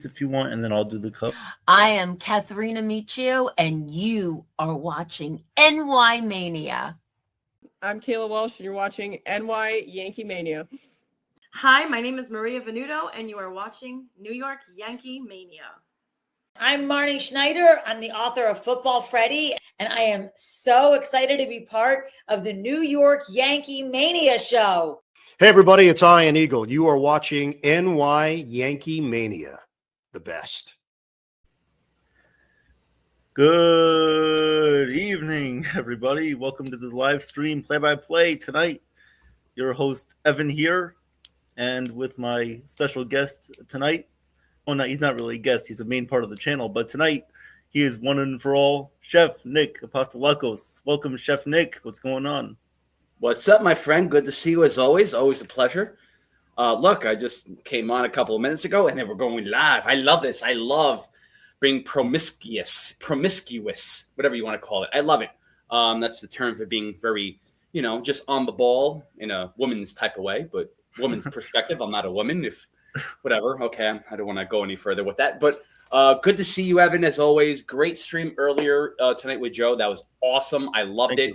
if you want, and then I'll do the cup. I am Katharina Michio, and you are watching NY Mania. I'm Kayla Welsh, and you're watching NY Yankee Mania. Hi, my name is Maria Venuto, and you are watching New York Yankee Mania. I'm Marnie Schneider. I'm the author of Football Freddy, and I am so excited to be part of the New York Yankee Mania show. Hey, everybody, it's Ian Eagle. You are watching NY Yankee Mania, the best. Good evening, everybody. Welcome to the live stream play-by-play tonight. Your host, Evan, here, and with my special guest tonight. Well, no, he's not really a guest. He's a main part of the channel. But tonight, he is one and for all, Chef Nick Apostolakos. Welcome, Chef Nick. What's going on? What's up, my friend? Good to see you as always. Always a pleasure. Look, I just came on a couple of minutes ago, and then we're going live. I love this. I love being promiscuous, whatever you want to call it. I love it. That's the term for being very, just on the ball in a woman's type of way, but woman's perspective. I'm not a woman. If whatever. Okay, I don't want to go any further with that. But good to see you, Evan, as always. Great stream earlier tonight with Joe. That was awesome. I loved it.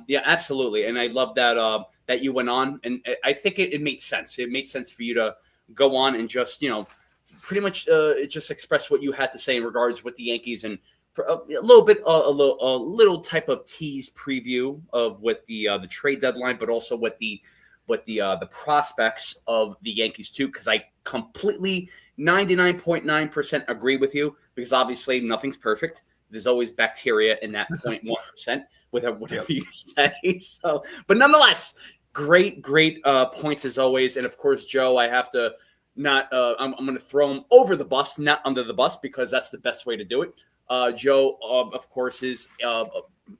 Yeah, absolutely. And I love that that you went on. And I think it made sense. It made sense for you to go on and just, pretty much just express what you had to say in regards with the Yankees and a little type of tease preview of what the trade deadline, but also what the prospects of the Yankees too, because I completely 99.9% agree with you, because obviously nothing's perfect. There's always bacteria in that 0.1% with whatever you say. So, but nonetheless, great points as always. And of course, Joe, I have to I'm going to throw him over the bus, not under the bus, because that's the best way to do it. Joe, of course, is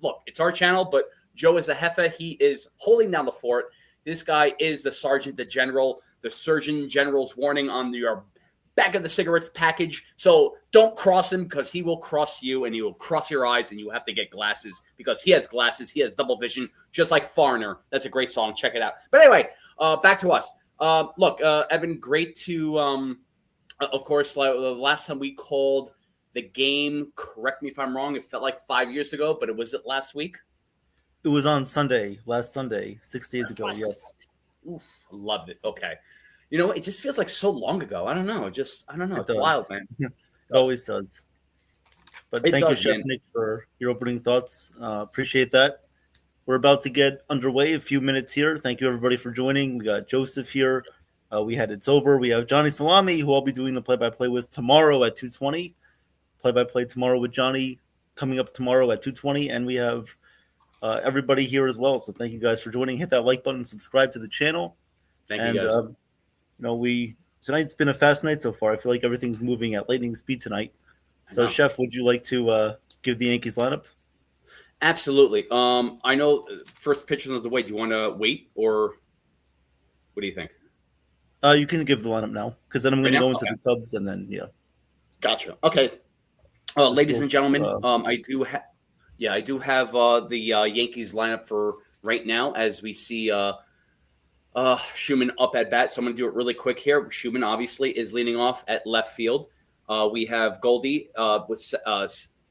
look, it's our channel, but Joe is the Heffa. He is holding down the fort. This guy is the Sergeant, the General, the Surgeon General's warning on your back of the cigarettes package. So don't cross him, because he will cross you and he will cross your eyes, and you have to get glasses because he has glasses. He has double vision, just like Foreigner. That's a great song. Check it out. But anyway, back to us. Look, Evan, great to, of course, the last time we called the game, correct me if I'm wrong, it felt like 5 years ago, but was it last week? It was on last Sunday, 6 days ago, yes. Oof, loved it. Okay. You know what? It just feels like so long ago. I don't know. It's wild, man. It always does. But thank you, Chef Nick, for your opening thoughts. Appreciate that. We're about to get underway. A few minutes here. Thank you, everybody, for joining. We got Joseph here. We had It's Over. We have Johnny Salami, who I'll be doing the play-by-play with tomorrow at 2:20. Play-by-play tomorrow with Johnny coming up tomorrow at 2:20. And we have everybody here as well. So thank you guys for joining. Hit that like button, subscribe to the channel. Thank you, guys. Tonight's been a fast night so far. I feel like everything's moving at lightning speed tonight. So, Chef, would you like to give the Yankees lineup? Absolutely. I know first pitch is of the way. Do you want to wait, or what do you think? You can give the lineup now, because then I'm going to go into the Cubs, and then Gotcha. Okay. Ladies and gentlemen, I do have the Yankees lineup for right now, as we see Schumann up at bat. So I'm going to do it really quick here. Schumann obviously is leading off at left field. We have Goldie with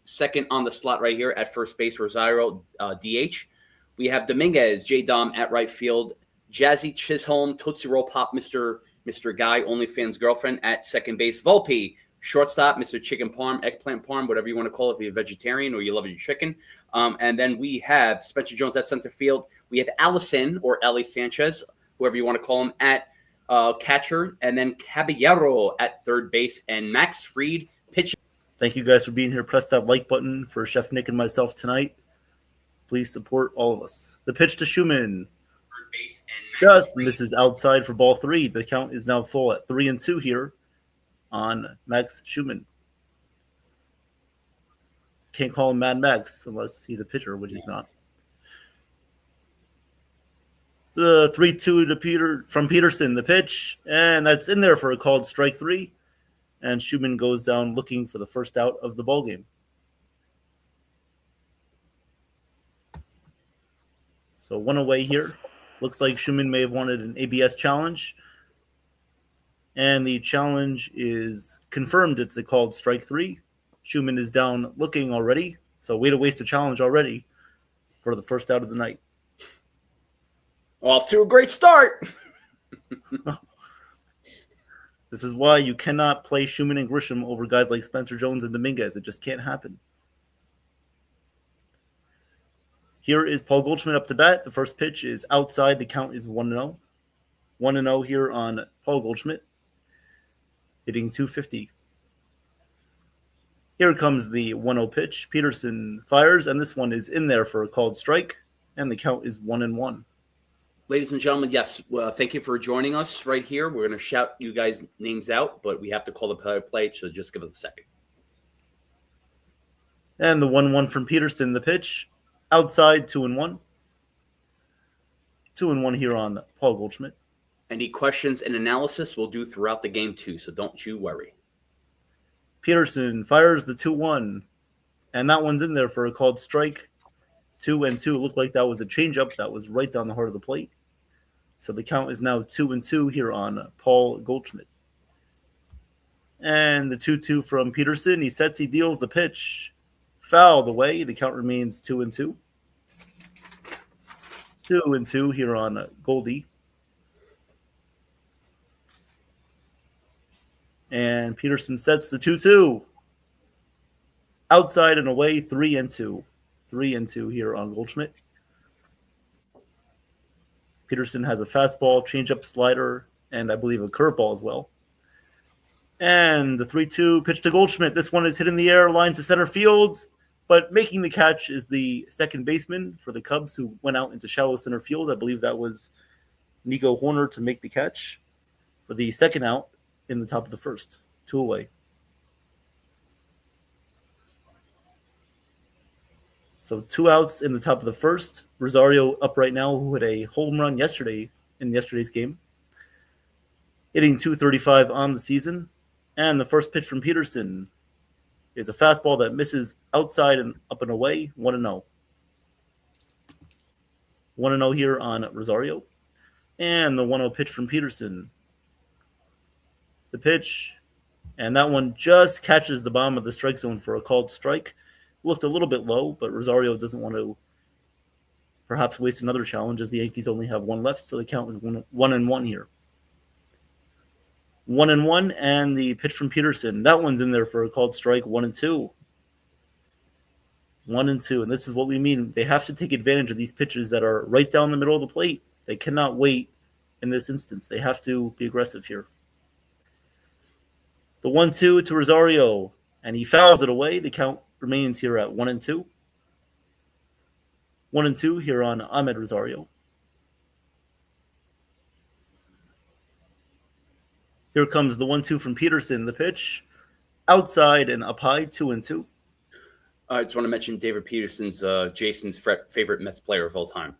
second on the slot right here at first base, Rosario, DH. We have Dominguez, J-Dom at right field. Jazzy Chisholm, Tootsie Roll Pop, Mr. Guy, OnlyFans girlfriend at second base. Volpe, shortstop, Mr. Chicken Parm, Eggplant Parm, whatever you want to call it if you're a vegetarian or you love your chicken. And then we have Spencer Jones at center field. We have Allison, or Ellie Sanchez, whoever you want to call him, at catcher. And then Caballero at third base. And Max Fried pitching. Thank you guys for being here. Press that like button for Chef Nick and myself tonight. Please support all of us. The pitch to Schumann. Just misses outside for ball 3. The count is now full at 3-2 here on Max Schumann. Can't call him Mad Max unless he's a pitcher, which he's not. The 3-2 from Peterson, the pitch, and that's in there for a called strike 3. And Schumann goes down looking for the first out of the ballgame. So one away here. Looks like Schumann may have wanted an ABS challenge. And the challenge is confirmed. It's called strike 3. Schumann is down looking already. So way to waste a challenge already for the first out of the night. Off to a great start. This is why you cannot play Schumann and Grisham over guys like Spencer Jones and Dominguez. It just can't happen. Here is Paul Goldschmidt up to bat. The first pitch is outside. The count is 1-0. 1-0 here on Paul Goldschmidt, hitting .250. Here comes the 1-0 pitch. Peterson fires, and this one is in there for a called strike, and the count is 1-1. Ladies and gentlemen, yes, thank you for joining us right here. We're going to shout you guys' names out, but we have to call the play, so just give us a second. And the 1-1 from Peterson, the pitch. Outside, 2-1. 2-1 here on Paul Goldschmidt. Any questions and analysis we'll do throughout the game too, so don't you worry. Peterson fires the 2-1, and that one's in there for a called strike. 2-2. Looked like that was a changeup that was right down the heart of the plate. So the count is now 2-2 here on Paul Goldschmidt. And the 2-2 from Peterson. He sets, he deals the pitch. Fouled away. The count remains 2-2. 2-2 here on Goldie. And Peterson sets the 2-2. Outside and away, 3-2. 3-2 here on Goldschmidt. Peterson has a fastball, changeup, slider, and I believe a curveball as well. And the 3-2 pitch to Goldschmidt. This one is hit in the air, line to center field, but making the catch is the second baseman for the Cubs who went out into shallow center field. I believe that was Nico Horner to make the catch for the second out in the top of the first. 2 away. So 2 outs in the top of the first. Rosario up right now, who hit a home run yesterday in yesterday's game. Hitting .235 on the season. And the first pitch from Peterson is a fastball that misses outside and up and away. 1-0. 1-0 here on Rosario. And the 1-0 pitch from Peterson. The pitch, and that one just catches the bottom of the strike zone for a called strike. Looked a little bit low, but Rosario doesn't want to perhaps waste another challenge as the Yankees only have one left, so the count is 1-1 here. 1-1, and the pitch from Peterson. That one's in there for a called strike, 1-2. 1-2, and this is what we mean. They have to take advantage of these pitches that are right down the middle of the plate. They cannot wait in this instance. They have to be aggressive here. The 1-2 to Rosario, and he fouls it away. The count remains here at 1-2. 1-2 here on Ahmed Rosario. Here comes the 1-2 from Peterson. The pitch outside and up high, 2-2. I just want to mention David Peterson's Jason's favorite Mets player of all time.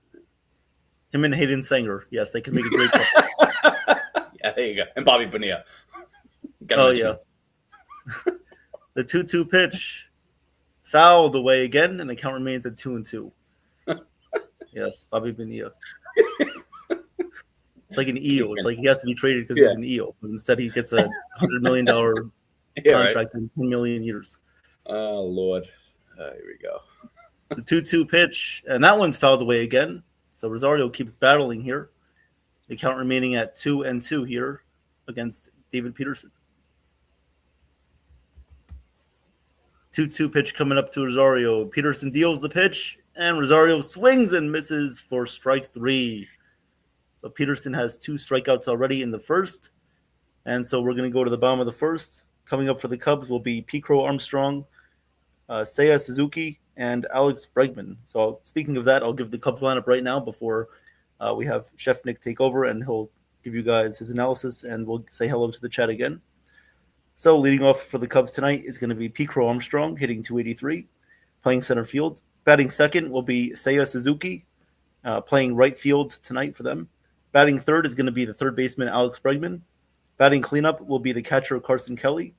Him and Hayden Sanger. Yes, they can make a great couple. Yeah, there you go. And Bobby Bonilla. Oh, yeah. The 2-2 pitch fouled away again, and the count remains at 2-2. Yes, Bobby Bonilla. It's like an eel. It's like he has to be traded because he's an eel. But instead, he gets a $100 million contract in 10 million years. Oh, Lord. Here we go. The 2-2 pitch, and that one's fouled away again. So Rosario keeps battling here. The count remaining at 2-2 here against David Peterson. 2-2 pitch coming up to Rosario. Peterson deals the pitch, and Rosario swings and misses for strike 3. So Peterson has 2 strikeouts already in the first. And so we're going to go to the bottom of the first. Coming up for the Cubs will be Picro Armstrong, Seiya Suzuki, and Alex Bregman. So speaking of that, I'll give the Cubs lineup right now before we have Chef Nick take over, and he'll give you guys his analysis, and we'll say hello to the chat again. So leading off for the Cubs tonight is going to be Picro Armstrong, hitting .283, playing center field. Batting second will be Seiya Suzuki, playing right field tonight for them. Batting third is going to be the third baseman, Alex Bregman. Batting cleanup will be the catcher, Carson Kelly.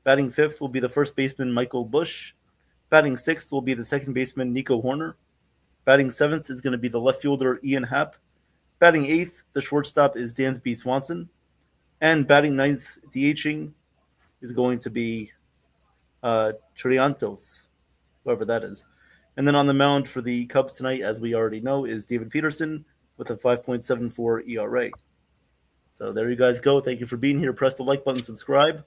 Batting fifth will be the first baseman, Michael Busch. Batting sixth will be the second baseman, Nico Horner. Batting seventh is going to be the left fielder, Ian Happ. Batting eighth, the shortstop is Dansby Swanson. And batting ninth, DHing, is going to be Triantos, whoever that is. And then on the mound for the Cubs tonight, as we already know, is David Peterson with a 5.74 ERA. So there you guys go. Thank you for being here. Press the like button, subscribe.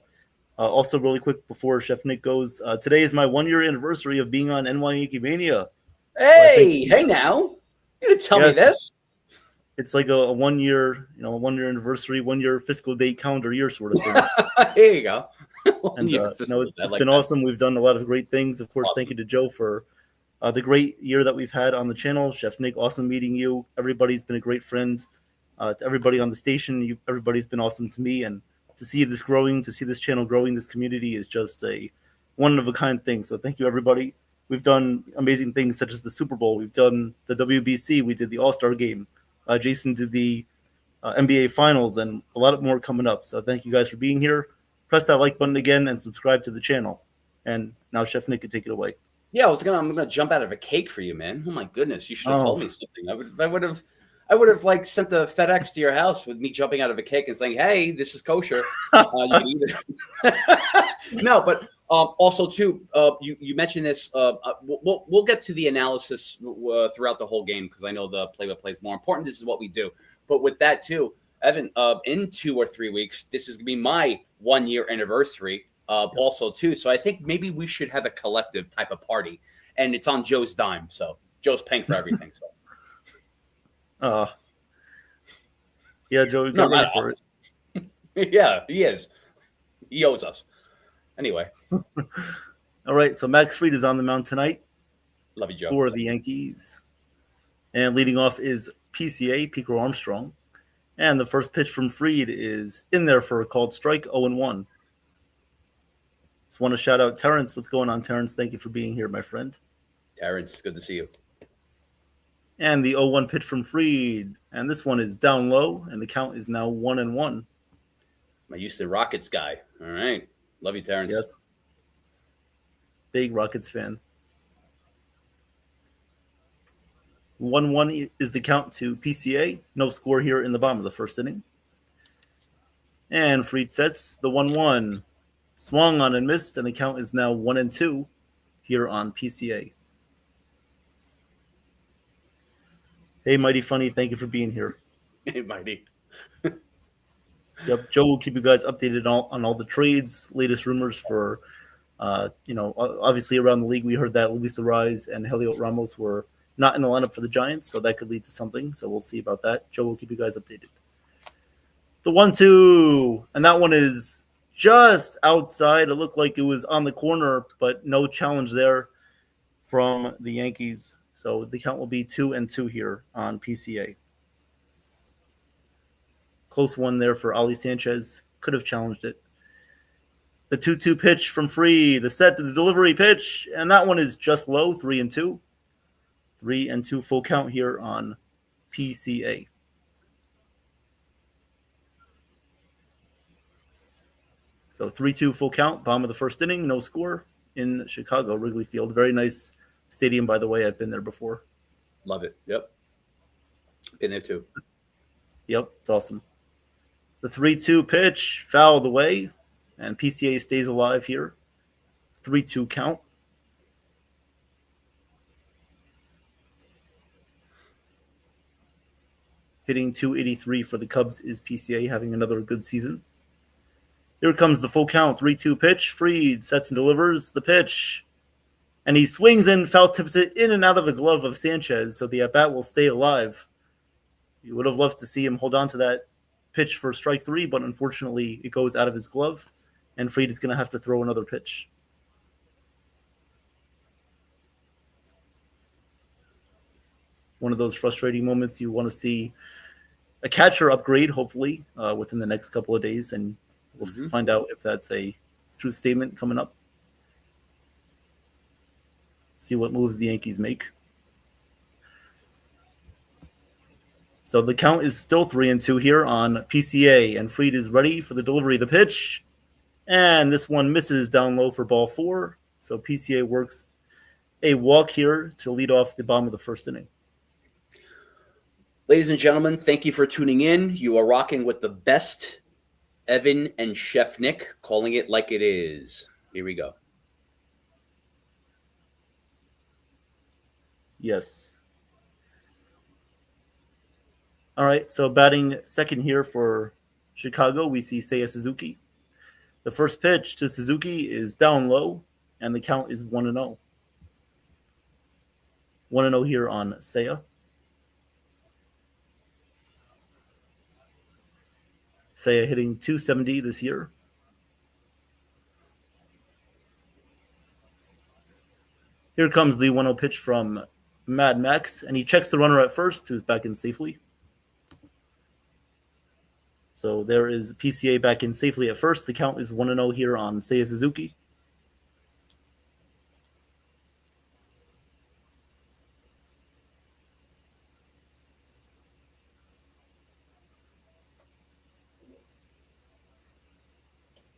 Also, really quick before Chef Nick goes, today is my 1-year anniversary of being on NY Yankee Mania. Hey, hey now. You didn't tell me this. It's like a 1 year, a 1 year anniversary, 1 year fiscal date, calendar year sort of thing. Here you go. And it's been awesome. We've done a lot of great things. Of course, Thank you to Joe for the great year that we've had on the channel. Chef Nick, awesome meeting you. Everybody's been a great friend to everybody on the station. Everybody's been awesome to me. And to see this growing, to see this channel growing, this community is just a one-of-a-kind thing. So thank you, everybody. We've done amazing things such as the Super Bowl. We've done the WBC. We did the All-Star Game. Jason did the NBA Finals, and a lot more coming up. So thank you guys for being here. Press that like button again and subscribe to the channel. And now Chef Nick can take it away. Yeah, I'm gonna jump out of a cake for you, man. Oh my goodness, you should have told me something. I would have like sent a FedEx to your house with me jumping out of a cake and saying, "Hey, this is kosher." You can eat it. No, but also too, you mentioned this. We'll get to the analysis throughout the whole game because I know the play-by-play is more important. This is what we do. But with that too, Evan, in 2 or 3 weeks, this is gonna be my 1-year anniversary. Also too, so I think maybe we should have a collective type of party, and it's on Joe's dime. So Joe's paying for everything. So. Yeah, Joe, got ready for it. Yeah, he is. He owes us. Anyway. All right, so Max Fried is on the mound tonight. Love you, Joe. For the Yankees. And leading off is PCA, Pico Armstrong. And the first pitch from Fried is in there for a called strike, 0-1. Just want to shout out Terrence. What's going on, Terrence? Thank you for being here, my friend. Terrence, good to see you. And the 0-1 pitch from Fried. And this one is down low, and the count is now 1-1. My Houston Rockets guy. All right. Love you, Terrence. Yes. Big Rockets fan. 1-1 is the count to PCA. No score here in the bottom of the first inning. And Fried sets the 1-1. Swung on and missed, and the count is now 1-2 here on PCA. Hey, Mighty Funny, thank you for being here. Hey, Mighty. Yep, Joe will keep you guys updated on all the trades, latest rumors for, obviously around the league. We heard that Luis Arraez and Heliot Ramos were not in the lineup for the Giants, so that could lead to something. So we'll see about that. Joe will keep you guys updated. The 1-2, and that one is just outside. It looked like it was on the corner, but no challenge there from the Yankees. So the count will be 2-2 here on PCA. Close one there for Ali Sanchez. Could have challenged it. The 2-2 pitch from Fried. The set to the delivery pitch. And that one is just low, 3-2. 3-2 full count here on PCA. So 3-2 full count, bottom of the first inning, no score in Chicago, Wrigley Field. Very nice stadium, by the way. I've been there before. Love it. Yep. Been there too. Yep, it's awesome. The 3-2 pitch fouled away, and PCA stays alive here. 3-2 count. Hitting .283 for the Cubs is PCA, having another good season. Here comes the full count, 3-2 pitch. Fried sets and delivers the pitch. And he swings and foul tips it in and out of the glove of Sanchez, so the at-bat will stay alive. You would have loved to see him hold on to that pitch for strike 3, but unfortunately it goes out of his glove, and Fried is going to have to throw another pitch. One of those frustrating moments. You want to see a catcher upgrade, hopefully, within the next couple of days, and we'll find out if that's a true statement coming up. See what moves the Yankees make. So the count is still 3-2 here on PCA, and Fried is ready for the delivery of the pitch. And this one misses down low for ball 4. So PCA works a walk here to lead off the bottom of the first inning. Ladies and gentlemen, thank you for tuning in. You are rocking with the best Evan and Chef Nick calling it like it is. Here we go. Yes. All right, so batting second here for Chicago, we see Seiya Suzuki. The first pitch to Suzuki is down low, and the count is 1-0. 1-0 here on Seiya. Seiya hitting .270 this year. Here comes the 1-0 pitch from Mad Max, and he checks the runner at first, who's back in safely. So there is PCA back in safely at first. The count is 1-0 here on Seiya Suzuki.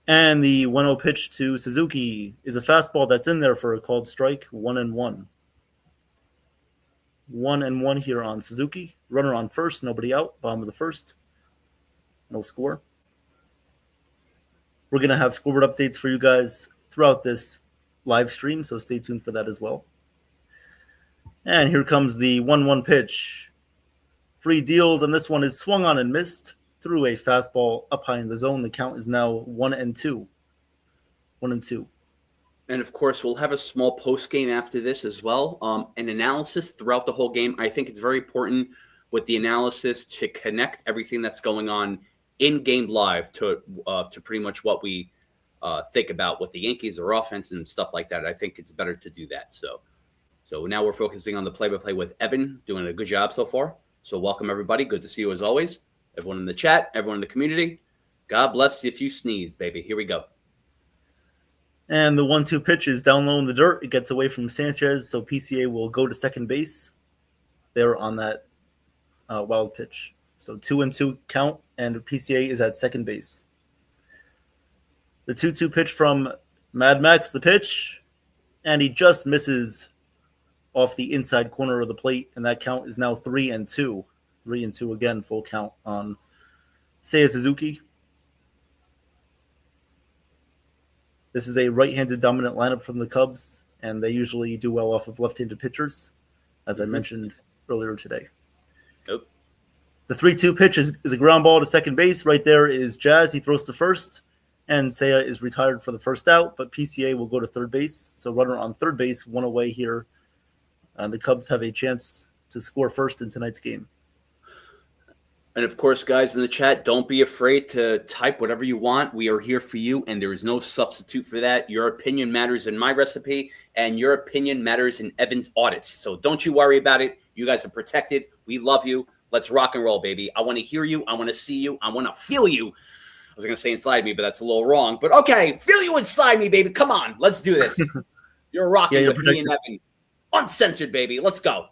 And the 1-0 pitch to Suzuki is a fastball that's in there for a called strike, 1-1. 1-1 here on Suzuki. Runner on first, nobody out. Bottom of the first. No score. We're going to have scoreboard updates for you guys throughout this live stream, so stay tuned for that as well. And here comes the 1-1 pitch. Free deals, and this one is swung on and missed through a fastball up high in the zone. The count is now 1-2. 1-2. And of course, we'll have a small post game after this as well. An analysis throughout the whole game. I think it's very important with the analysis to connect everything that's going on in game live to pretty much what we think about with the Yankees or offense and stuff like that. I think it's better to do that. So now we're focusing on the play-by-play with Evan, doing a good job so far. So welcome everybody. Good to see you as always. Everyone in the chat, everyone in the community. God bless you if you sneeze, baby. Here we go. And the 1-2 pitch is down low in the dirt. It gets away from Sanchez, so PCA will go to second base there on that wild pitch. So 2-2 count, and PCA is at second base. The 2-2 pitch from Mad Max, the pitch, and he just misses off the inside corner of the plate, and that count is now 3-2. 3-2 again, full count on Seiya Suzuki. This is a right-handed dominant lineup from the Cubs, and they usually do well off of left-handed pitchers, as I mentioned earlier today. Nope. The 3-2 pitch is a ground ball to second base. Right there is Jazz. He throws to first, and Seiya is retired for the first out, but PCA will go to third base. So runner on third base, one away here. The Cubs have a chance to score first in tonight's game. And of course, guys in the chat, don't be afraid to type whatever you want. We are here for you, and there is no substitute for that. Your opinion matters in my recipe, and your opinion matters in Evan's audits. So don't you worry about it. You guys are protected. We love you. Let's rock and roll, baby. I want to hear you. I want to see you. I want to feel you. I was going to say inside me, but that's a little wrong. But okay, feel you inside me, baby. Come on. Let's do this. You're rocking with me and Evan. Uncensored, baby. Let's go.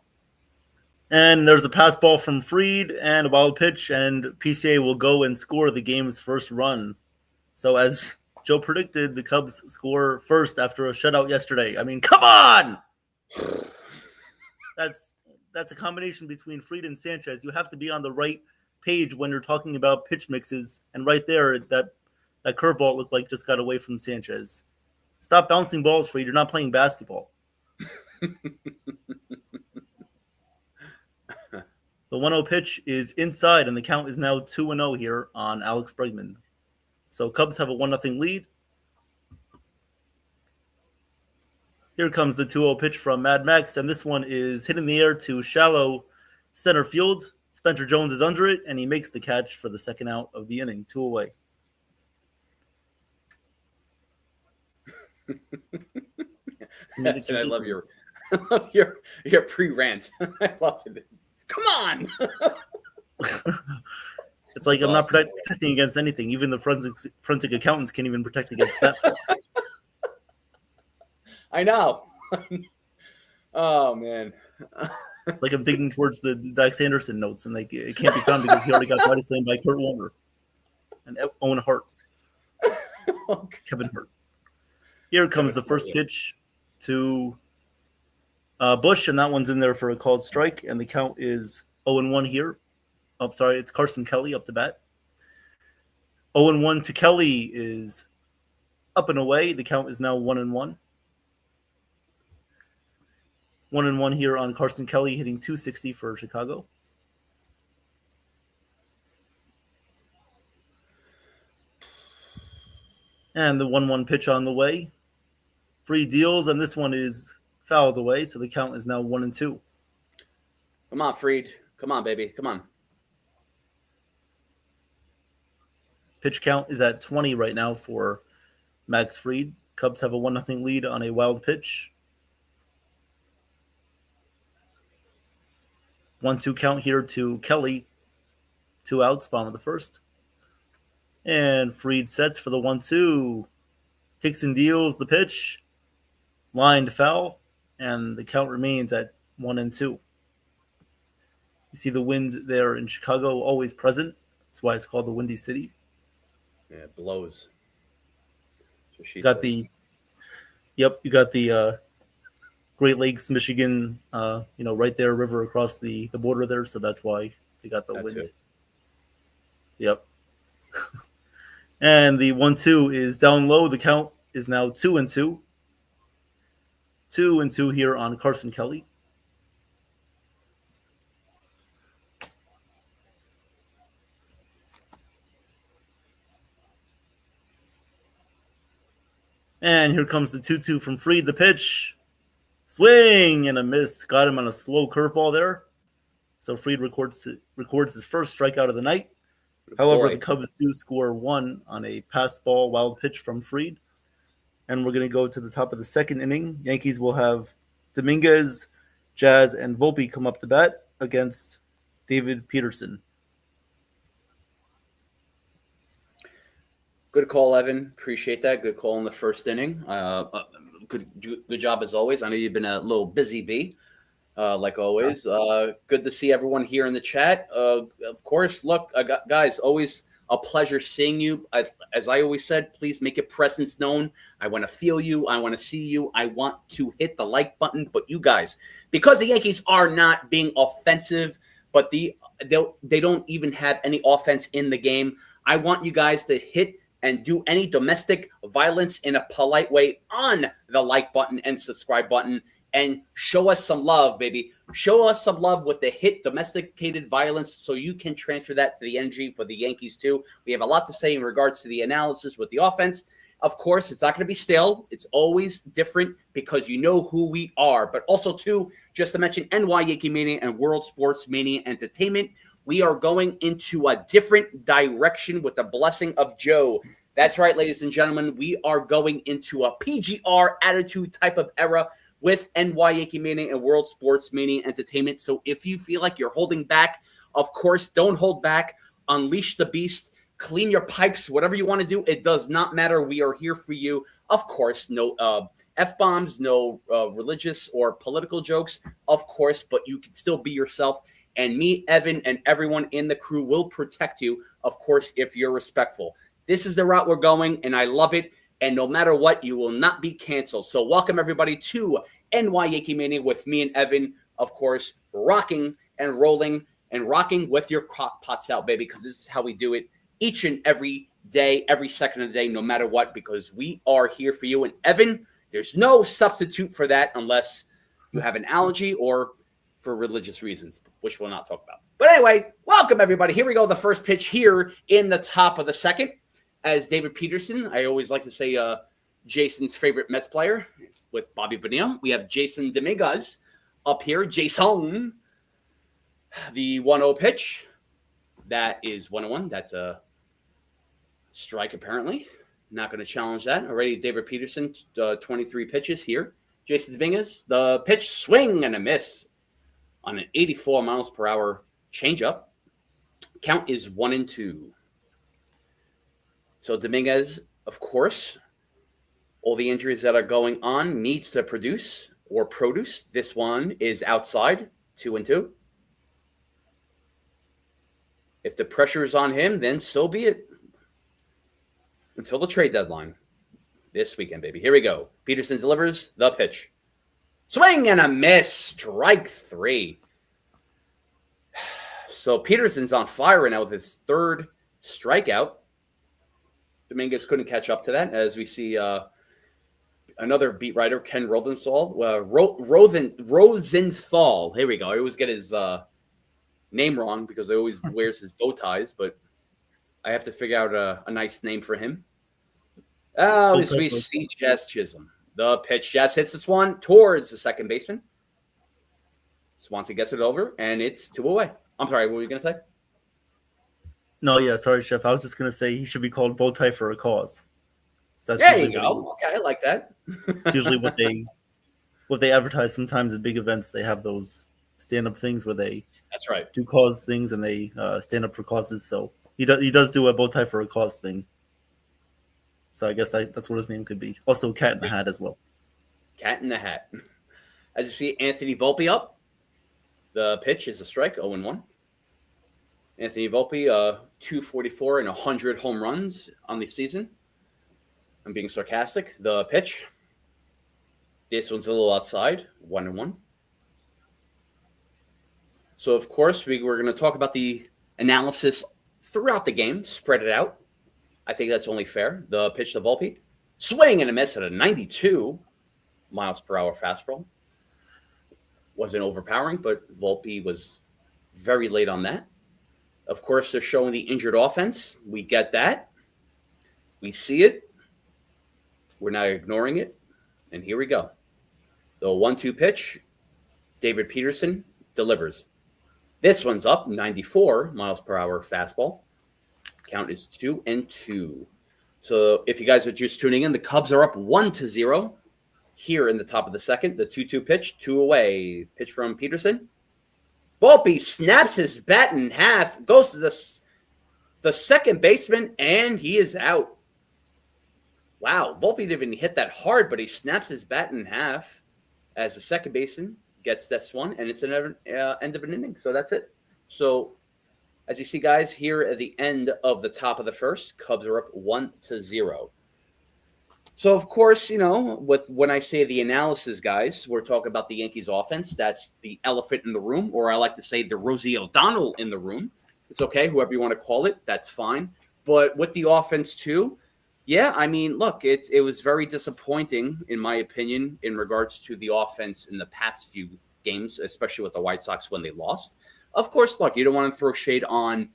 And there's a pass ball from Fried and a wild pitch, and PCA will go and score the game's first run. So as Joe predicted, the Cubs score first after a shutout yesterday. I mean, come on! That's a combination between Fried and Sanchez. You have to be on the right page when you're talking about pitch mixes. And right there, that curveball looked like just got away from Sanchez. Stop bouncing balls, Fried. You're not playing basketball. The 1-0 pitch is inside, and the count is now 2-0 here on Alex Bregman. So Cubs have a 1-0 lead. Here comes the 2-0 pitch from Mad Max, and this one is hit in the air to shallow center field. Spencer Jones is under it, and he makes the catch for the second out of the inning, 2 away. I love your pre-rant. I love it. Come on. It's like I'm not protecting against anything. Even the forensic accountants can't even protect against that. I know. Oh, man. It's like I'm digging towards the Dax Anderson notes, and it can't be found because he already got body slammed by Kurt Warner and Owen Hart. Kevin Hart. Here comes the first pitch to Bush, and that one's in there for a called strike, and the count is 0-1 here. Oh, sorry, it's Carson Kelly up to bat. 0-1 to Kelly is up and away. The count is now 1-1. 1-1 here on Carson Kelly, hitting .260 for Chicago. And the 1-1 pitch on the way. Free deals, and this one is fouled away, so the count is now 1-2. Come on, Fried. Come on, baby. Come on. Pitch count is at 20 right now for Max Fried. Cubs have a 1-0 lead on a wild pitch. 1-2 count here to Kelly. 2 outs, bottom of the first. And Fried sets for the 1-2. Kicks and deals the pitch. Lined foul. And the count remains at 1-2. You see the wind there in Chicago always present. That's why it's called the Windy City. Yeah, it blows. So You got the Great Lakes, Michigan, right there, river across the border there. So that's why they got the wind. Too. Yep. And the 1-2 is down low. The count is now 2-2. 2-2 here on Carson Kelly. And here comes the 2-2 from Fried. The pitch. Swing and a miss. Got him on a slow curveball there. So Fried records his first strikeout of the night. However, the Cubs do score 1 on a pass ball wild pitch from Fried. And we're going to go to the top of the second inning. Yankees will have Dominguez, Jazz, and Volpe come up to bat against David Peterson. Good call, Evan. Appreciate that. Good call in the first inning. Good job as always. I know you've been a little busy bee, like always. Good to see everyone here in the chat. Of course, look, guys, always a pleasure seeing you. As I always said, please make your presence known. I want to feel you. I want to see you. I want to hit the like button. But you guys, because the Yankees are not being offensive, but they don't even have any offense in the game, I want you guys to hit and do any domestic violence in a polite way on the like button and subscribe button and show us some love, baby. Show us some love with the hit domesticated violence so you can transfer that to the NG for the Yankees too. We have a lot to say in regards to the analysis with the offense. Of course, it's not going to be stale. It's always different because you know who we are. But also, too, just to mention NY Yankee Mania and World Sports Mania Entertainment, we are going into a different direction with the blessing of Joe. That's right, ladies and gentlemen. We are going into a PGR attitude type of era with NY Yankee Mania and World Sports Mania Entertainment. So if you feel like you're holding back, of course, don't hold back. Unleash the beast. Clean your pipes. Whatever you want to do, it does not matter. We are here for you. Of course, no F-bombs, no religious or political jokes, of course, but you can still be yourself. And me, Evan, and everyone in the crew will protect you, of course, if you're respectful. This is the route we're going, and I love it. And no matter what, you will not be canceled. So welcome, everybody, to NY Yankee Mania with me and Evan, of course, rocking and rolling and rocking with your crock pots out, baby, because this is how we do it each and every day, every second of the day, no matter what, because we are here for you. And Evan, there's no substitute for that unless you have an allergy or for religious reasons, which we'll not talk about. But anyway, welcome, everybody. Here we go. The first pitch here in the top of the second. As David Peterson, I always like to say Jason's favorite Mets player with Bobby Bonilla. We have Jason Dominguez up here. Jason, the 1-0 pitch. That is 1-1. That's a strike, apparently. Not going to challenge that. Already, David Peterson, 23 pitches here. Jason Dominguez, the pitch, swing and a miss on an 84 miles per hour changeup. Count is 1-2. So Dominguez, of course, all the injuries that are going on needs to produce or produce. This one is outside, 2-2. If the pressure is on him, then so be it. Until the trade deadline this weekend, baby. Here we go. Peterson delivers the pitch. Swing and a miss. Strike 3. So Peterson's on fire right now with his third strikeout. Dominguez couldn't catch up to that, as we see another beat writer, Ken Rosenthal. Rosenthal. Here we go. I always get his name wrong because he always wears his bow ties, but I have to figure out a nice name for him. Oh, we see Jazz Chisholm. The pitch. Jazz hits this one towards the second baseman. Swansea gets it over, and it's 2 away. I'm sorry, what were you going to say? No, yeah, sorry, Chef. I was just going to say he should be called bow tie for a cause. So that's There you go. Okay, I like that. It's usually what they advertise. Sometimes at big events, they have those stand-up things where they That's right. do cause things and they stand up for causes. So he does do a bow tie for a cause thing. So I guess that's what his name could be. Also, Cat in the Hat as well. Cat in the Hat. As you see, Anthony Volpe up. The pitch is a strike, 0-1. Anthony Volpe, 244 and 100 home runs on the season. I'm being sarcastic. The pitch. This one's a little outside, 1-1. So, of course, we're going to talk about the analysis throughout the game, spread it out. I think that's only fair. The pitch to Volpe. Swing and a miss at a 92 miles per hour fastball. Wasn't overpowering, but Volpe was very late on that. Of course, they're showing the injured offense. We get that. We see it. We're not ignoring it. And here we go. The 1-2 pitch. David Peterson delivers. This one's up, 94 miles per hour fastball. Count is 2-2. So if you guys are just tuning in, the Cubs are up 1-0 here in the top of the second. The 2-2 pitch, 2 away. Pitch from Peterson. Volpe snaps his bat in half, goes to the second baseman, and he is out. Wow, Volpe didn't even hit that hard, but he snaps his bat in half as the second baseman gets this one, and it's an end of an inning. So that's it. So as you see, guys, here at the end of the top of the first, Cubs are up 1-0. So, of course, when I say the analysis, guys, we're talking about the Yankees offense. That's the elephant in the room, or I like to say the Rosie O'Donnell in the room. It's okay, whoever you want to call it, that's fine. But with the offense, too, yeah, I mean, look, it was very disappointing, in my opinion, in regards to the offense in the past few games, especially with the White Sox when they lost. Of course, look, you don't want to throw shade on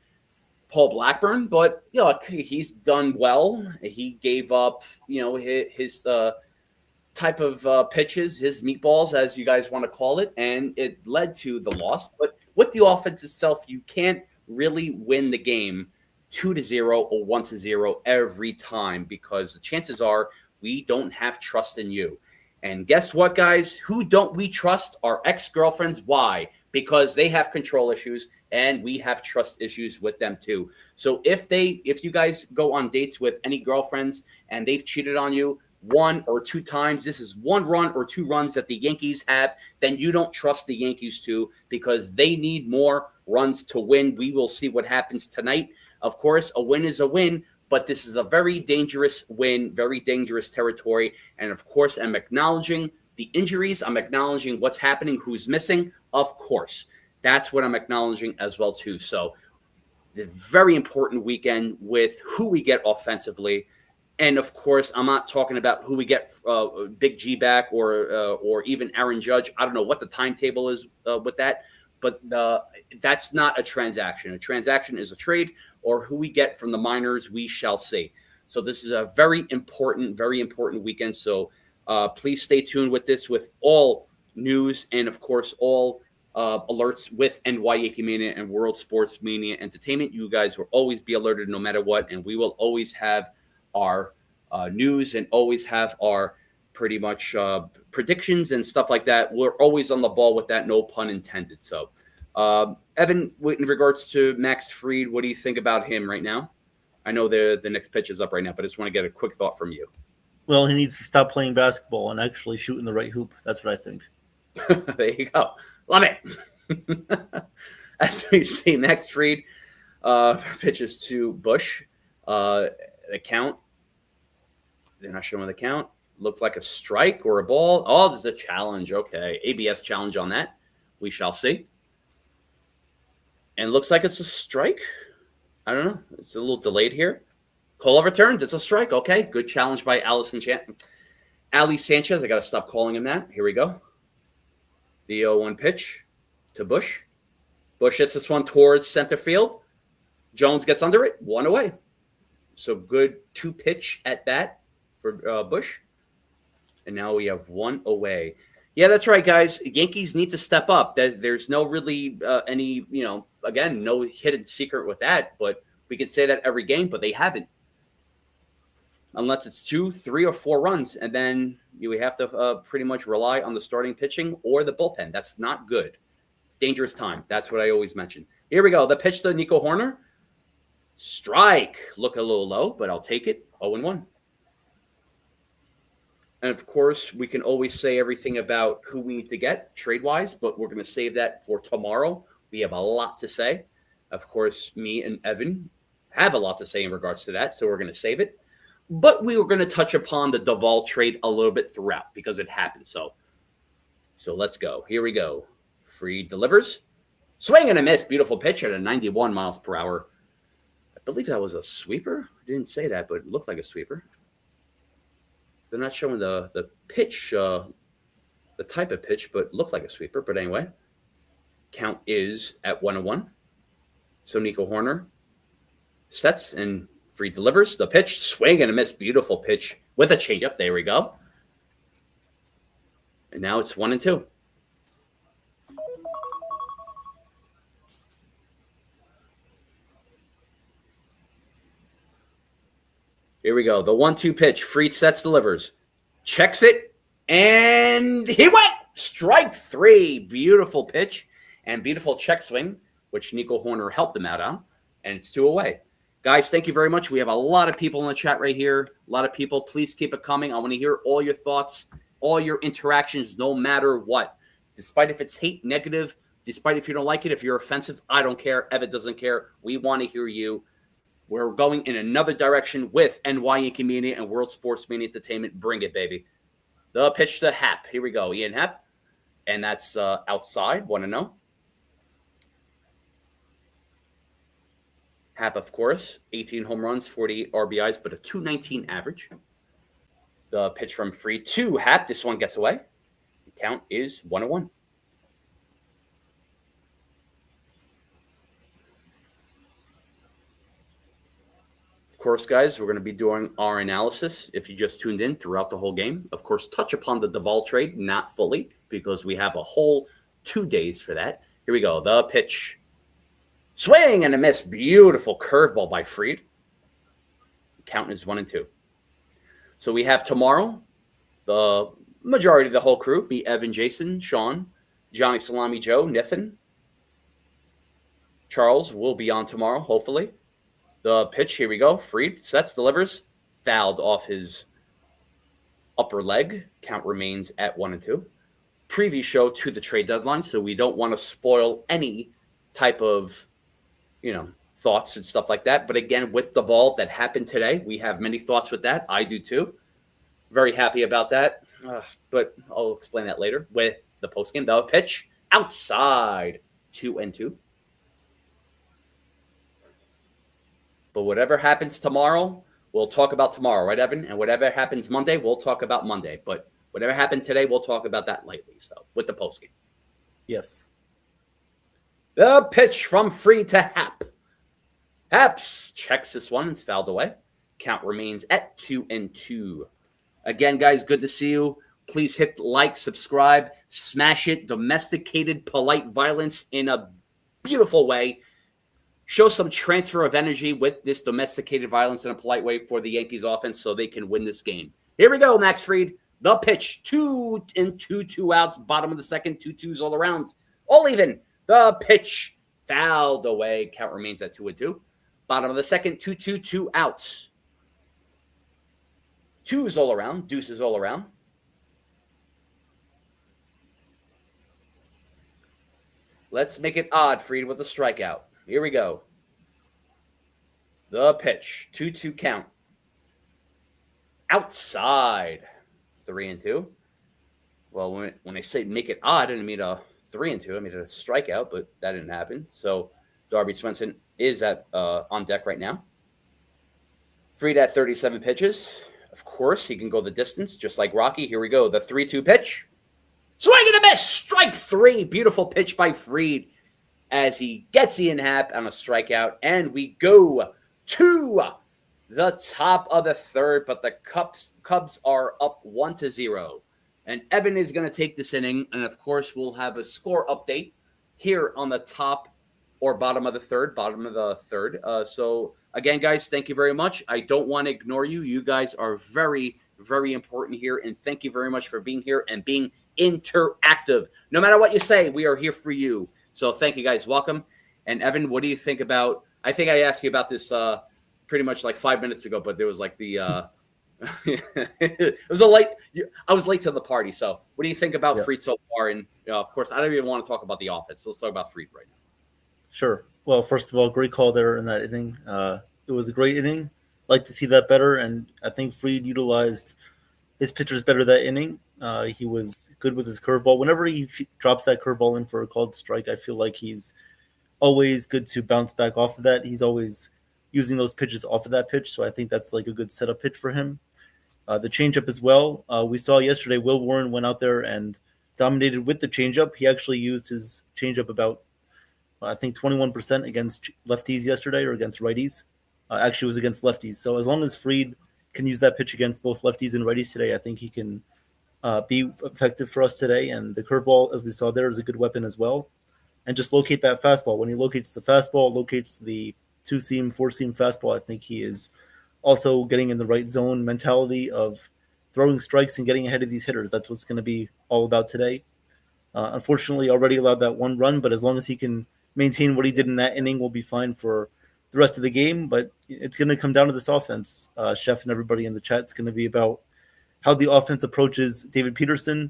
Paul Blackburn, but he's done well. He gave up, his type of pitches, his meatballs, as you guys want to call it, and it led to the loss. But with the offense itself, you can't really win the game 2-0 or 1-0 every time, because the chances are we don't have trust in you. And guess what, guys? Who don't we trust? Our ex-girlfriends. Why? Because they have control issues and we have trust issues with them too. So if you guys go on dates with any girlfriends and they've cheated on you 1 or 2 times, this is 1 run or 2 runs that the Yankees have, then you don't trust the Yankees too, because they need more runs to win. We will see what happens tonight. Of course, a win is a win, but this is a very dangerous win, very dangerous territory. And of course, I'm acknowledging the injuries. I'm acknowledging what's happening, who's missing. Of course, that's what I'm acknowledging as well too. So the very important weekend with who we get offensively. And of course, I'm not talking about who we get Big G back or even Aaron Judge. I don't know what the timetable is with that, but that's not a transaction. A transaction is a trade, or who we get from the minors, we shall see. So this is a very important weekend. So please stay tuned with this, with all news and, of course, all alerts with NY Yankee Mania and World Sports Mania Entertainment. You guys will always be alerted no matter what, and we will always have our news and always have our pretty much predictions and stuff like that. We're always on the ball with that, no pun intended. So, Evan, in regards to Max Fried, what do you think about him right now? I know the next pitch is up right now, but I just want to get a quick thought from you. Well, he needs to stop playing basketball and actually shoot in the right hoop. That's what I think. There you go. Love it. As we see, Max Fried pitches to Bush. The count. They're not showing the count. Looked like a strike or a ball. Oh, there's a challenge. Okay. ABS challenge on that. We shall see. And looks like it's a strike. I don't know. It's a little delayed here. Call overturned. It's a strike. Okay. Good challenge by Ali Sanchez. I got to stop calling him that. Here we go. The 0-1 pitch to Bush. Bush hits this one towards center field. Jones gets under it. 1 away. So good 2-pitch at bat for Bush. And now we have 1 away. Yeah, that's right, guys. Yankees need to step up. There's no really any, again, no hidden secret with that. But we can say that every game, but they haven't. Unless it's 2, 3, or 4 runs. And then we have to pretty much rely on the starting pitching or the bullpen. That's not good. Dangerous time. That's what I always mention. Here we go. The pitch to Nico Horner. Strike. Look a little low, but I'll take it. 0-1. And, of course, we can always say everything about who we need to get trade-wise, but we're going to save that for tomorrow. We have a lot to say. Of course, me and Evan have a lot to say in regards to that, so we're going to save it. But we were going to touch upon the Duvall trade a little bit throughout because it happened. So let's go. Here we go. Fried delivers. Swing and a miss. Beautiful pitch at 91 miles per hour. I believe that was a sweeper. I didn't say that, but it looked like a sweeper. They're not showing the pitch, the type of pitch, but it looked like a sweeper. But anyway, count is at 1-1. So Nico Horner sets and Fried delivers. The pitch, swing and a miss. Beautiful pitch with a changeup. There we go. And now it's 1-2. Here we go. The 1-2 pitch. Fried sets, delivers. Checks it. And he went. Strike 3. Beautiful pitch and beautiful check swing, which Nico Horner helped him out on. And it's 2 away. Guys, thank you very much. We have a lot of people in the chat right here. A lot of people. Please keep it coming. I want to hear all your thoughts, all your interactions, no matter what. Despite if it's hate, negative, despite if you don't like it, if you're offensive, I don't care. Evan doesn't care. We want to hear you. We're going in another direction with NY Yankee Mania and World Sports Media Entertainment. Bring it, baby. The pitch to Happ. Here we go. Ian Happ. And that's outside. 1-0. Happ, of course. 18 home runs, 48 RBIs, but a .219 average. The pitch from Fried to Happ. This one gets away. The count is 1-1. Of course, guys, we're going to be doing our analysis. If you just tuned in throughout the whole game, of course, touch upon the Duvall trade, not fully, because we have a whole 2 days for that. Here we go. The pitch. Swing and a miss. Beautiful curveball by Fried. Count is 1-2. So we have tomorrow the majority of the whole crew. Me, Evan, Jason, Sean, Johnny Salami, Joe, Nathan. Charles will be on tomorrow, hopefully. The pitch, here we go. Fried sets, delivers. Fouled off his upper leg. Count remains at 1-2. Preview show to the trade deadline, so we don't want to spoil any type of, thoughts and stuff like that. But again, with Duvall that happened today, we have many thoughts with that. I do too. Very happy about that. But I'll explain that later with the postgame. The pitch outside 2-2. But whatever happens tomorrow, we'll talk about tomorrow, right, Evan? And whatever happens Monday, we'll talk about Monday. But whatever happened today, we'll talk about that lightly. So with the postgame. Yes. The pitch from Fried to Happ. Happ checks this one and it's fouled away. Count remains at 2-2. Again, guys, good to see you. Please hit like, subscribe, smash it. Domesticated, polite violence in a beautiful way. Show some transfer of energy with this domesticated violence in a polite way for the Yankees offense so they can win this game. Here we go, Max Fried. The pitch, 2-2, 2 outs, bottom of the second, 2-2s all around. All even. The pitch, fouled away. Count remains at 2-2. Bottom of the second, 2-2, 2 outs. 2s all around, deuces all around. Let's make it odd, Fried, with a strikeout. Here we go. The pitch. 2-2 count. Outside. 3-2. Well, when I say make it odd, I didn't mean a 3-2. I mean a strikeout, but that didn't happen. So Darby Swenson is on deck right now. Fried at 37 pitches. Of course, he can go the distance, just like Rocky. Here we go. The 3-2 pitch. Swing and a miss. Strike 3. Beautiful pitch by Fried as he gets the in-hap on a strikeout. And we go to the top of the third, but the Cubs are up 1-0. And Evan is going to take this inning. And, of course, we'll have a score update here on the top or bottom of the third, So, again, guys, thank you very much. I don't want to ignore you. You guys are very, very important here. And thank you very much for being here and being interactive. No matter what you say, we are here for you. So thank you, guys. Welcome. And, Evan, what do you think about – I think I asked you about this pretty much like 5 minutes ago, but there was like the it was I was late to the party. So what do you think about Fried so far? And, of course, I don't even want to talk about the offense. So let's talk about Fried right now. Sure. Well, first of all, great call there in that inning. It was a great inning. Like to see that better, and I think Fried utilized his pitchers better that inning. He was good with his curveball. Whenever he drops that curveball in for a called strike, I feel like he's always good to bounce back off of that. He's always using those pitches off of that pitch, so I think that's like a good setup pitch for him. The changeup as well. We saw yesterday Will Warren went out there and dominated with the changeup. He actually used his changeup about I think 21% against lefties yesterday or against righties. Actually, it was against lefties. So as long as Fried can use that pitch against both lefties and righties today, I think he can be effective for us today. And the curveball, as we saw there, is a good weapon as well. And just locate that fastball. When he locates the fastball, locates the 2-seam, 4-seam fastball, I think he is also getting in the right zone mentality of throwing strikes and getting ahead of these hitters. That's what's going to be all about today. Unfortunately, already allowed that one run, but as long as he can maintain what he did in that inning, will be fine for the rest of the game. But it's going to come down to this offense. Chef and everybody in the chat, it's going to be about how the offense approaches David Peterson.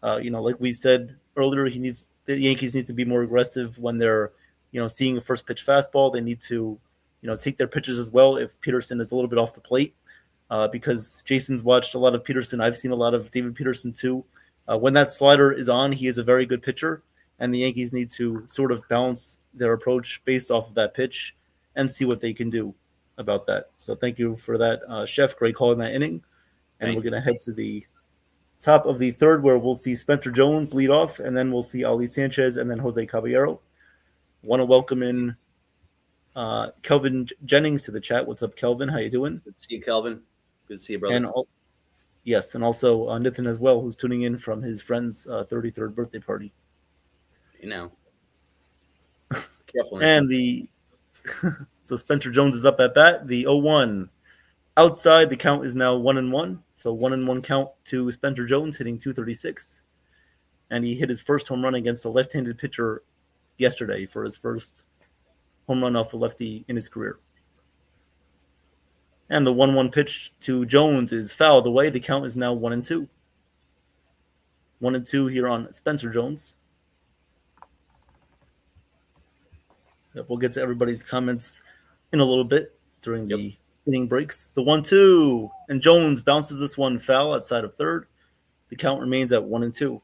Like we said earlier, the Yankees need to be more aggressive when they're, seeing a first pitch fastball. They need to, take their pitches as well if Peterson is a little bit off the plate, because Jason's watched a lot of Peterson. I've seen a lot of David Peterson too. When that slider is on, he is a very good pitcher. And the Yankees need to sort of balance their approach based off of that pitch and see what they can do about that. So thank you for that, Chef. Great call in that inning. And we're going to head to the top of the third, where we'll see Spencer Jones lead off, and then we'll see Ali Sanchez and then Jose Caballero. Want to welcome in Kelvin Jennings to the chat. What's up, Kelvin? How you doing? Good to see you, Kelvin. Good to see you, brother. And also Nathan as well, who's tuning in from his friend's 33rd birthday party. Careful. And so Spencer Jones is up at bat. The 0-1 outside. The count is now 1-1. So 1-1 count to Spencer Jones, hitting .236, and he hit his first home run against a left-handed pitcher yesterday for his first home run off the lefty in his career. And the 1-1 pitch to Jones is fouled away. The count is now 1-2. 1-2 here on Spencer Jones. We'll get to everybody's comments in a little bit during the inning breaks. The 1-2, and Jones bounces this one foul outside of third. The count remains at 1-2.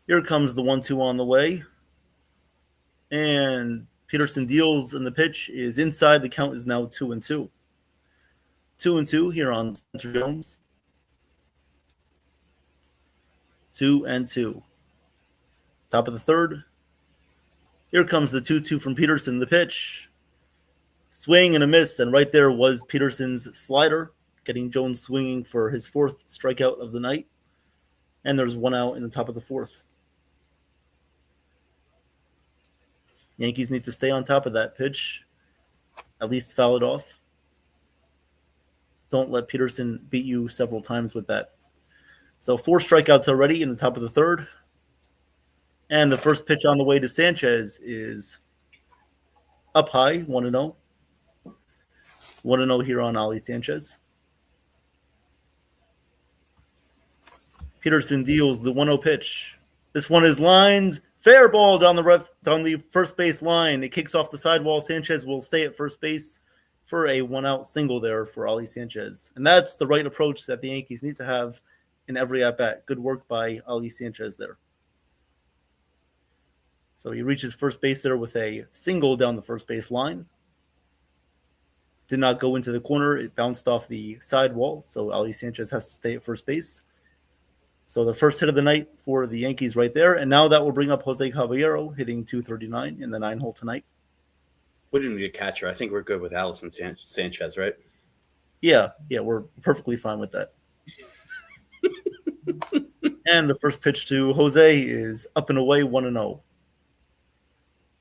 Here comes the 1-2 on the way. And Peterson deals, and the pitch is inside. The count is now 2-2. 2-2 here on Spencer Jones. 2-2. Top of the third. Here comes the 2-2 from Peterson. The pitch. Swing and a miss. And right there was Peterson's slider, getting Jones swinging for his fourth strikeout of the night. And there's one out in the top of the fourth. Yankees need to stay on top of that pitch. At least foul it off. Don't let Peterson beat you several times with that. So 4 strikeouts already in the top of the third. And the first pitch on the way to Sanchez is up high, 1-0. 1-0 here on Ali Sanchez. Peterson deals the 1-0 pitch. This one is lined. Fair ball down the first base line. It kicks off the sidewall. Sanchez will stay at first base for a 1-out single there for Ali Sanchez. And that's the right approach that the Yankees need to have in every at-bat. Good work by Ali Sanchez there. So he reaches first base there with a single down the first base line. Did not go into the corner. It bounced off the side wall, so Ali Sanchez has to stay at first base. So the first hit of the night for the Yankees right there. And now that will bring up Jose Caballero hitting .239 in the 9-hole tonight. We didn't need a catcher. I think we're good with Allison Sanchez, right? Yeah, we're perfectly fine with that. And the first pitch to Jose is up and away, 1-0.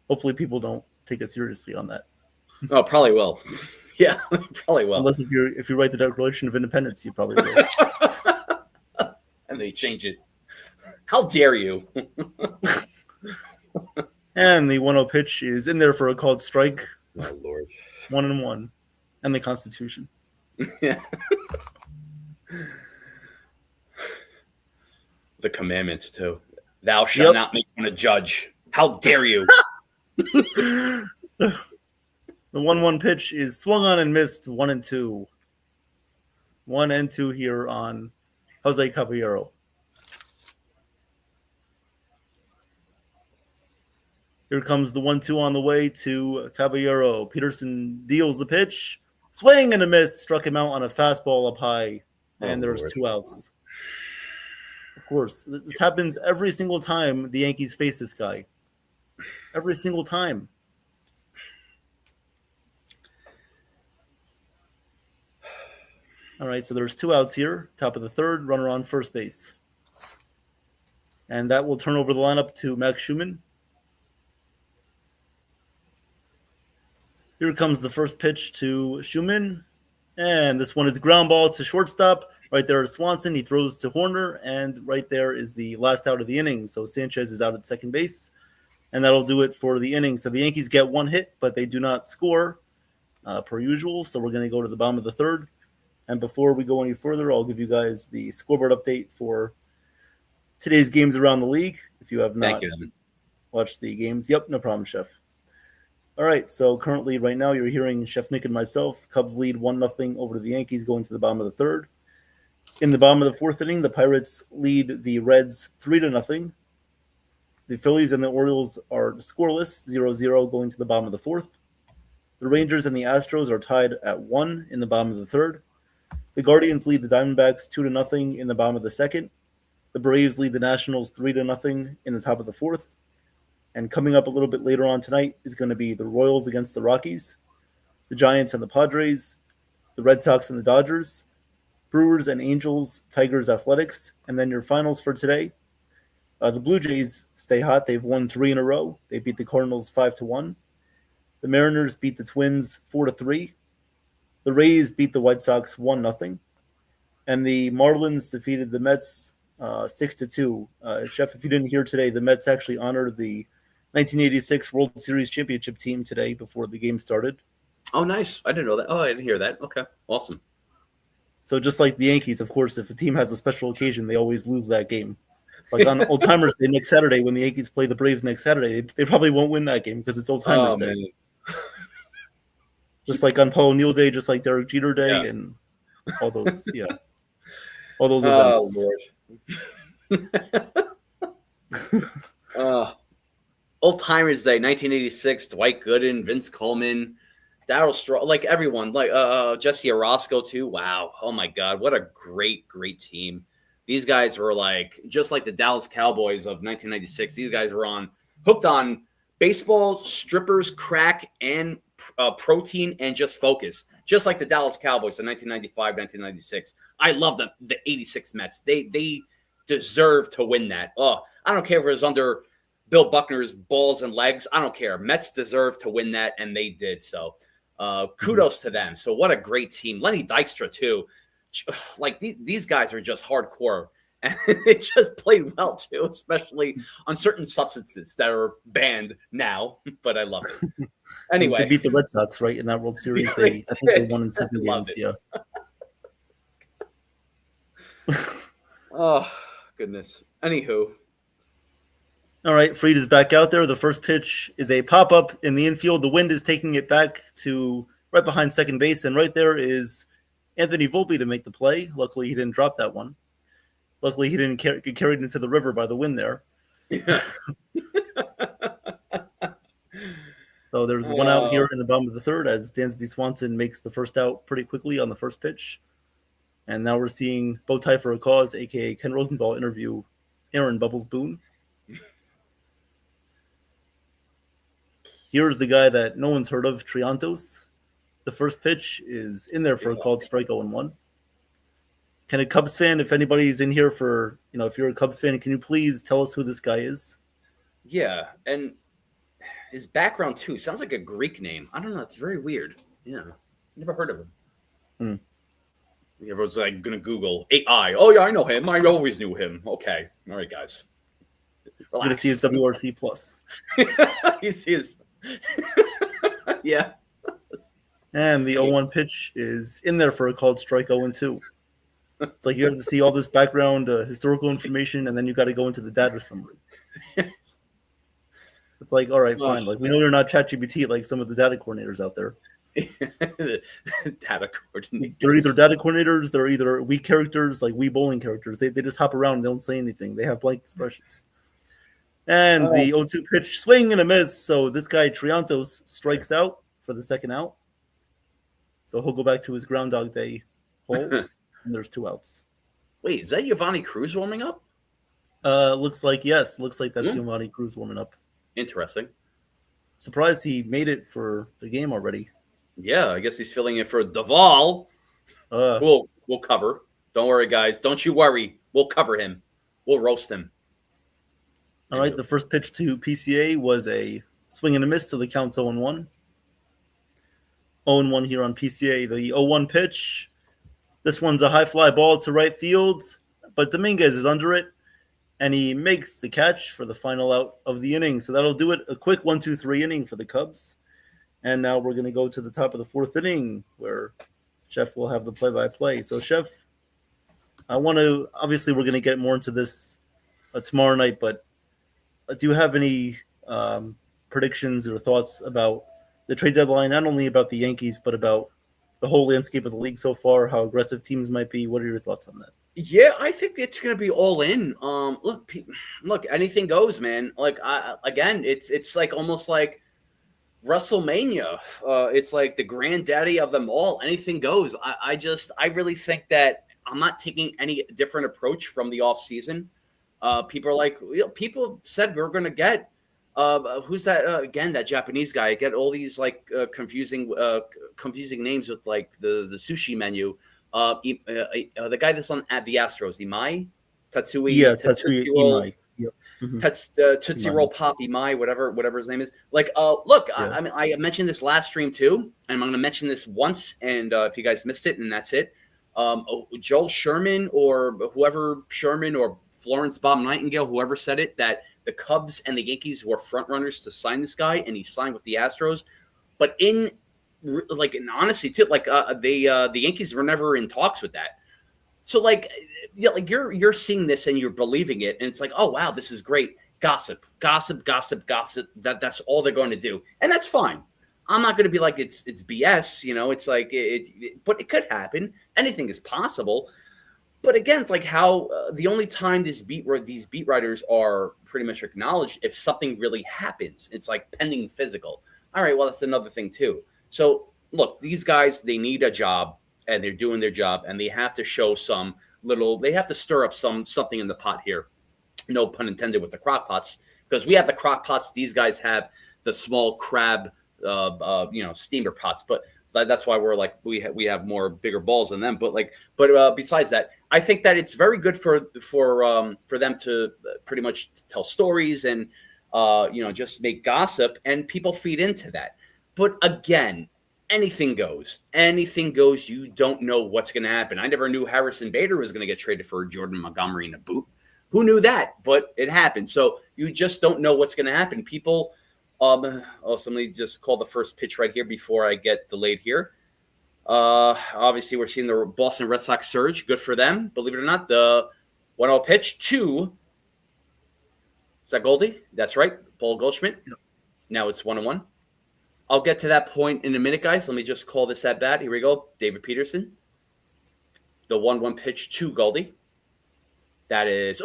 Hopefully people don't take us seriously on that. Oh, probably will. Yeah, probably will. Unless if you write the Declaration of Independence, you probably will. And they change it. How dare you? And the 1-0 pitch is in there for a called strike. Oh, Lord. 1-1. And the Constitution. Yeah. The commandments, too. Thou shalt not make fun of judge. How dare you? The 1-1 pitch is swung on and missed, 1-2. 1-2 here on Jose Caballero. Here comes the 1-2 on the way to Caballero. Peterson deals the pitch. Swing and a miss. Struck him out on a fastball up high. And there's 2 outs. Of course, this happens every single time the Yankees face this guy. Every single time. All right, so there's 2 outs here. Top of the third, runner on first base. And that will turn over the lineup to Max Schumann. Here comes the first pitch to Schumann. And this one is ground ball to shortstop. Right there is Swanson. He throws to Horner. And right there is the last out of the inning. So Sanchez is out at second base. And that'll do it for the inning. So the Yankees get 1 hit, but they do not score per usual. So we're going to go to the bottom of the third. And before we go any further, I'll give you guys the scoreboard update for today's games around the league. If you have not watched the games. Yep, no problem, Chef. All right, so currently right now you're hearing Chef Nick and myself. Cubs lead 1-0 over the Yankees going to the bottom of the third. In the bottom of the fourth inning, the Pirates lead the Reds 3-0. The Phillies and the Orioles are scoreless, 0-0 going to the bottom of the fourth. The Rangers and the Astros are tied at 1 in the bottom of the third. The Guardians lead the Diamondbacks 2-0 in the bottom of the second. The Braves lead the Nationals 3-0 in the top of the fourth. And coming up a little bit later on tonight is going to be the Royals against the Rockies, the Giants and the Padres, the Red Sox and the Dodgers, Brewers and Angels, Tigers, Athletics, and then your finals for today. The Blue Jays stay hot. They've won 3 in a row. They beat the Cardinals 5-1. The Mariners beat the Twins 4-3. The Rays beat the White Sox 1-0. And the Marlins defeated the Mets 6-2. Chef, if you didn't hear today, the Mets actually honored the 1986 World Series championship team today before the game started. Oh, nice. I didn't know that. Oh, I didn't hear that. Okay, awesome. So just like the Yankees, of course, if a team has a special occasion, they always lose that game. Like on Old Timers Day next Saturday, when the Yankees play the Braves next Saturday, they probably won't win that game because it's Old Timers Day. Man. Just like on Paul O'Neill Day, just like Derek Jeter Day, and all those, all those events. Lord. Old Timers Day, 1986. Dwight Gooden, Vince Coleman, Darryl Straw, like everyone, like Jesse Orozco too. Wow, oh my God, what a great team. These guys were like just like the Dallas Cowboys of 1996. These guys were hooked on baseball, strippers, crack, and protein, and just focus. Just like the Dallas Cowboys in 1995, 1996. I love them. The 86 Mets. They deserve to win that. Oh, I don't care if it was under Bill Buckner's balls and legs. I don't care. Mets deserve to win that, and they did. So kudos to them. So what a great team. Lenny Dykstra, too. Like, these guys are just hardcore. And they just played well, too, especially on certain substances that are banned now. But I love it. Anyway. They beat the Red Sox, right, in that World Series. I think they won in 7 games, yeah. Oh, goodness. Anywho. All right, Fried is back out there. The first pitch is a pop-up in the infield. The wind is taking it back to right behind second base, and right there is Anthony Volpe to make the play. Luckily, he didn't drop that one. Luckily, he didn't get carried into the river by the wind there. Yeah. So there's one out here in the bottom of the third as Dansby Swanson makes the first out pretty quickly on the first pitch. And now we're seeing Bow Tie for a Cause, a.k.a. Ken Rosenthal, interview Aaron Bubbles Boone. Here's the guy that no one's heard of, Triantos. The first pitch is in there for a called strike 0-1. Can a Cubs fan, if anybody's in here for, if you're a Cubs fan, can you please tell us who this guy is? Yeah, and his background, too, sounds like a Greek name. I don't know. It's very weird. Yeah, never heard of him. Everyone's like going to Google AI. Oh, yeah, I know him. I always knew him. Okay. All right, guys. We're going to see his WRC+. plus. You see his... Yeah. And the 0-1 pitch is in there for a called strike 0-2. It's like you have to see all this background historical information, and then you got to go into the data summary. It's like, all right, fine. Like, we know you're not ChatGPT like some of the data coordinators out there. Data coordinators. They're either data coordinators, they're either Wii characters, like Wii bowling characters. They just hop around and don't say anything. They have blank expressions. And the 0-2 pitch, swing and a miss. So this guy, Triantos, strikes out for the second out. So he'll go back to his Groundhog Day hole, and there's 2 outs. Wait, is that Giovanni Cruz warming up? Looks like, yes. Looks like that's Giovanni Cruz warming up. Interesting. Surprised he made it for the game already. Yeah, I guess he's filling in for Duvall. We'll cover. Don't worry, guys. Don't you worry. We'll cover him. We'll roast him. All right, the first pitch to PCA was a swing and a miss, so the count's 0-1. 0-1 here on PCA. The 0-1 pitch, this one's a high fly ball to right field, but Dominguez is under it, and he makes the catch for the final out of the inning. So that'll do it. A quick 1-2-3 inning for the Cubs. And now we're going to go to the top of the 4th inning where Chef will have the play-by-play. So, Chef, obviously we're going to get more into this tomorrow night, but do you have any predictions or thoughts about the trade deadline, not only about the Yankees, but about the whole landscape of the league so far, how aggressive teams might be? What are your thoughts on that? Yeah, I think it's going to be all in. Look, anything goes, man. Like, again, it's like almost like WrestleMania. It's like the granddaddy of them all. Anything goes. I really think that I'm not taking any different approach from the off season. People are like, people said we were going to get who's that again? That Japanese guy. Get all these like confusing names with like the sushi menu. The guy that's on at the Astros, Imai, Tatsui. Yeah, Tatsui Imai. Yep. Tootsie Roll Pop Imai, whatever his name is. Like, look, yeah. I mean, I mentioned this last stream too, and I'm going to mention this once, and if you guys missed it, and that's it. Joel Sherman or whoever Sherman or Florence Bob Nightingale, whoever said it, that the Cubs and the Yankees were front runners to sign this guy, and he signed with the Astros. But in honesty, too, like the Yankees were never in talks with that. So like you're seeing this and you're believing it, and it's like, oh wow, this is great. Gossip. That's all they're going to do, and that's fine. I'm not going to be like it's BS, you know. It's like but it could happen. Anything is possible. But again, it's like how the only time these beat writers are pretty much acknowledged if something really happens. It's like pending physical. All right, well that's another thing too. So look, these guys, they need a job and they're doing their job, and they have to show they have to stir up something in the pot here. No pun intended with the crock pots, because we have the crock pots. These guys have the small crab, steamer pots, but that's why we're like we have more bigger balls than them. But besides that, I think that it's very good for them to pretty much tell stories and just make gossip, and people feed into that. But again, anything goes. Anything goes. You don't know what's going to happen. I never knew Harrison Bader was going to get traded for Jordan Montgomery in a boot. Who knew that? But it happened. So you just don't know what's going to happen. People. Somebody just called the first pitch right here before I get delayed here. Obviously, we're seeing the Boston Red Sox surge. Good for them. Believe it or not, the 1-0 pitch to, is that Goldie? That's right, Paul Goldschmidt. Now it's 1-1. I'll get to that point in a minute, guys. Let me just call this at bat. Here we go. David Peterson. The 1-1 pitch to Goldie. That is,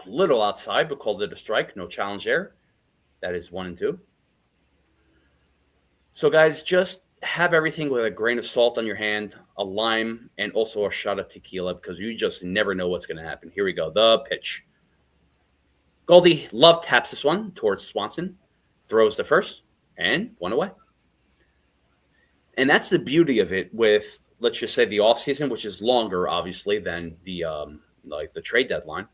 little outside, but called it a strike. No challenge there. That is 1-2. So, guys, just have everything with a grain of salt on your hand, a lime, and also a shot of tequila because you just never know what's going to happen. Here we go. The pitch. Goldie Love taps this one towards Swanson, throws the first, and one away. And that's the beauty of it with, let's just say, the offseason, which is longer, obviously, than the trade deadline.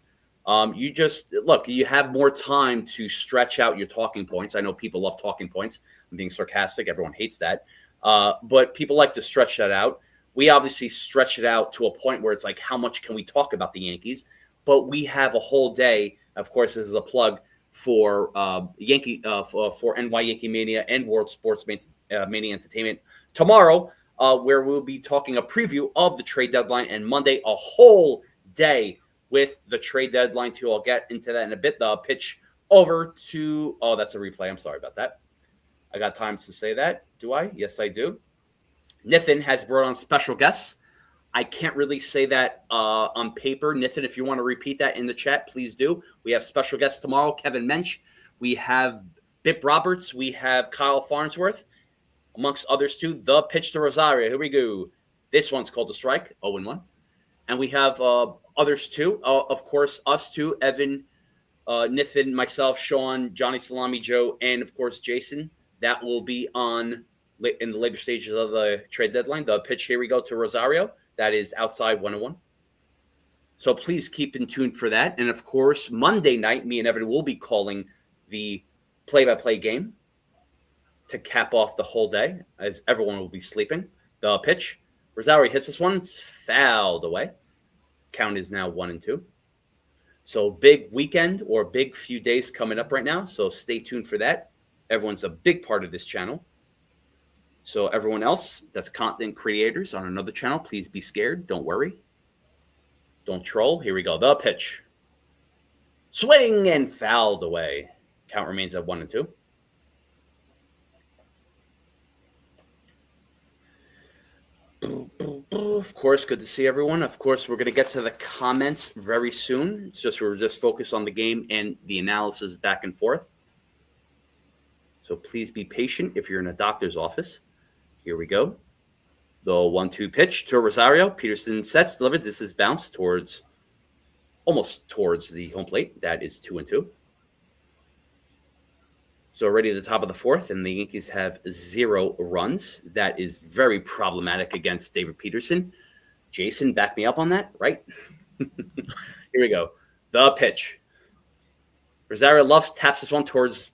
You just look, you have more time to stretch out your talking points. I know people love talking points. I'm being sarcastic. Everyone hates that. But people like to stretch that out. We obviously stretch it out to a point where it's like, how much can we talk about the Yankees? But we have a whole day. Of course, this is a plug for for NY Yankee Mania and World Sports Mania Entertainment tomorrow, where we'll be talking a preview of the trade deadline, and Monday a whole day with the trade deadline too. I'll get into that in a bit. The pitch over to that's a replay. I'm sorry about that. I got time to say that. Do I? Yes, I do. Nithin has brought on special guests. I can't really say that on paper. Nithin, if you want to repeat that in the chat, please do. We have special guests tomorrow. Kevin Mensch. We have Bip Roberts. We have Kyle Farnsworth, amongst others too. The pitch to Rosario. Here we go. This one's called a strike, 0-1. And we have others too. Of course, us too. Evan, Nithin, myself, Sean, Johnny Salami, Joe, and of course, Jason. That will be on in the later stages of the trade deadline. The pitch, here we go, to Rosario. That is outside 1-1. So please keep in tune for that. And of course, Monday night, me and Evan will be calling the play-by-play game to cap off the whole day, as everyone will be sleeping. The pitch. Rosario hits this one. It's fouled away. Count is now 1-2. So big weekend or big few days coming up right now. So stay tuned for that. Everyone's a big part of this channel. So everyone else that's content creators on another channel, please be scared. Don't worry. Don't troll. Here we go. The pitch. Swing and fouled away. Count remains at 1-2. Of course, good to see everyone. Of course, we're going to get to the comments very soon. It's just we're just focused on the game and the analysis back and forth. So please be patient if you're in a doctor's office. Here we go. The 1-2 pitch to Rosario. Peterson sets, delivered. This is bounced almost towards the home plate. That is 2-2. So already at the top of the fourth, and the Yankees have 0 runs. That is very problematic against David Peterson. Jason, back me up on that, right? Here we go. The pitch. Rosario taps this one towards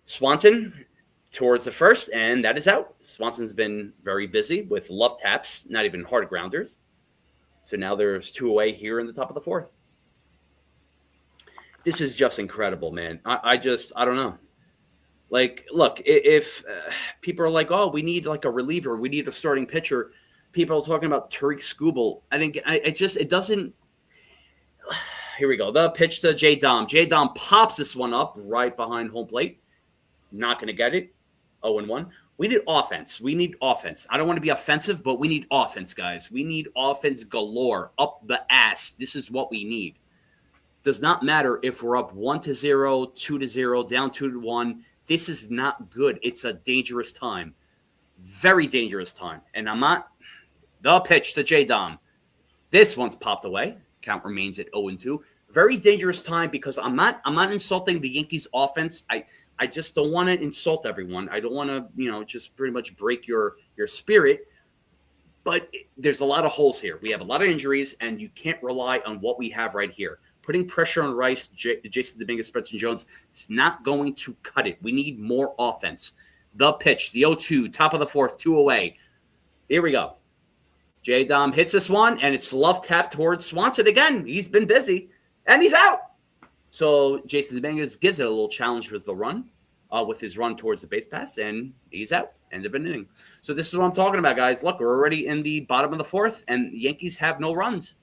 Swanson, towards the first, and that is out. Swanson's been very busy with love taps, not even hard grounders. So now there's 2 away here in the top of the fourth. This is just incredible, man. I don't know. Like, look, if people are like, oh, we need like a reliever, we need a starting pitcher. People are talking about Tariq Skubal. I think it doesn't. Here we go. The pitch to J. Dom. J. Dom pops this one up right behind home plate. Not going to get it. 0-1. We need offense. I don't want to be offensive, but we need offense, guys. We need offense galore, up the ass. This is what we need. Does not matter if we're up 1-0, 2-0, down 2-1. This is not good. It's a dangerous time. Very dangerous time. And I'm not. The pitch to J. Dom. This one's popped away. Count remains at 0-2. Very dangerous time because I'm not insulting the Yankees offense. I just don't want to insult everyone. I don't want to, just pretty much break your spirit. But there's a lot of holes here. We have a lot of injuries, and you can't rely on what we have right here. Putting pressure on Rice, Jason Dominguez, Spencer Jones, it's not going to cut it. We need more offense. The pitch, the 0-2, top of the fourth, 2 away. Here we go. J. Dom hits this one, and it's love tap towards Swanson again. He's been busy, and he's out. So Jason Dominguez gives it a little challenge with the run, with his run towards the base pass, and he's out. End of an inning. So this is what I'm talking about, guys. Look, we're already in the bottom of the fourth, and the Yankees have no runs.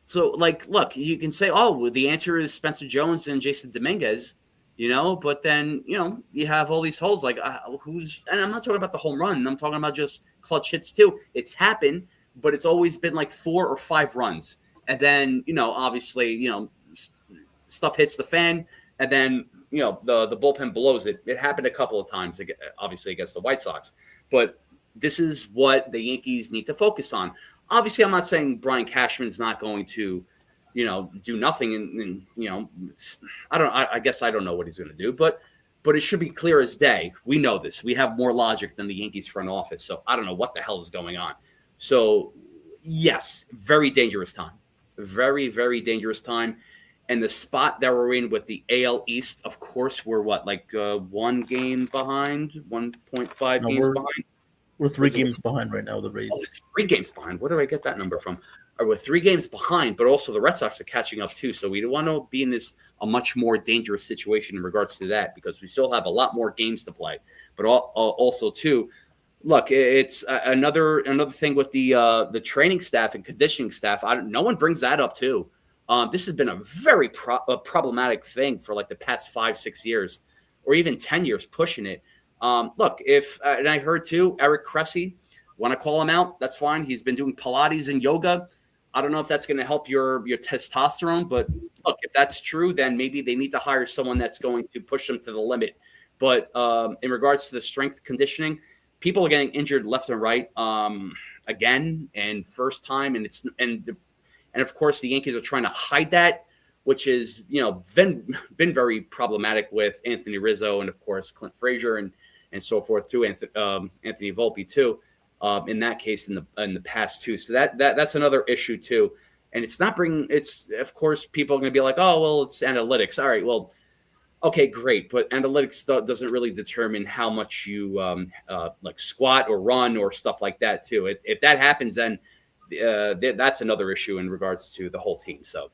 So, look, you can say, oh, the answer is Spencer Jones and Jason Dominguez, but then, you have all these holes. Like, and I'm not talking about the home run. I'm talking about just clutch hits, too. It's happened, but it's always been like 4 or 5 runs. And then, obviously, stuff hits the fan, and then the bullpen blows it. It happened a couple of times, obviously against the White Sox, but this is what the Yankees need to focus on. Obviously, I'm not saying Brian Cashman's not going to, do nothing. And I guess I don't know what he's going to do, but it should be clear as day. We know this. We have more logic than the Yankees front office. So I don't know what the hell is going on. So yes, very dangerous time. Very, very dangerous time. And the spot that we're in with the AL East, of course, we're 1 game behind, 1.5 games behind. We're 3 games behind right now, the Rays. 3 games behind. Where do I get that number from? We're 3 games behind, but also the Red Sox are catching up too. So we want to be in a much more dangerous situation in regards to that, because we still have a lot more games to play. But also too, look, it's another thing with the training staff and conditioning staff. No one brings that up too. This has been a very problematic thing for the past 5-6 years, or even 10 years, pushing it. Look, and I heard too, Eric Cressy, want to call him out? That's fine. He's been doing Pilates and yoga. I don't know if that's going to help your testosterone, but look, if that's true, then maybe they need to hire someone that's going to push them to the limit. But in regards to the strength conditioning, people are getting injured left and right again, and first time, and of course the Yankees are trying to hide that, which is been very problematic with Anthony Rizzo and of course Clint Frazier and so forth too, Anthony Volpe too. In that case, in the past too, so that's another issue too, and it's of course people are going to be like, oh well, it's analytics. All right, well, okay, great, but analytics doesn't really determine how much you squat or run or stuff like that too. If that happens, then that's another issue in regards to the whole team. So,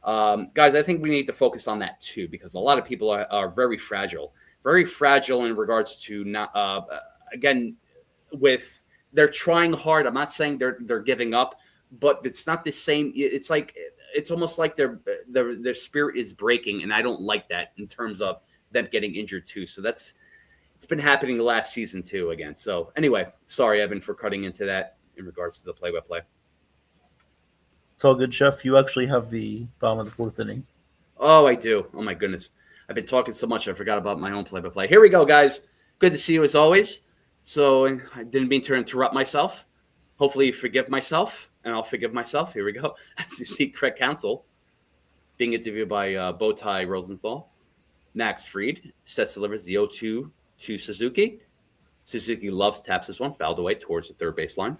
guys, I think we need to focus on that too, because a lot of people are very fragile in regards to not again with. They're trying hard. I'm not saying they're giving up, but it's not the same. It's almost like their spirit is breaking, and I don't like that in terms of them getting injured too. So it's been happening last season too again. So anyway, sorry, Evan, for cutting into that in regards to the play-by-play. It's all good, Chef. You actually have the bottom of the 4th inning. Oh, I do. Oh my goodness, I've been talking so much I forgot about my own play-by-play. Here we go, guys. Good to see you as always. So I didn't mean to interrupt myself. Hopefully you forgive myself, and I'll forgive myself. Here we go. As you see, Craig Counsell being interviewed by Bowtie Rosenthal. Max Fried delivers the 0-2 to Suzuki. Suzuki taps this one, fouled away towards the third baseline.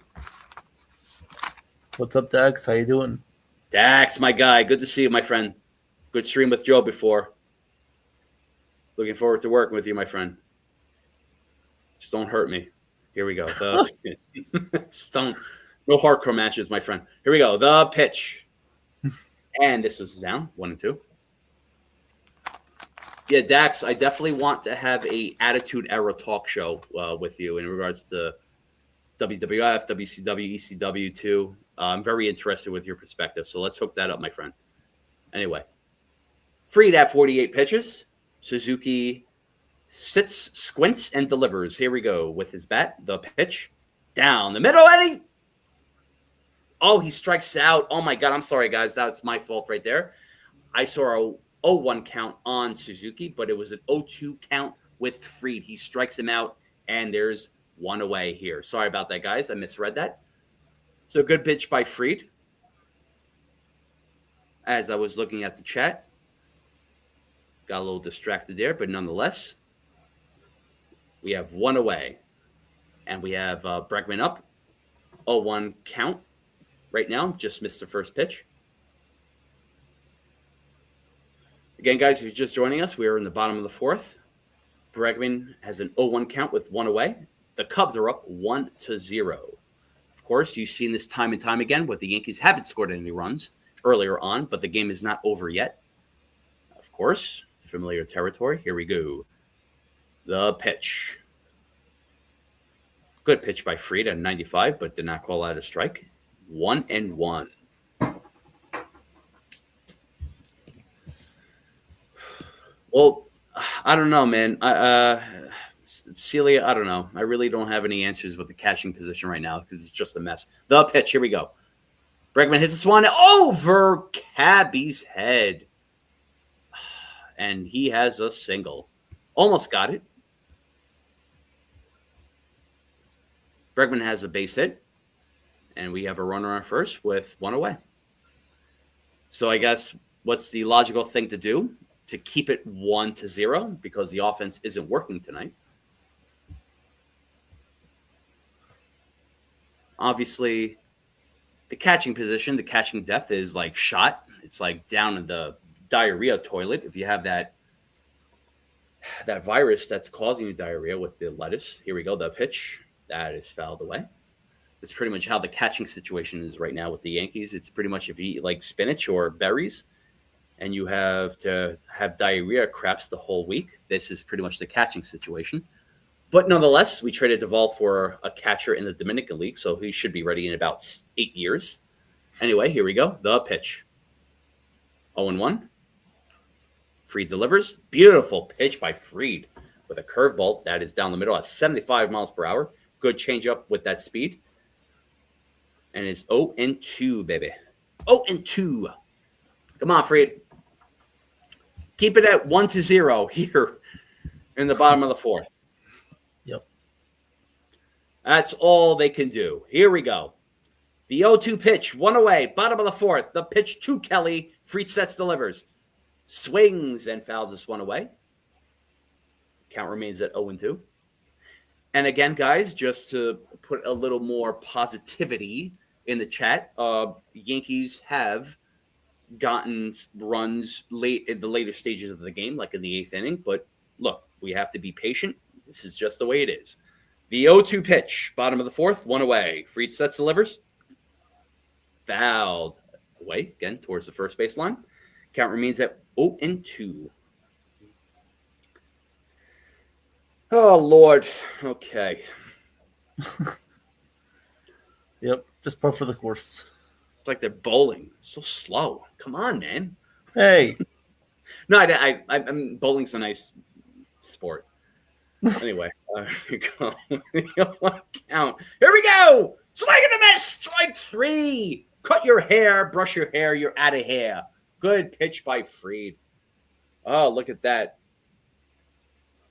What's up, Dax? How you doing? Dax, my guy. Good to see you, my friend. Good stream with Joe before. Looking forward to working with you, my friend. Just don't hurt me. Here we go. No hardcore matches, my friend. Here we go. The pitch. And this was down 1-2. Yeah, Dax, I definitely want to have a Attitude Era talk show with you in regards to WWF, WCW, ECW too. I'm very interested with your perspective. So let's hook that up, my friend. Anyway, Fried at 48 pitches. Suzuki sits, squints, and delivers. Here we go with his bat. The pitch down the middle, and he strikes out. Oh my God, I'm sorry, guys. That's my fault right there. I saw a 0-1 count on Suzuki, but it was an 0-2 count with Fried. He strikes him out, and there's 1 away here. Sorry about that, guys. I misread that. So good pitch by Fried. As I was looking at the chat, got a little distracted there, but nonetheless, we have 1 away, and we have Bregman up. 0-1 count right now. Just missed the first pitch. Again, guys, if you're just joining us, we are in the bottom of the 4th. Bregman has an 0-1 count with 1 away. The Cubs are up 1-0. Of course, you've seen this time and time again where the Yankees haven't scored any runs earlier on, but the game is not over yet. Of course, familiar territory. Here we go. The pitch. Good pitch by Fried at 95, but did not call out a strike. 1-1. Well, I don't know, man. Celia, I don't know. I really don't have any answers with the catching position right now because it's just a mess. The pitch. Here we go. Bregman hits this one over Cabby's head. and he has a single. Almost got it. Bregman has a base hit, and we have a runner on first with one away. So I guess what's the logical thing to do to keep it 1-0 because the offense isn't working tonight? Obviously, the catching position, the catching depth is like shot. It's like down in the diarrhea toilet. If you have that virus that's causing you diarrhea with the lettuce, here we go. The pitch that is fouled away. It's pretty much how the catching situation is right now with the Yankees. It's pretty much if you eat like spinach or berries and you have to have diarrhea craps the whole week, this is pretty much the catching situation. But nonetheless, we traded Duvall for a catcher in the Dominican League, so he should be ready in about 8 years. Anyway, here we go. The pitch. 0-1. Fried delivers. Beautiful pitch by Fried with a curveball that is down the middle at 75 miles per hour. Good changeup with that speed. And it's 0-2, baby. 0-2. Come on, Fried. Keep it at 1-0 here in the bottom of the fourth. Yep. That's all they can do. Here we go. The 0-2 pitch, one away, bottom of the fourth. The pitch to Kelly. Fried sets, delivers. Swings and fouls this one away. Count remains at 0-2. And again, guys, just to put a little more positivity in the chat, Yankees have gotten runs late in the later stages of the game, like in the 8th inning. But look, we have to be patient. This is just the way it is. The 0-2 pitch, bottom of the fourth, one away. Fried sets, delivers. Fouled away, again, towards the first baseline. Count remains at 0-2. Oh, Lord. Okay. Yep. Just par for the course. It's like they're bowling. So slow. Come on, man. Hey. No, I'm bowling's a nice sport. Anyway, here we go. Count. Here we go. Swing and a miss. Strike 3. Cut your hair. Brush your hair. You're out of here. Good pitch by Fried. Oh, look at that.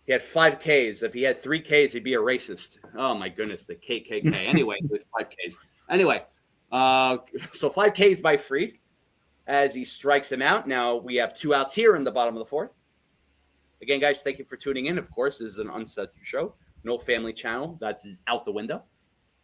He had 5 Ks. If he had 3 Ks, he'd be a racist. Oh, my goodness. The KKK. Anyway, there's 5 Ks. Anyway, so 5 Ks by Fried as he strikes him out. Now we have 2 outs here in the bottom of the fourth. Again, guys, thank you for tuning in. Of course, this is an uncensored show. No family channel. That's out the window.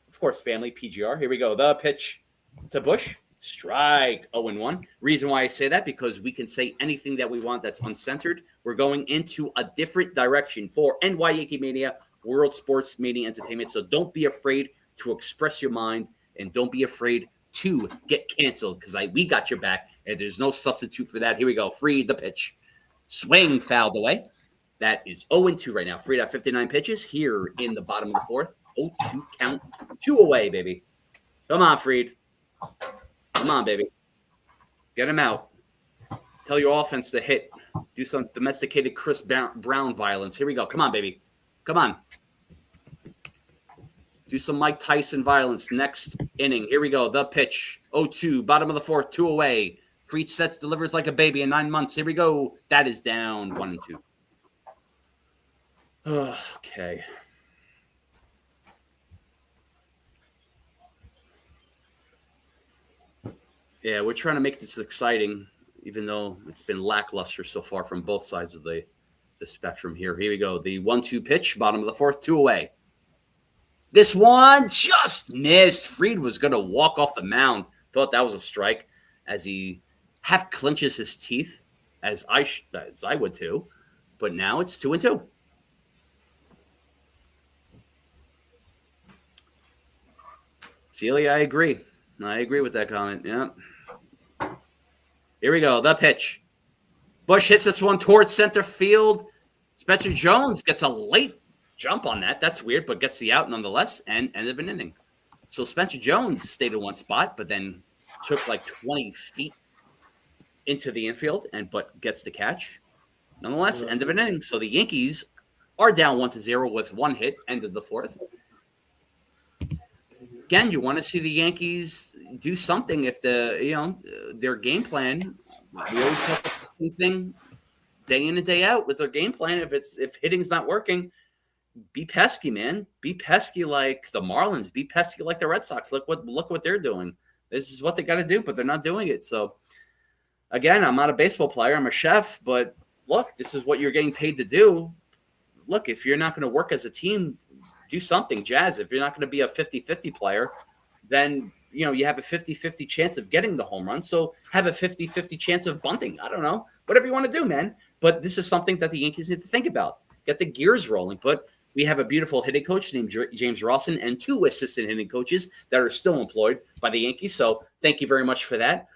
Of course, family, PGR. Here we go. The pitch to Bush. Strike 0-1. Reason why I say that, because we can say anything that we want that's uncensored. We're going into a different direction for NY Yankee Mania, World Sports Media Entertainment. So don't be afraid to express your mind and don't be afraid to get canceled because we got your back and there's no substitute for that. Here we go. Fried, the pitch. Swing fouled away. That is 0-2 right now. Fried at 59 pitches here in the bottom of the fourth. 0-2 count. 2 away, baby. Come on, Fried. Come on, baby. Get him out. Tell your offense to hit. Do some domesticated Chris Brown violence. Here we go. Come on, baby. Come on. Do some Mike Tyson violence next inning. Here we go. The pitch. 0-2. Bottom of the fourth. 2 away. Fried sets, delivers like a baby in 9 months. Here we go. That is down 1-2. Okay. Yeah, we're trying to make this exciting, even though it's been lackluster so far from both sides of the spectrum here. Here we go. The 1-2 pitch, bottom of the fourth, 2 away. This one just missed. Fried was going to walk off the mound. Thought that was a strike as he half clenches his teeth, as I would too. But now it's 2-2. Celia, I agree. I agree with that comment. Yeah. Here we go. The pitch. Bush hits this one towards center field. Spencer Jones gets a late jump on that. That's weird, but gets the out nonetheless and end of an inning. So Spencer Jones stayed in one spot, but then took like 20 feet into the infield but gets the catch. Nonetheless, end of an inning. So the Yankees are down 1-0 with 1 hit, end of the fourth. Again, you want to see the Yankees do something if their game plan. We always talk about the same thing day in and day out with their game plan. If hitting's not working, be pesky, man. Be pesky like the Marlins. Be pesky like the Red Sox. Look what they're doing. This is what they got to do, but they're not doing it. So, again, I'm not a baseball player. I'm a chef, but look, this is what you're getting paid to do. Look, if you're not going to work as a team, do something, Jazz. If you're not going to be a 50-50 player, then you have a 50-50 chance of getting the home run. So have a 50-50 chance of bunting. I don't know. Whatever you want to do, man. But this is something that the Yankees need to think about. Get the gears rolling. But we have a beautiful hitting coach named James Rawson and 2 assistant hitting coaches that are still employed by the Yankees. So thank you very much for that.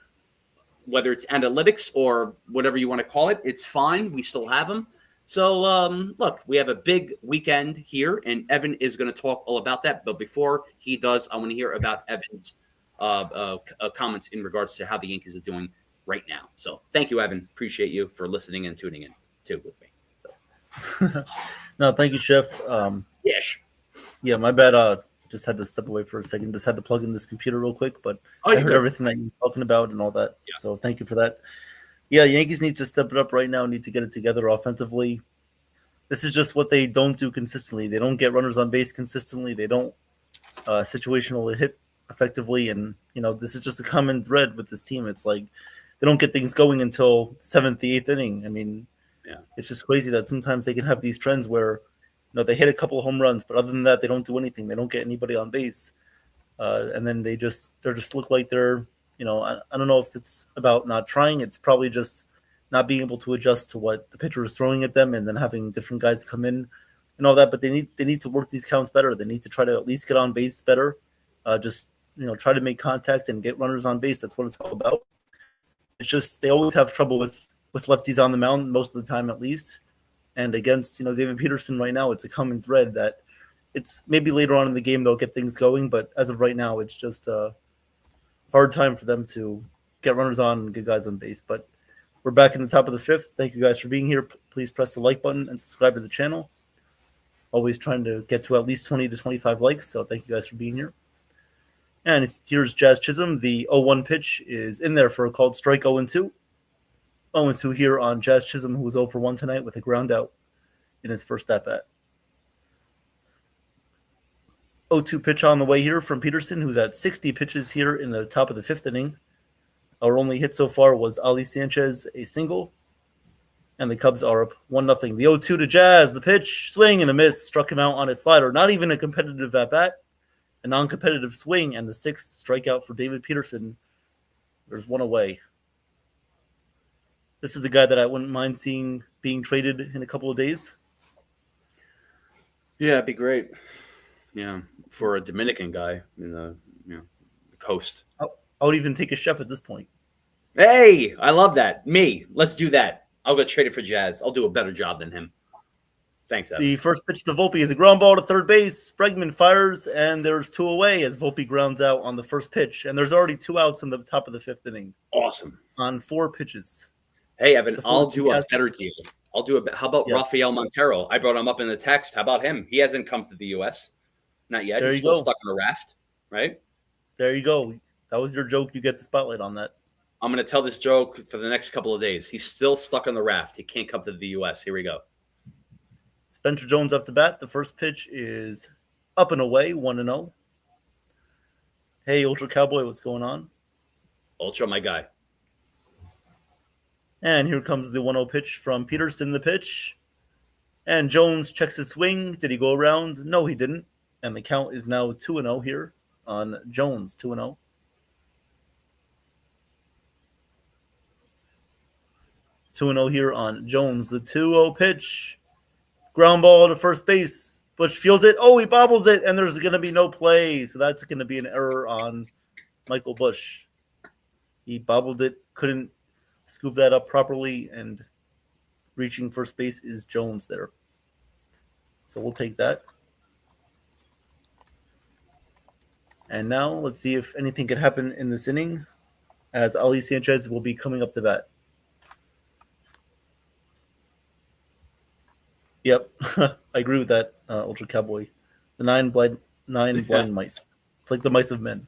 Whether it's analytics or whatever you want to call it, it's fine. We still have them. So, look, we have a big weekend here, and Evan is going to talk all about that. But before he does, I want to hear about Evan's comments in regards to how the Yankees are doing right now. So thank you, Evan. Appreciate you for listening and tuning in, too, with me. So. No, thank you, Chef. Yes. Yeah, my bad. Just had to step away for a second. Just had to plug in this computer real quick, but I heard everything that you were talking about and all that. Yeah. So thank you for that. Yeah, Yankees need to step it up right now, need to get it together offensively. This is just what they don't do consistently. They don't get runners on base consistently. They don't situational hit effectively. And, this is just a common thread with this team. It's like they don't get things going until the 7th, the 8th inning. I mean, It's just crazy that sometimes they can have these trends where, they hit a couple of home runs, but other than that, they don't do anything. They don't get anybody on base. And then they just look like they're, I don't know if it's about not trying. It's probably just not being able to adjust to what the pitcher is throwing at them and then having different guys come in and all that. But they need to work these counts better. They need to try to at least get on base better. Try to make contact and get runners on base. That's what it's all about. It's just they always have trouble with lefties on the mound most of the time at least. And against, David Peterson right now, it's a common thread that it's maybe later on in the game they'll get things going. But as of right now, it's just hard time for them to get runners on and get guys on base. But we're back in the top of the 5th. Thank you guys for being here. Please press the like button and subscribe to the channel. Always trying to get to at least 20 to 25 likes. So thank you guys for being here. And here's Jazz Chisholm. The 0-1 pitch is in there for a called strike 0-2. 0-2 here on Jazz Chisholm, who was 0 for 1 tonight with a ground out in his first at-bat. 0-2 pitch on the way here from Peterson, who's at 60 pitches here in the top of the 5th inning. Our only hit so far was Ali Sanchez, a single. And the Cubs are up 1-0. The 0-2 to Jazz. The pitch, swing and a miss. Struck him out on his slider. Not even a competitive at-bat. A non-competitive swing. And the 6th strikeout for David Peterson. There's one away. This is a guy that I wouldn't mind seeing being traded in a couple of days. Yeah, it'd be great. Yeah, for a Dominican guy in the coast. I would even take a chef at this point. Hey, I love that. Me, let's do that. I'll get traded for Jazz. I'll do a better job than him. Thanks, Evan. The first pitch to Volpe is a ground ball to third base. Bregman fires, and there's 2 away as Volpe grounds out on the first pitch. And there's already 2 outs in the top of the 5th inning. Awesome. On 4 pitches. Hey, Evan, I'll do a better deal. How about Yes. Rafael Montero? I brought him up in the text. How about him? He hasn't come to the U.S. Not yet. He's still stuck on a raft, right? There you go. That was your joke. You get the spotlight on that. I'm going to tell this joke for the next couple of days. He's still stuck on the raft. He can't come to the U.S. Here we go. Spencer Jones up to bat. The first pitch is up and away, 1-0. Hey, Ultra Cowboy, what's going on? Ultra, my guy. And here comes the 1-0 pitch from Peterson, the pitch. And Jones checks his swing. Did he go around? No, he didn't. And the count is now 2-0 here on Jones, 2-0. 2-0 here on Jones. The 2-0 pitch. Ground ball to first base. Bush fields it. Oh, he bobbles it, and there's going to be no play. So that's going to be an error on Michael Bush. He bobbled it, couldn't scoop that up properly, and reaching first base is Jones there. So we'll take that. And now let's see if anything could happen in this inning, as Ali Sanchez will be coming up to bat. Yep, I agree with that, Ultra Cowboy. The nine blind mice. It's like the mice of men.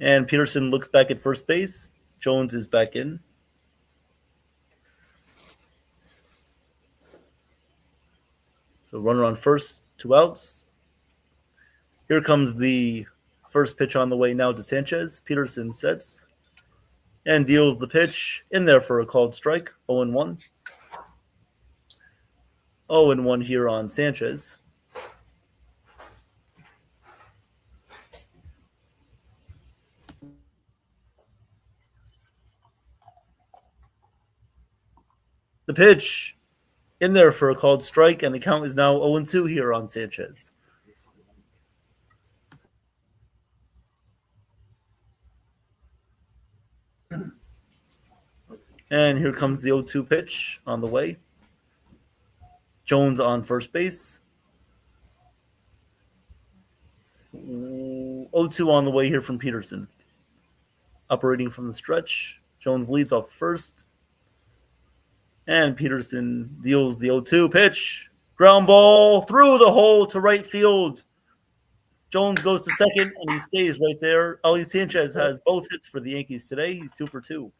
And Peterson looks back at first base. Jones is back in. So runner on first, 2 outs. Here comes the first pitch on the way now to Sanchez. Peterson sets and deals the pitch in there for a called strike. 0-1. 0-1 here on Sanchez. The pitch in there for a called strike, and the count is now 0-2 here on Sanchez. And here comes the 0-2 pitch on the way. Jones on first base. 0-2 on the way here from Peterson. Operating from the stretch. Jones leads off first. And Peterson deals the 0-2 pitch. Ground ball through the hole to right field. Jones goes to second, and he stays right there. Ali Sanchez has both hits for the Yankees today. He's 2 for 2.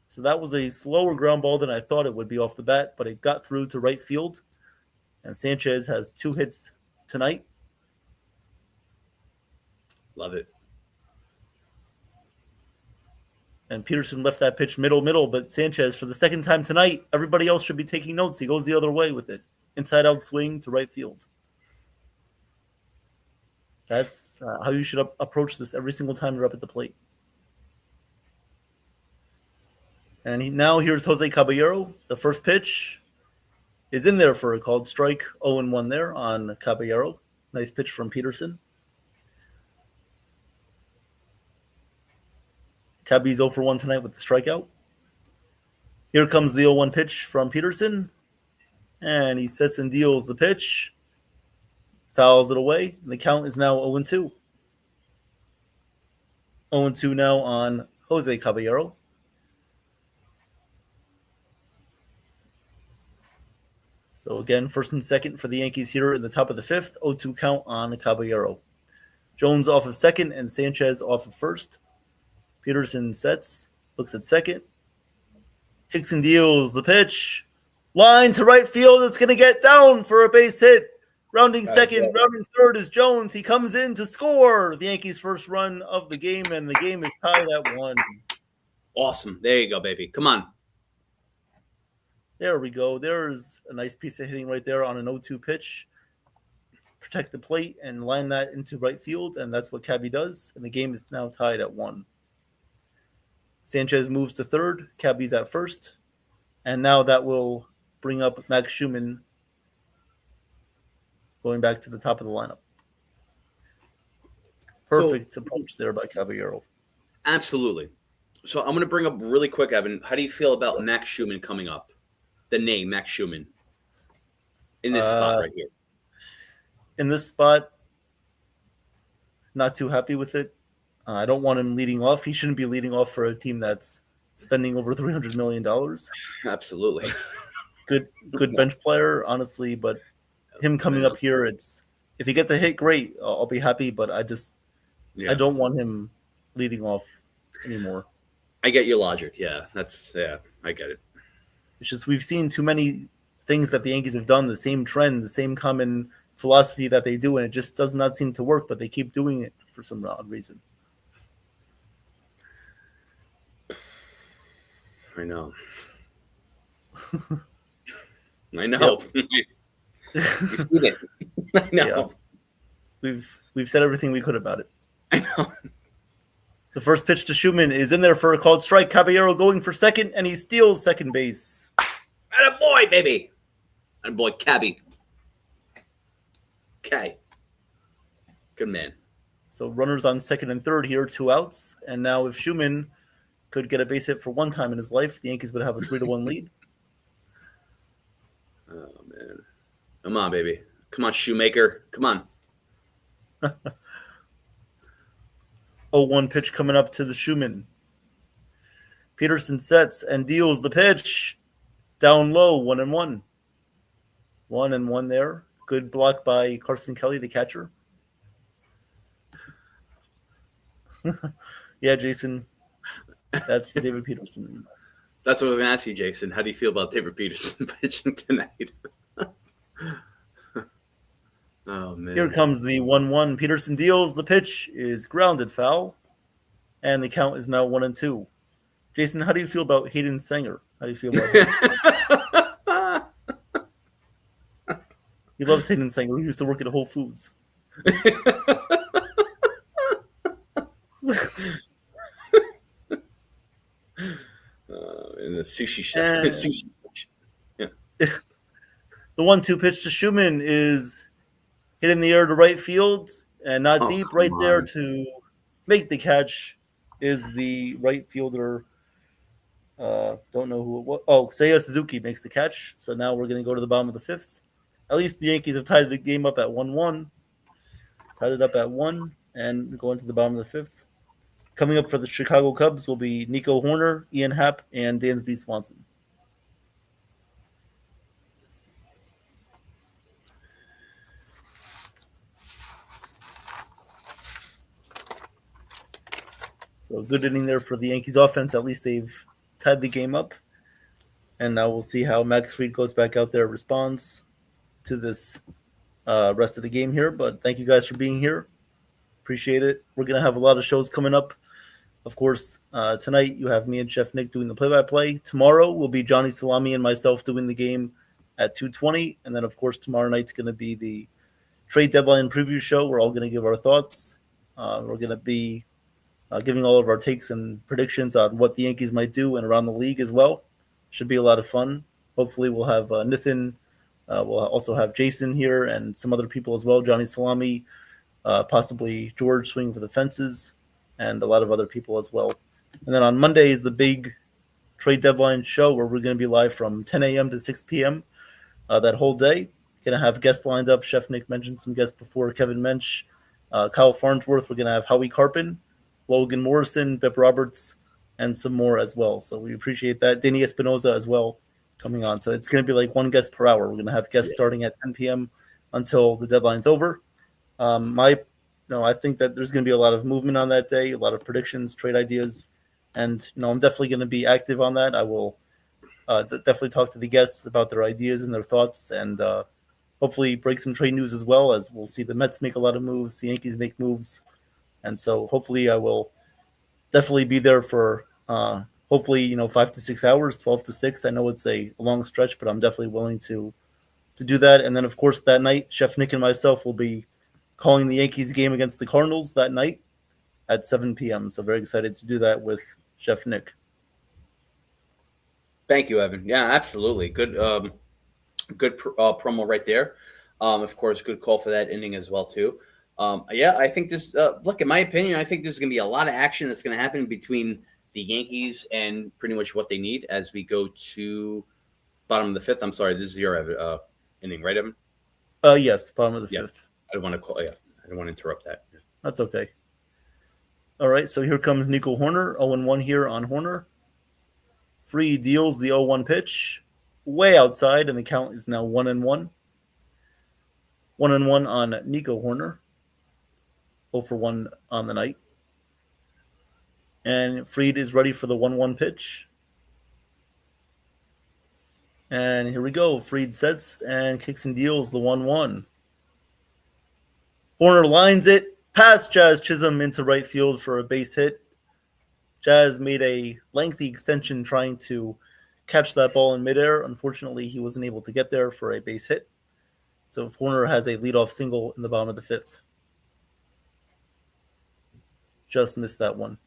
So that was a slower ground ball than I thought it would be off the bat, but it got through to right field. And Sanchez has 2 hits tonight. Love it. And Peterson left that pitch middle, but Sanchez, for the second time tonight, everybody else should be taking notes. He goes the other way with it. Inside out swing to right field. That's how you should approach this every single time you're up at the plate. And now here's Jose Caballero. The first pitch is in there for a called strike. 0-1 there on Caballero. Nice pitch from Peterson. Cabby's 0 for 1 tonight with the strikeout. Here comes the 0-1 pitch from Peterson. And he sets and deals the pitch. Fouls it away. And the count is now 0-2. 0-2 now on Jose Caballero. So again, first and second for the Yankees here in the top of the 5th. 0-2 count on Caballero. Jones off of second and Sanchez off of first. Peterson sets, looks at second. Kicks and deals the pitch. Line to right field. It's going to get down for a base hit. Rounding second, rounding third is Jones. He comes in to score the Yankees' first run of the game, and the game is tied at 1. Awesome. There you go, baby. Come on. There we go. There's a nice piece of hitting right there on an 0-2 pitch. Protect the plate and line that into right field, and that's what Cabby does. And the game is now tied at 1. Sanchez moves to third. Cabby's at first. And now that will bring up Max Schumann going back to the top of the lineup. Perfect approach there by Caballero. Absolutely. So I'm going to bring up really quick, Evan. How do you feel about Max Schumann coming up? The name Max Schumann in this spot right here. In this spot, not too happy with it. I don't want him leading off. He shouldn't be leading off for a team that's spending over $300 million. Absolutely. Good bench player, honestly, but him coming up here, it's if he gets a hit, great. I'll be happy, but I I don't want him leading off anymore. I get your logic. Yeah, I get it. It's just we've seen too many things that the Yankees have done, the same trend, the same common philosophy that they do, and it just does not seem to work, but they keep doing it for some odd reason. I know. I know. We've seen it. I know. Yeah. We've said everything we could about it. I know. The first pitch to Schumann is in there for a called strike. Caballero going for second, and he steals second base. Attaboy, baby. Attaboy, Cabby. Okay. Good man. So runners on second and third here, 2 outs. And now if Schumann could get a base hit for one time in his life, the Yankees would have a 3-1 lead. Oh, man. Come on, baby. Come on, Shoemaker. Come on. 0-1 pitch coming up to the Schumann. Peterson sets and deals the pitch. Down low, 1-1. 1-1 there. Good block by Carson Kelly, the catcher. Yeah, Jason, that's David Peterson. That's what I'm going to ask you, Jason. How do you feel about David Peterson pitching tonight? Oh, man. Here comes the 1-1. Peterson deals. The pitch is grounded foul, and the count is now 1-2. Jason, how do you feel about Hayden Sanger? How do you feel about him? He loves Hayden Sanger. He used to work at Whole Foods. In the sushi shop. Sushi. Yeah. The 1-2 pitch to Schumann is hit in the air to right field and not deep. Right there to make the catch is the right fielder. Don't know who it was. Oh, Seiya Suzuki makes the catch. So now we're going to go to the bottom of the fifth. At least the Yankees have tied the game up at 1-1. Tied it up at 1 and go into the bottom of the fifth. Coming up for the Chicago Cubs will be Nico Horner, Ian Happ, and Dansby Swanson. So a good inning there for the Yankees offense. At least they've tied the game up. And now we'll see how Max Fried goes back out there, responds to this rest of the game here. But thank you guys for being here. Appreciate it. We're going to have a lot of shows coming up. Of course, tonight you have me and Chef Nick doing the play-by-play. Tomorrow will be Johnny Salami and myself doing the game at 2:20. And then, of course, tomorrow night's going to be the trade deadline preview show. We're all going to give our thoughts. We're going to be giving all of our takes and predictions on what the Yankees might do and around the league as well. Should be a lot of fun. Hopefully we'll have Nathan. We'll also have Jason here and some other people as well. Johnny Salami, possibly George swinging for the fences, and a lot of other people as well. And then on Monday is the big trade deadline show where we're going to be live from 10 a.m. to 6 p.m. That whole day. Going to have guests lined up. Chef Nick mentioned some guests before. Kevin Mensch, Kyle Farnsworth. We're going to have Howie Carpin, Logan Morrison, Bip Roberts, and some more as well. So we appreciate that. Danny Espinoza as well coming on. So it's going to be like one guest per hour. We're going to have guests starting at 10 p.m. until the deadline's over. I think that there's going to be a lot of movement on that day, a lot of predictions, trade ideas, and I'm definitely going to be active on that. I will definitely talk to the guests about their ideas and their thoughts, and hopefully break some trade news as well, as we'll see the Mets make a lot of moves, the Yankees make moves, and so hopefully I will definitely be there for hopefully 5 to 6 hours, 12 to 6. I know it's a long stretch, but I'm definitely willing to do that. And then of course that night, Chef Nick and myself will be calling the Yankees game against the Cardinals that night at 7 p.m. So very excited to do that with Chef Nick. Thank you, Evan. Yeah, absolutely. Good promo right there. Of course, good call for that inning as well, too. I think this, look, in my opinion, I think there's going to be a lot of action that's going to happen between the Yankees and pretty much what they need as we go to bottom of the fifth. I'm sorry, this is your inning, right, Evan? Yes, bottom of the fifth. I don't want to call. Yeah, I don't want to interrupt that. That's okay. All right, so here comes Nico Horner, 0-1 here on Horner. Fried deals the 0-1 pitch way outside, and the count is now 1-1. 1-1 on Nico Horner. 0-for-1 on the night. And Fried is ready for the 1-1 pitch. And here we go. Fried sets and kicks and deals the 1-1. Horner lines it past Jazz Chisholm into right field for a base hit. Jazz made a lengthy extension trying to catch that ball in midair. Unfortunately, he wasn't able to get there for a base hit. So Horner has a leadoff single in the bottom of the fifth. Just missed that one.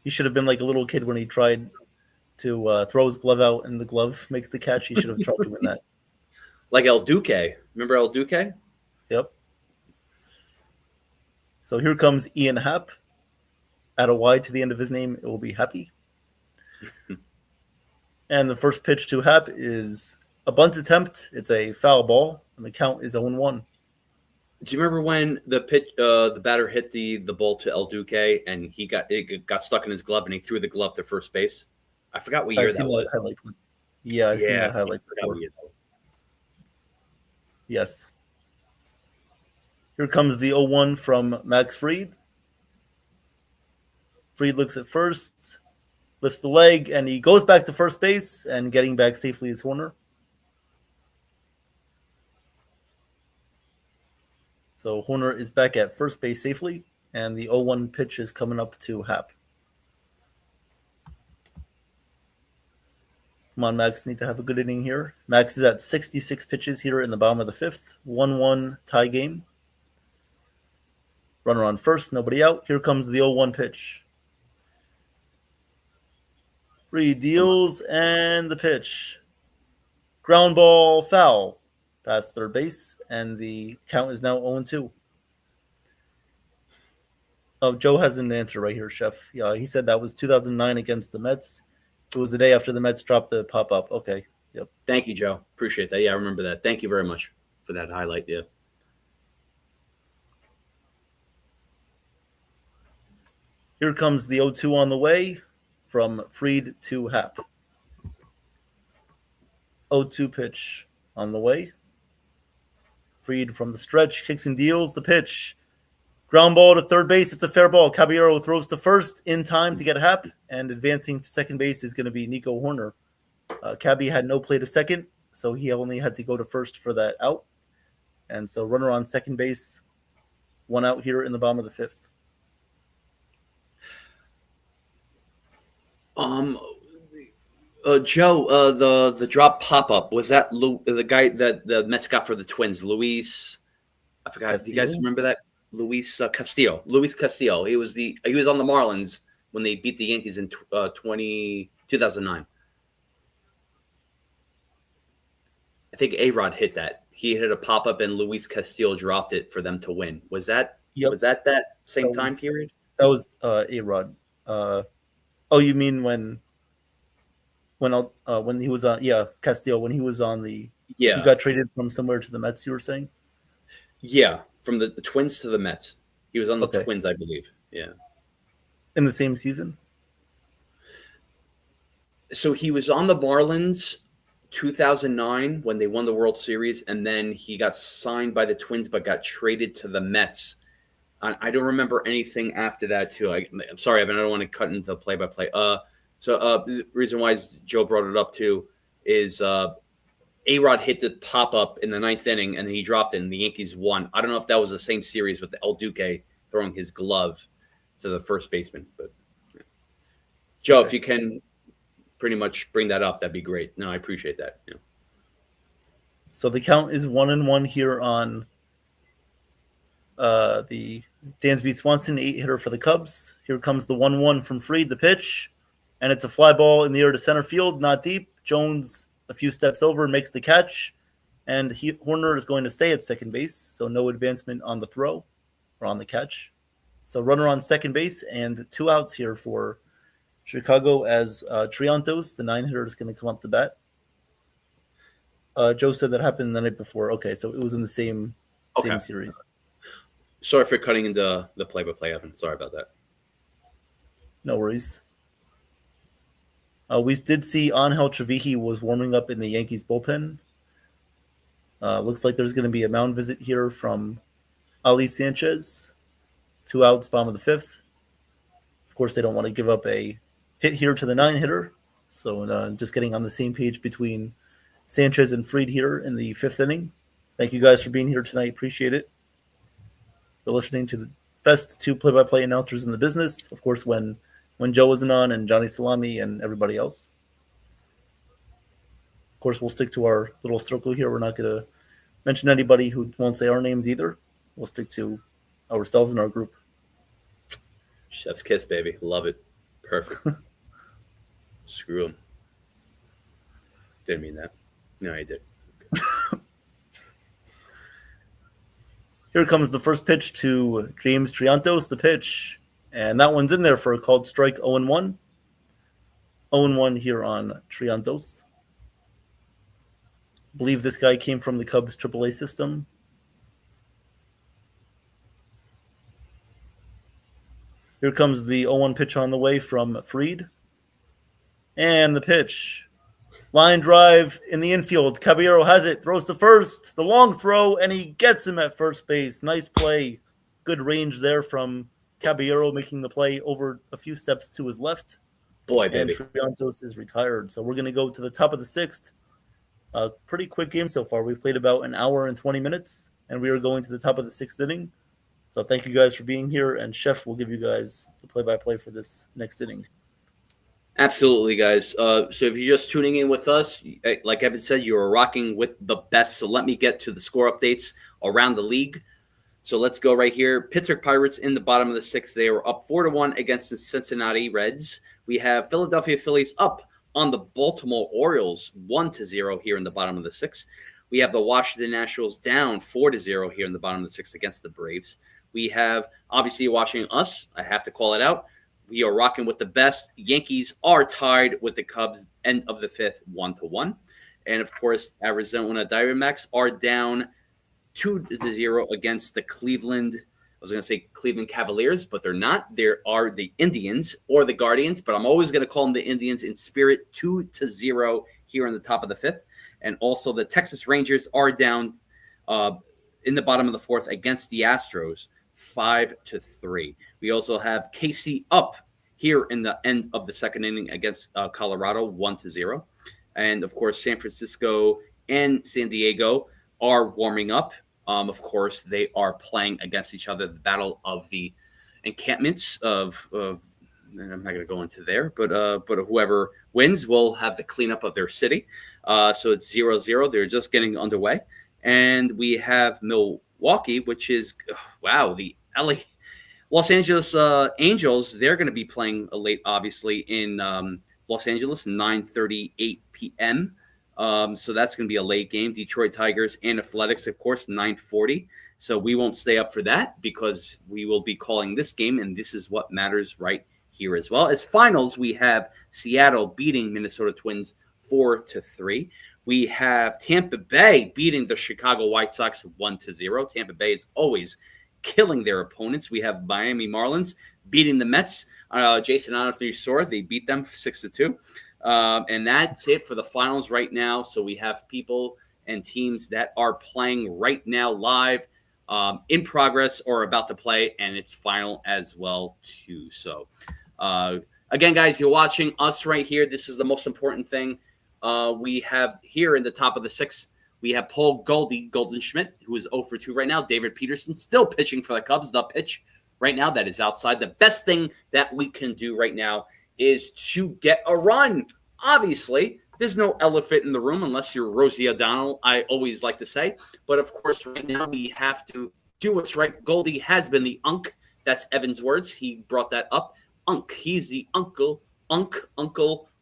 He should have been like a little kid when he tried to throw his glove out and the glove makes the catch. He should have tried doing that. Like El Duque. Remember El Duque? Yep. So here comes Ian Happ. Add a Y to the end of his name. It will be Happy. And the first pitch to Happ is a bunt attempt. It's a foul ball, and the count is 0-1. Do you remember when the batter hit the ball to El Duque and it got stuck in his glove and he threw the glove to first base? I forgot what year that was. Yeah, I've seen that highlight before. Yes. Here comes the 0-1 from Max Fried. Fried looks at first, lifts the leg, and he goes back to first base, and getting back safely is Horner. So Horner is back at first base safely, and the 0-1 pitch is coming up to Happ. Come on, Max, need to have a good inning here. Max is at 66 pitches here in the bottom of the fifth. 1-1 tie game. Runner on first, nobody out. Here comes the 0-1 pitch. Fried deals, and the pitch. Ground ball, foul. Past third base, and the count is now 0-2. Oh, Joe has an answer right here, Chef. Yeah, he said that was 2009 against the Mets. It was the day after the Mets dropped the pop-up. Okay, yep. Thank you, Joe. Appreciate that. Yeah, I remember that. Thank you very much for that highlight. Yeah. Here comes the 0-2 on the way from Fried to Happ. 0-2 pitch on the way. Fried from the stretch, kicks and deals the pitch. Ground ball to third base. It's a fair ball. Caballero throws to first in time to get Happ, and advancing to second base is going to be Nico Horner. Cabby had no play to second, so he only had to go to first for that out. And so runner on second base, one out here in the bottom of the fifth. Joe, the drop pop up, was that the guy that the Mets got for the Twins, Luis? I forgot. Castillo? Do you guys remember that? Luis Castillo. Luis Castillo. He was on the Marlins when they beat the Yankees in 2009. I think A-Rod hit that. He hit a pop up and Luis Castillo dropped it for them to win. Was that that same time period? That was A-Rod. You mean when he was on Castillo, when he was on he got traded from somewhere to the Mets, you were saying? Yeah, from the Twins to the Mets. He was on the Twins, I believe. Yeah. In the same season? So he was on the Marlins 2009 when they won the World Series, and then he got signed by the Twins but got traded to the Mets. I don't remember anything after that, too. I'm sorry, Evan, I don't want to cut into the play-by-play. So the reason why Joe brought it up, too, is A-Rod hit the pop-up in the ninth inning, and then he dropped it, and the Yankees won. I don't know if that was the same series with El Duque throwing his glove to the first baseman. But yeah. Joe, if you can pretty much bring that up, that'd be great. No, I appreciate that. Yeah. So the count is 1-1 here on the Dansby Swanson 8-hitter for the Cubs. Here comes the 1-1 from Fried, the pitch, and it's a fly ball in the air to center field, not deep. Jones a few steps over, makes the catch, and Horner is going to stay at second base, so no advancement on the throw or on the catch. So runner on second base and 2 outs here for Chicago as Triantos, the 9-hitter, is going to come up to bat. Joe said that happened the night before. Okay, so it was in the same series. Sorry for cutting into the play-by-play, Evan. Sorry about that. No worries. We did see Angel Treviji was warming up in the Yankees bullpen. Looks like there's going to be a mound visit here from Ali Sanchez. 2 outs, bottom of the fifth. Of course, they don't want to give up a hit here to the 9-hitter. So just getting on the same page between Sanchez and Fried here in the 5th inning. Thank you guys for being here tonight. Appreciate it. You're listening to the best 2 play-by-play announcers in the business. Of course, when Joe wasn't on, and Johnny Salami and everybody else. Of course, we'll stick to our little circle here. We're not going to mention anybody who won't say our names either. We'll stick to ourselves and our group. Chef's kiss, baby. Love it. Perfect. Screw him. Didn't mean that. No, I did. Okay. Here comes the first pitch to James Triantos, the pitch. And that one's in there for a called strike 0-1. 0-1 here on Triantos. I believe this guy came from the Cubs AAA system. Here comes the 0-1 pitch on the way from Fried. And the pitch. Line drive in the infield. Caballero has it, throws to first. The long throw, and he gets him at first base. Nice play. Good range there from Caballero, making the play over a few steps to his left. Boy, And baby. Triantos is retired. So we're going to go to the top of the sixth. Pretty quick game so far. We've played about an hour and 20 minutes, and we are going to the top of the sixth inning. So thank you guys for being here, and Chef will give you guys the play-by-play for this next inning. Absolutely, guys. So if you're just tuning in with us, like Evan said, you are rocking with the best. So let me get to the score updates around the league. So let's go right here. Pittsburgh Pirates in the bottom of the sixth. They were up 4-1 against the Cincinnati Reds. We have Philadelphia Phillies up on the Baltimore Orioles 1-0 here in the bottom of the sixth. We have the Washington Nationals down 4-0 here in the bottom of the sixth against the Braves. We have, obviously, watching us. I have to call it out. We are rocking with the best. Yankees are tied with the Cubs, end of the fifth, 1-1. And, of course, Arizona Diamondbacks are down 2-0 against the Cleveland Cavaliers, but they're not. There are the Indians or the Guardians, but I'm always going to call them the Indians in spirit, 2-0 here in the top of the fifth. And also the Texas Rangers are down in the bottom of the fourth against the Astros, 5-3. We also have KC up here in the end of the second inning against Colorado, 1-0. And, of course, San Francisco and San Diego are warming up. Of course, they are playing against each other, the battle of the encampments of and I'm not going to go into there, but whoever wins will have the cleanup of their city. So it's 0-0. They're just getting underway. And we have Milwaukee, which is, the Los Angeles Angels. They're going to be playing late, obviously, in Los Angeles, 9:38 p.m. So that's going to be a late game. Detroit Tigers and Athletics, of course, 9:40. So we won't stay up for that because we will be calling this game, and this is what matters right here as well. As finals, we have Seattle beating Minnesota Twins 4-3. We have Tampa Bay beating the Chicago White Sox 1-0. Tampa Bay is always killing their opponents. We have Miami Marlins beating the Mets. Jason, I don't know if you saw, they beat them 6-2. And that's it for the finals right now. So we have people and teams that are playing right now live, in progress or about to play, and it's final as well too. So again, guys, you're watching us right here. This is the most important thing. We have here in the top of the sixth, we have Paul Goldenschmidt, who is 0-2 right now. David Peterson still pitching for the Cubs. The pitch right now that is outside. The best thing that we can do right now is to get a run. Obviously, there's no elephant in the room unless you're Rosie O'Donnell, I always like to say. But, of course, right now we have to do what's right. Goldie has been the unk. That's Evan's words. He brought that up. Unk. He's the uncle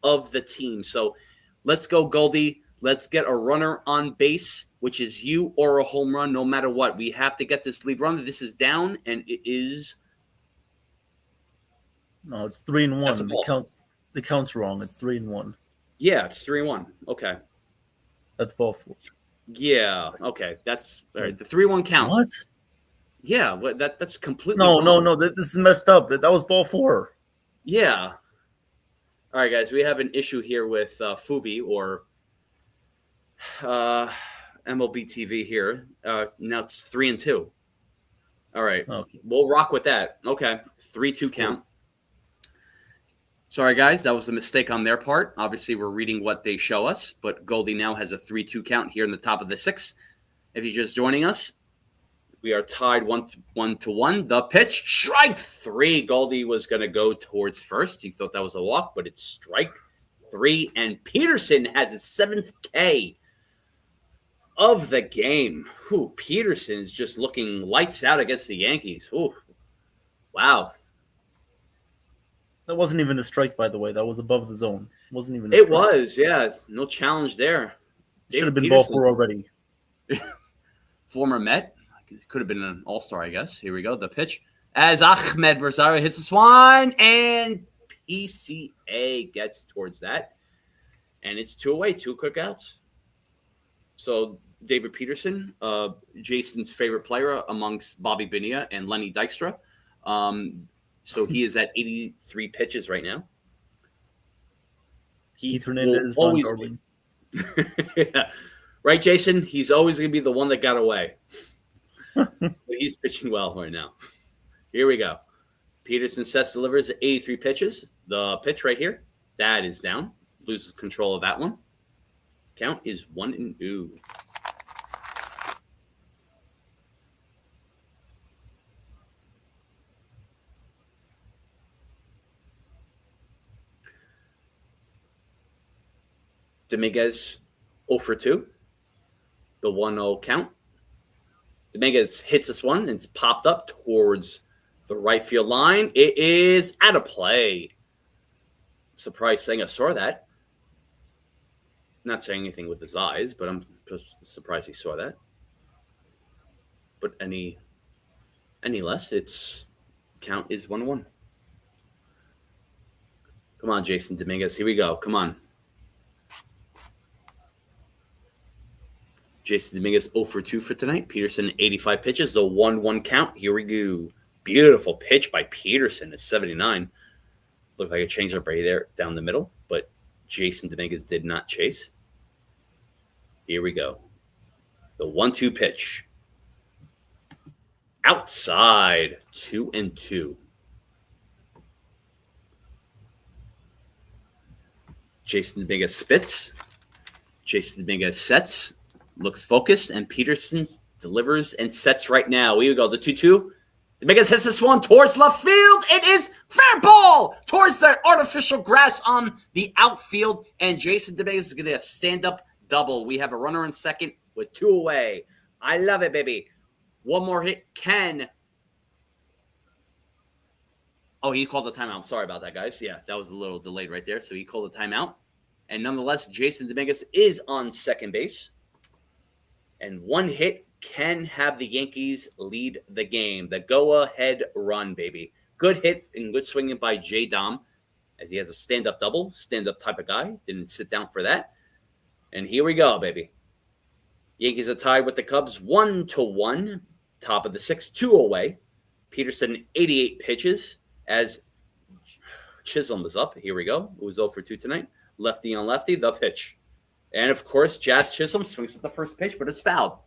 of the team. So let's go, Goldie. Let's get a runner on base, which is you or a home run, no matter what. We have to get this lead runner. This is down, and it is... No, it's 3-1. The count's wrong. It's 3-1. Yeah, it's 3-1. Okay. That's ball four. Yeah. Okay. That's all right. The 3-1 count. What? Yeah. That's completely No. This is messed up. That was ball four. Yeah. All right, guys. We have an issue here with Fubi or MLB TV here. Now it's 3-2. All right. Okay. We'll rock with that. Okay. 3-2 count. Sorry, guys. That was a mistake on their part. Obviously, we're reading what they show us, but Goldie now has a 3-2 count here in the top of the sixth. If you're just joining us, we are tied 1-1. The pitch, strike three. Goldie was going to go towards first. He thought that was a walk, but it's strike three. And Peterson has his 7th K of the game. Peterson is just looking lights out against the Yankees. Wow. That wasn't even a strike, by the way. That was above the zone. It wasn't even a It strike. was, yeah. No challenge there. Should have been ball four already. Former Met. Could have been an all-star, I guess. Here we go. The pitch. As Ahmed Rosario hits the swan, and PCA gets towards that. And it's 2 away, 2 quick outs. So David Peterson, Jason's favorite player amongst Bobby Bonilla and Lenny Dykstra. So he is at 83 pitches right now. Keith Hernandez, always Don Darwin. Yeah. Right, Jason? He's always going to be the one that got away. But he's pitching well right now. Here we go. Peterson sets, delivers 83 pitches. The pitch right here, that is down. Loses control of that one. Count is 1-2. Dominguez 0 for 2. The 1-0 count. Dominguez hits this one, and it's popped up towards the right field line. It is out of play. Surprised Senga saw that. Not saying anything with his eyes, but I'm just surprised he saw that. But any less, its count is 1-1. Come on, Jason Dominguez. Here we go. Come on. Jason Dominguez 0 for 2 for tonight. Peterson 85 pitches. The 1-1 count. Here we go. Beautiful pitch by Peterson at 79. Looked like a changeup right there down the middle, but Jason Dominguez did not chase. Here we go. The 1-2 pitch. Outside. 2-2. Jason Dominguez spits. Jason Dominguez sets. Looks focused, and Peterson delivers and sets right now. Here we go. The 2-2. Dominguez hits this one towards left field. It is fair ball towards the artificial grass on the outfield, and Jason Dominguez is going to stand up double. We have a runner in second with 2 away. I love it, baby. One more hit. Ken. Oh, he called the timeout. Sorry about that, guys. Yeah, that was a little delayed right there. So he called the timeout. And nonetheless, Jason Dominguez is on second base. And one hit can have the Yankees lead the game. The go-ahead run, baby. Good hit and good swinging by J. Dom, as he has a stand-up double, stand-up type of guy. Didn't sit down for that. And here we go, baby. Yankees are tied with the Cubs 1-1. Top of the 6th, 2 away. Peterson 88 pitches as Chisholm is up. Here we go. It was 0 for 2 tonight. Lefty on lefty, the pitch. And, of course, Jazz Chisholm swings at the first pitch, but it's fouled.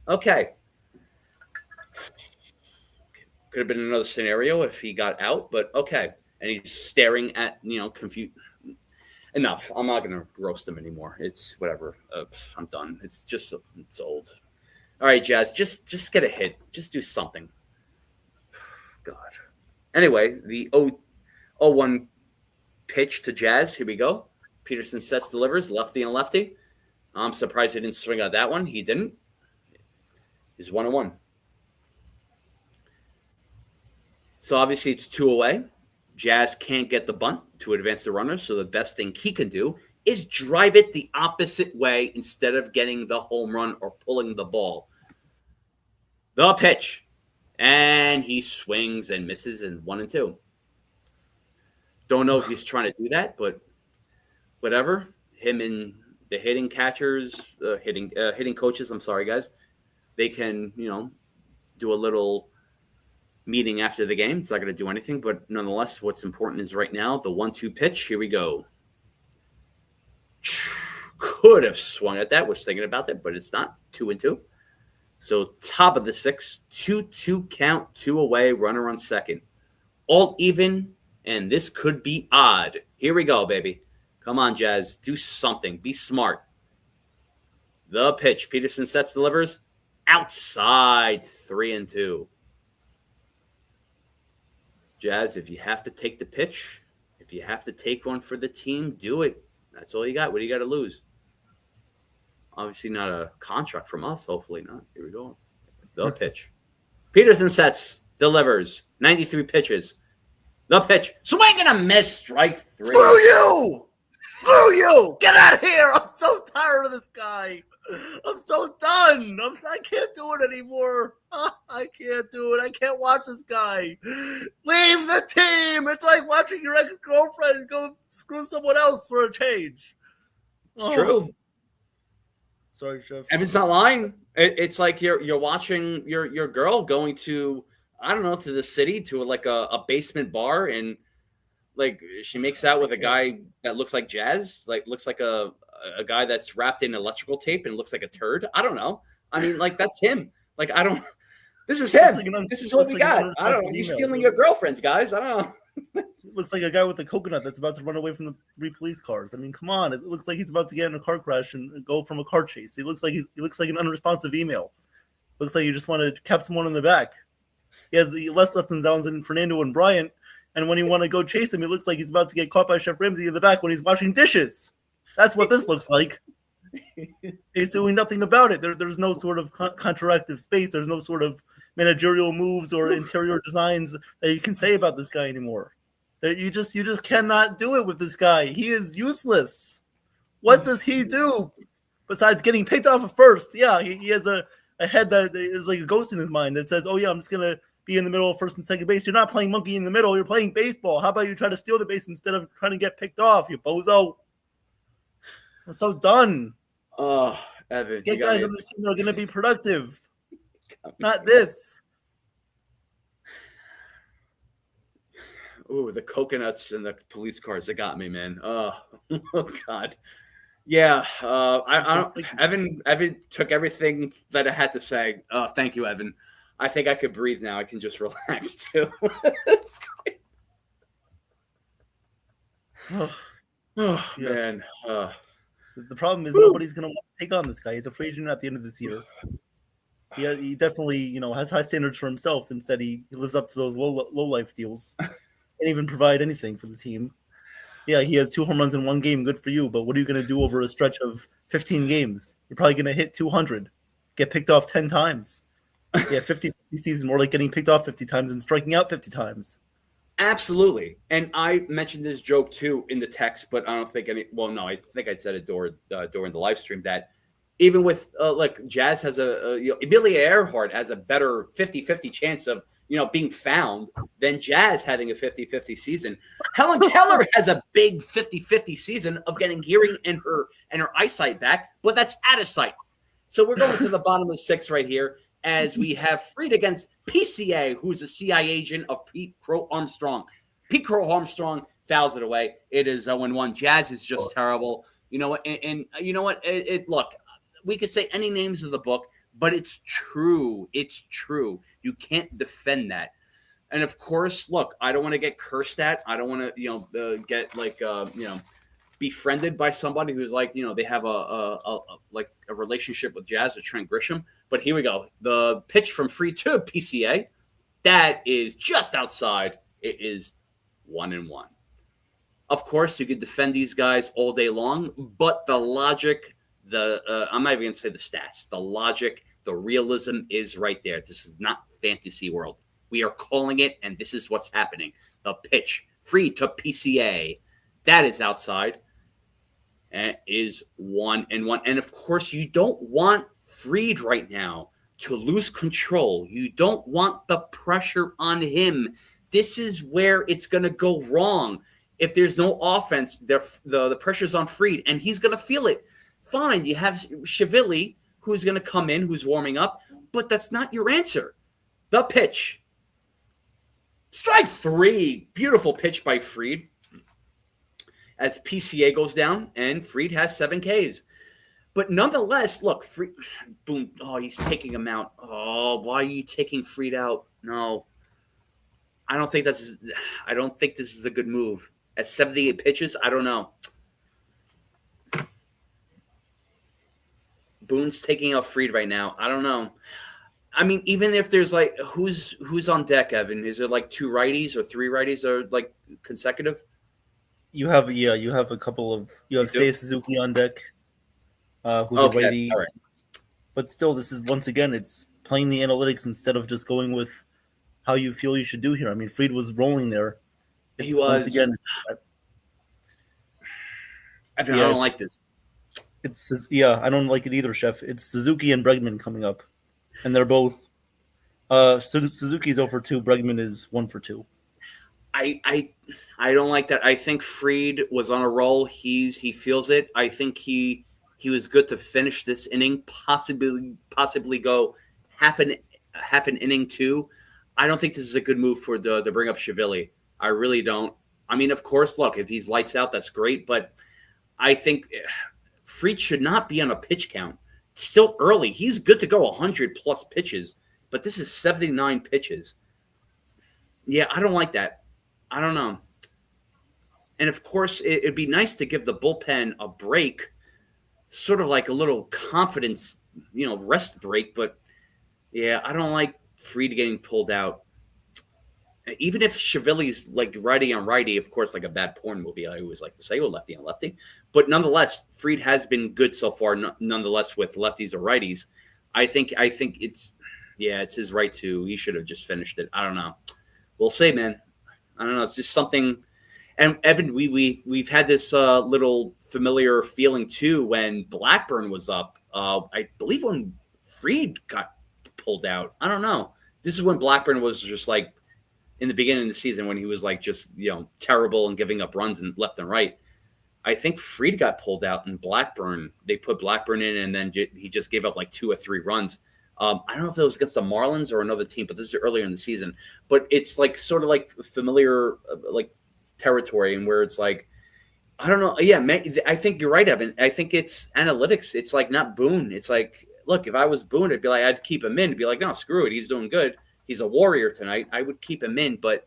Okay. Could have been another scenario if he got out, but okay. And he's staring at, confused. Enough. I'm not going to roast him anymore. It's whatever. I'm done. It's old. All right, Jazz, just get a hit. Just do something. God. Anyway, the 0-1 pitch to Jazz. Here we go. Peterson sets, delivers, lefty and lefty. I'm surprised he didn't swing out that one. He didn't. He's 1-1. So obviously it's 2 away. Jazz can't get the bunt to advance the runner, so the best thing he can do is drive it the opposite way instead of getting the home run or pulling the ball. The pitch. And he swings and misses in 1-2. Don't know if he's trying to do that, but whatever. Him and the hitting catchers, hitting coaches, I'm sorry, guys, they can, do a little meeting after the game. It's not going to do anything, but nonetheless, what's important is right now, the 1-2 pitch. Here we go. Could have swung at that. Was thinking about that, but it's not. 2-2. So top of the 6th, 2-2 count, 2 away, runner on second. All even, and this could be odd. Here we go, baby. Come on, Jazz. Do something. Be smart. The pitch. Peterson sets, delivers. Outside. 3-2. Jazz, if you have to take the pitch, if you have to take one for the team, do it. That's all you got. What do you got to lose? Obviously not a contract from us. Hopefully not. Here we go. The pitch. Peterson sets, delivers. 93 pitches. The pitch. Swing and a miss. Strike 3. Screw you! Screw you! Get out of here! I'm so tired of this guy. I'm so done. I can't do it anymore. I can't do it. I can't watch this guy. Leave the team. It's like watching your ex-girlfriend go screw someone else for a change. It's true. Sorry, Chef. Evan's not lying. It's like you're watching your girl going to, I don't know, to the city, to like a basement bar, and like she makes out with a guy that looks like Jazz, like looks like a guy that's wrapped in electrical tape and looks like a turd. I don't know. I mean, like that's him. Like I don't. This is him. This is what we got. I don't know. He's stealing your girlfriends, guys. I don't know. It looks like a guy with a coconut that's about to run away from the 3 police cars. I mean, come on. It looks like he's about to get in a car crash and go from a car chase. He looks like an unresponsive email. Looks like you just want to cap someone in the back. He has less ups and downs than Fernando and Bryant. And when you want to go chase him, it looks like he's about to get caught by Chef Ramsay in the back when he's washing dishes. That's what this looks like. He's doing nothing about it. There's no sort of contractive space. There's no sort of managerial moves or interior designs that you can say about this guy anymore. You just cannot do it with this guy. He is useless. What does he do besides getting picked off at first? Yeah, he has a head that is like a ghost in his mind that says, oh yeah, I'm just going to be in the middle of first and second base. You're not playing monkey in the middle. You're playing baseball. How about you try to steal the base instead of trying to get picked off, you bozo? I'm so done. Oh, Evan. Get guys on the team that are going to be productive. Not this. Ooh, the coconuts and the police cars, they got me, man. Oh, oh God. Yeah, I don't. Evan took everything that I had to say. Thank you, Evan. I think I could breathe now. I can just relax too. It's great. Oh Yeah. man. The problem is nobody's going to want to take on this guy. He's a free agent at the end of this year. He definitely, has high standards for himself. Instead, he lives up to those low life deals. Can't even provide anything for the team. Yeah, he has 2 home runs in 1 game. Good for you. But what are you going to do over a stretch of 15 games? You're probably going to hit 200, get picked off 10 times. Yeah, 50 season, more like getting picked off 50 times and striking out 50 times. Absolutely. And I mentioned this joke too in the text, but I don't think I think I said it during the live stream that even with like Jazz has Amelia Earhart has a better 50-50 chance of, being found than Jazz having a 50-50 season. Helen Keller has a big 50-50 season of getting hearing and her eyesight back, but that's out of sight. So we're going to the bottom of the 6th right here as we have Fried against PCA, who's a CIA agent of Pete Crow Armstrong. Pete Crow Armstrong fouls it away. It is 0-1. Jazz is just terrible. You know what? And you know what? Look, we could say any names of the book, but it's true. It's true. You can't defend that. And of course, look, I don't want to get cursed at. I don't want to, get like, befriended by somebody who's like, they have a relationship with Jazz or Trent Grisham. But here we go. The pitch from Fried to PCA, that is just outside. It is 1-1. Of course, you could defend these guys all day long, but the logic, I'm not even going to say the stats, the logic, the realism is right there. This is not fantasy world. We are calling it, and this is what's happening. The pitch, Fried to PCA, that is outside. And is 1-1. And of course, you don't want Fried right now to lose control. You don't want the pressure on him. This is where it's going to go wrong. If there's no offense, the pressure's on Fried, and he's going to feel it. Fine, you have Shivili, who's going to come in, who's warming up, but that's not your answer. The pitch. Strike 3. Beautiful pitch by Fried. As PCA goes down, and Fried has 7 Ks. But nonetheless, look, Fried, boom. Oh, he's taking him out. Oh, why are you taking Fried out? No. I don't think this is a good move. At 78 pitches, I don't know. Boone's taking out Fried right now. I don't know. I mean, even if there's like who's on deck, Evan? Is it like 2 righties or 3 righties or like consecutive? You have a couple of Seiya Suzuki on deck, who's a righty. All right. But still, this is once again, it's playing the analytics instead of just going with how you feel you should do here. I mean, Fried was rolling there. He was. Once again. I don't like this. I don't like it either, Chef. It's Suzuki and Bregman coming up, and they're both. Suzuki's 0 for 2. Bregman is 1 for 2. I don't like that. I think Fried was on a roll. He feels it. I think he was good to finish this inning, possibly go half an inning too. I don't think this is a good move to bring up Shivili. I really don't. I mean, of course, look, if he's lights out, that's great. But I think Fried should not be on a pitch count. It's still early. He's good to go 100 plus pitches, but this is 79 pitches. Yeah, I don't like that. I don't know. And of course, it'd be nice to give the bullpen a break, sort of like a little confidence, rest break. But yeah, I don't like Fried getting pulled out. Even if Chiavelli's like righty on righty, of course, like a bad porn movie, I always like to say, lefty on lefty. But nonetheless, Fried has been good so far, nonetheless, with lefties or righties. I think it's his right to. He should have just finished it. I don't know. We'll see, man. I don't know. It's just something. And Evan, we've had this little familiar feeling too when Blackburn was up. I believe when Fried got pulled out. I don't know. This is when Blackburn was just like in the beginning of the season when he was like just terrible and giving up runs and left and right. I think Fried got pulled out and they put Blackburn in, and then he just gave up like 2 or 3 runs. I don't know if it was against the Marlins or another team, but this is earlier in the season. But it's like sort of like familiar like territory, and where it's like, I don't know. Yeah, I think you're right, Evan. I think it's analytics. It's like not Boone. It's like, look, if I was Boone, I'd be like, I'd keep him in. It'd be like, no, screw it. He's doing good. He's a Warrior tonight. I would keep him in. But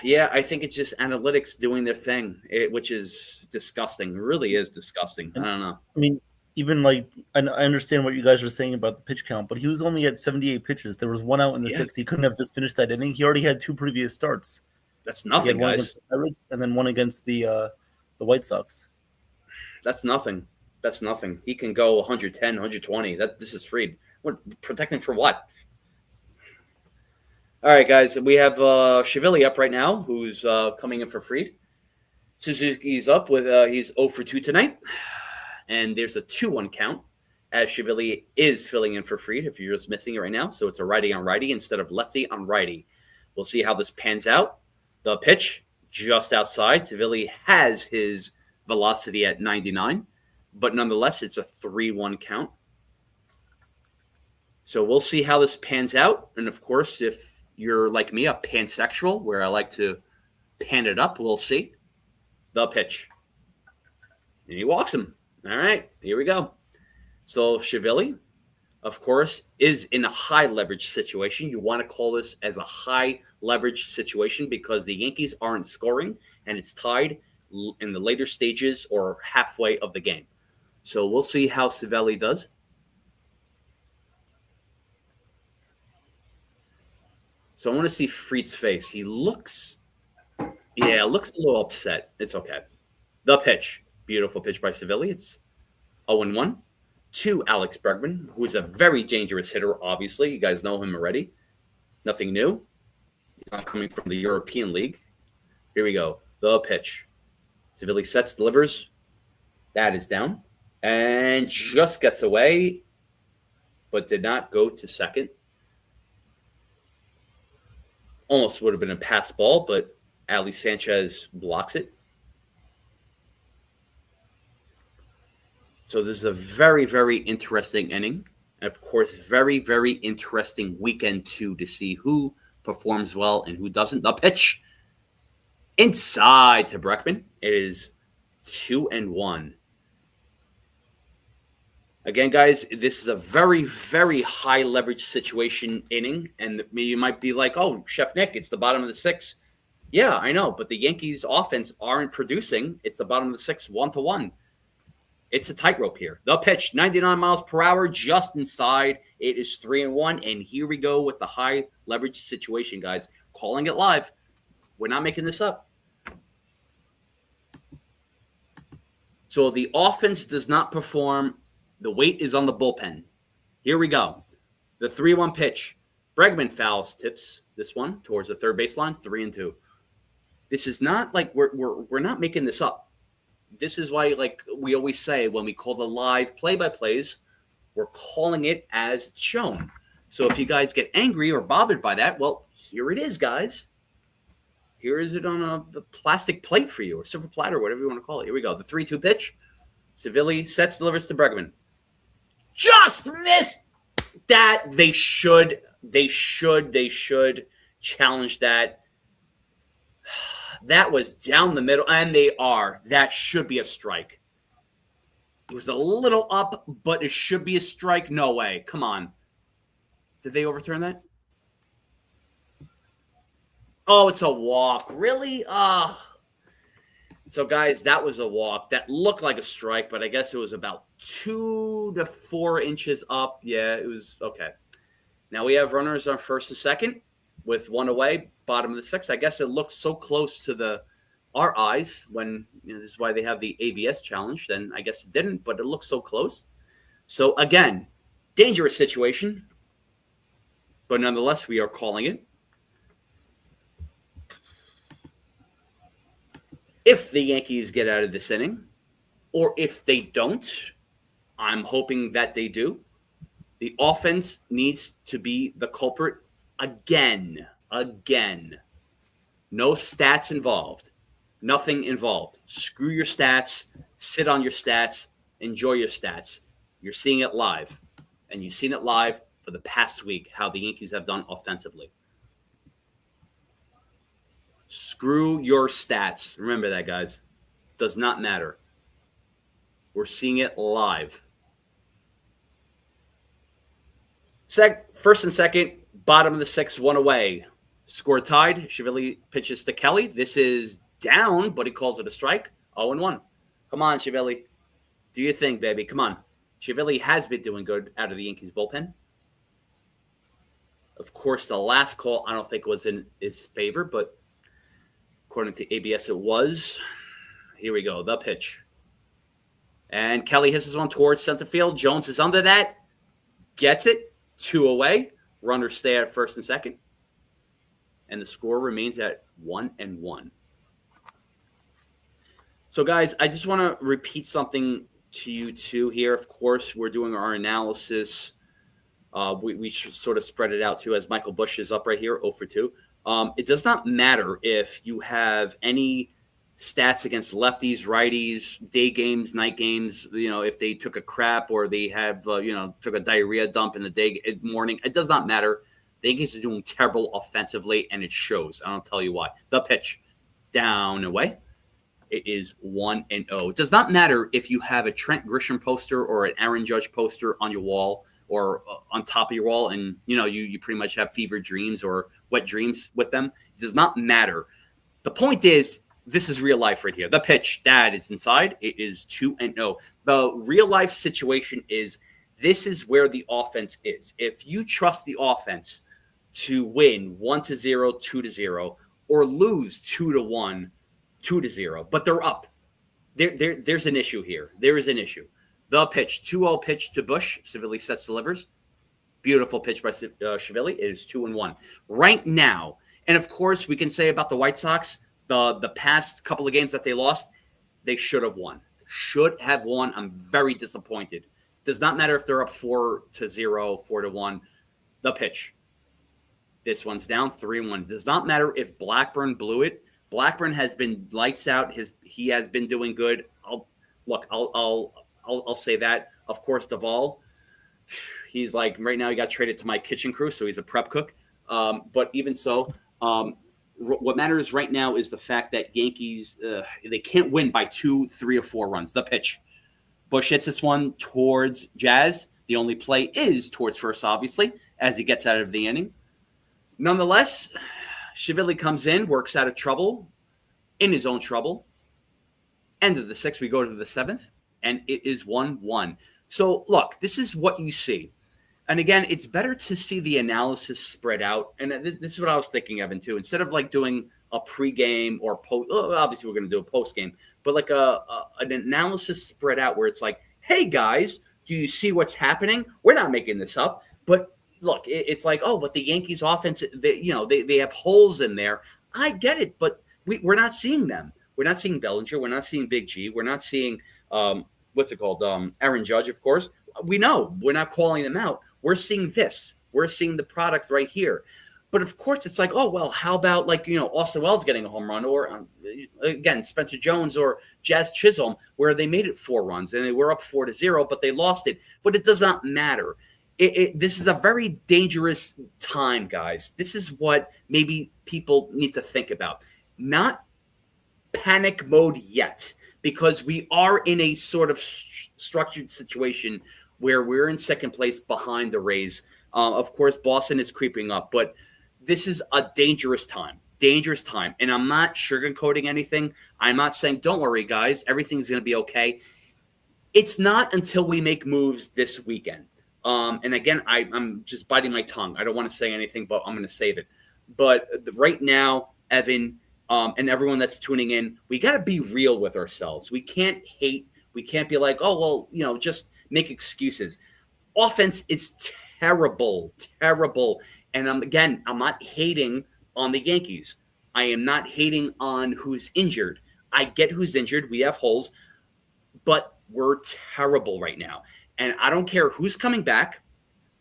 yeah, I think it's just analytics doing their thing, which is disgusting. It really is disgusting. I don't know. I mean, even like, I understand what you guys are saying about the pitch count, but he was only at 78 pitches. There was 1 out in the 6th. He couldn't have just finished that inning. He already had 2 previous starts. That's nothing, one guys. Against the Pirates and then 1 against the White Sox. That's nothing. That's nothing. He can go 110, 120. This is Fried. What, protecting for what? All right, guys. We have Chiavelli up right now, who's coming in for Fried. Suzuki's up with he's 0 for 2 tonight, and there's a 2-1 count as Chiavelli is filling in for Fried. If you're just missing it right now, so it's a righty on righty instead of lefty on righty. We'll see how this pans out. The pitch just outside. Chiavelli has his velocity at 99, but nonetheless, it's a 3-1 count. So we'll see how this pans out. And of course, if you're like me, a pansexual, where I like to pan it up, we'll see. The pitch. And he walks him. All right, here we go. So Chiavelli, of course, is in a high leverage situation. You want to call this as a high leverage situation because the Yankees aren't scoring and it's tied in the later stages or halfway of the game. So we'll see how Chiavelli does. So I want to see Fried's face. He looks a little upset. It's okay. The pitch. Beautiful pitch by Chiavelli. It's 0-1 to Alex Bregman, who is a very dangerous hitter, obviously. You guys know him already. Nothing new. He's not coming from the European League. Here we go. The pitch. Chiavelli sets, delivers. That is down. And just gets away, but did not go to second. Almost would have been a pass ball, but Ali Sanchez blocks it. So this is a very, very interesting inning. And of course, very, very interesting weekend too to see who performs well and who doesn't. The pitch inside to Bregman. It is 2-1. Again, guys, this is a very, very high leverage situation inning. And you might be like, oh, Chef Nick, it's the bottom of the 6th. Yeah, I know. But the Yankees offense aren't producing. It's the bottom of the 6th, 1-1. It's a tightrope here. The pitch, 99 miles per hour, just inside. It is 3-1. And here we go with the high leverage situation, guys. Calling it live. We're not making this up. So the offense does not perform. The weight is on the bullpen. Here we go. The 3-1 pitch. Bregman fouls, tips this one towards the third baseline, 3-2. This is not like we're not making this up. This is why, like we always say, when we call the live play-by-plays, we're calling it as it's shown. So if you guys get angry or bothered by that, well, here it is, guys. Here is it on a plastic plate for you, or silver platter, whatever you want to call it. Here we go. The 3-2 pitch. Chiavelli sets, delivers to Bregman. Just missed that. They should challenge that. That was down the middle, and they are. That should be a strike. It was a little up, but it should be a strike. No way. Come on. Did they overturn that? Oh, it's a walk. Really? So, guys, that was a walk. That looked like a strike, but I guess it was about 2 to 4 inches up. Yeah, it was okay. Now we have runners on first and second with one away, bottom of the sixth. I guess it looks so close to our eyes when this is why they have the ABS challenge. Then I guess it didn't, but it looks so close. So, again, dangerous situation, but nonetheless, we are calling it. If the Yankees get out of this inning, or if they don't, I'm hoping that they do, the offense needs to be the culprit again. No stats involved. Nothing involved. Screw your stats. Sit on your stats. Enjoy your stats. You're seeing it live. And you've seen it live for the past week, how the Yankees have done offensively. Screw your stats. Remember that, guys. Does not matter. We're seeing it live. First and second, bottom of the sixth, one away. Score tied. Shively pitches to Kelly. This is down, but he calls it a strike. 0-1. Come on, Shively. Do your thing, baby. Come on. Shively has been doing good out of the Yankees bullpen. Of course, the last call I don't think was in his favor, but according to ABS, it was. Here we go. The pitch. And Kelly hits this one towards center field. Jones is under that. Gets it. 2 away. Runners stay at first and second. And the score remains at 1-1. So, guys, I just want to repeat something to you, too, here. Of course, we're doing our analysis. We should sort of spread it out, too, as Michael Busch is up right here, 0 for 2. It does not matter if you have any stats against lefties, righties, day games, night games, if they took a crap or they have, took a diarrhea dump in the morning. It does not matter. The Yankees are doing terrible offensively, and it shows. I don't tell you why. The pitch, down and away. It is 1-0. It does not matter if you have a Trent Grisham poster or an Aaron Judge poster on your wall or on top of your wall, and you pretty much have fever dreams or wet dreams with them. It does not matter. The point is, this is real life right here. The pitch, that is inside. It is 2-0. The real life situation is, this is where the offense is. If you trust the offense to win 1-0, 2-0, or lose 2-1, 2-0, but they're up, there's an issue here. There is an issue. The pitch, 2-0 pitch to Busch. Shively sets, delivers. Beautiful pitch by Shively. It is 2-1. Right now, and of course, we can say about the White Sox, the past couple of games that they lost, they should have won. Should have won. I'm very disappointed. Does not matter if they're up 4-0, 4-1. The pitch. This one's down 3-1. Does not matter if Blackburn blew it. Blackburn has been lights out. He has been doing good. I'll say that. Of course, Duvall, he's like, right now he got traded to my kitchen crew, so he's a prep cook. But even so, what matters right now is the fact that Yankees, they can't win by 2, 3, or 4 runs. The pitch. Busch hits this one towards Jazz. The only play is towards first, obviously, as he gets out of the inning. Nonetheless, Shively comes in, works out of trouble, in his own trouble. End of the 6th, we go to the 7th, and it is 1-1. So, look, this is what you see. And again, it's better to see the analysis spread out. And this is what I was thinking, Evan, too. Instead of like doing a pregame or post, obviously we're going to do a postgame, but like an analysis spread out where it's like, hey guys, do you see what's happening? We're not making this up, but look, it's like, oh, but the Yankees offense, they have holes in there. I get it, but we're not seeing them. We're not seeing Bellinger. We're not seeing Big G. We're not seeing, Aaron Judge, of course. We know we're not calling them out. We're seeing this. We're seeing the product right here. But of course, it's like, oh, well, how about Austin Wells getting a home run, or again, Spencer Jones or Jazz Chisholm, where they made it 4 runs and they were up 4-0, but they lost it. But it does not matter. This is a very dangerous time, guys. This is what maybe people need to think about. not panic mode yet, because we are in a sort of structured situation where we're in second place behind the Rays. Of course, Boston is creeping up, but this is a dangerous time. And I'm not sugarcoating anything. I'm not saying, don't worry, guys, everything's going to be okay. It's not until we make moves this weekend. And again, I'm just biting my tongue. I don't want to say anything, but I'm going to save it. But right now, Evan, and everyone that's tuning in, we got to be real with ourselves. We can't hate. We can't be like, oh, well, just make excuses. Offense is terrible. And I'm not hating on the Yankees. I am not hating on who's injured. I get who's injured. We have holes, but we're terrible right now. And I don't care who's coming back.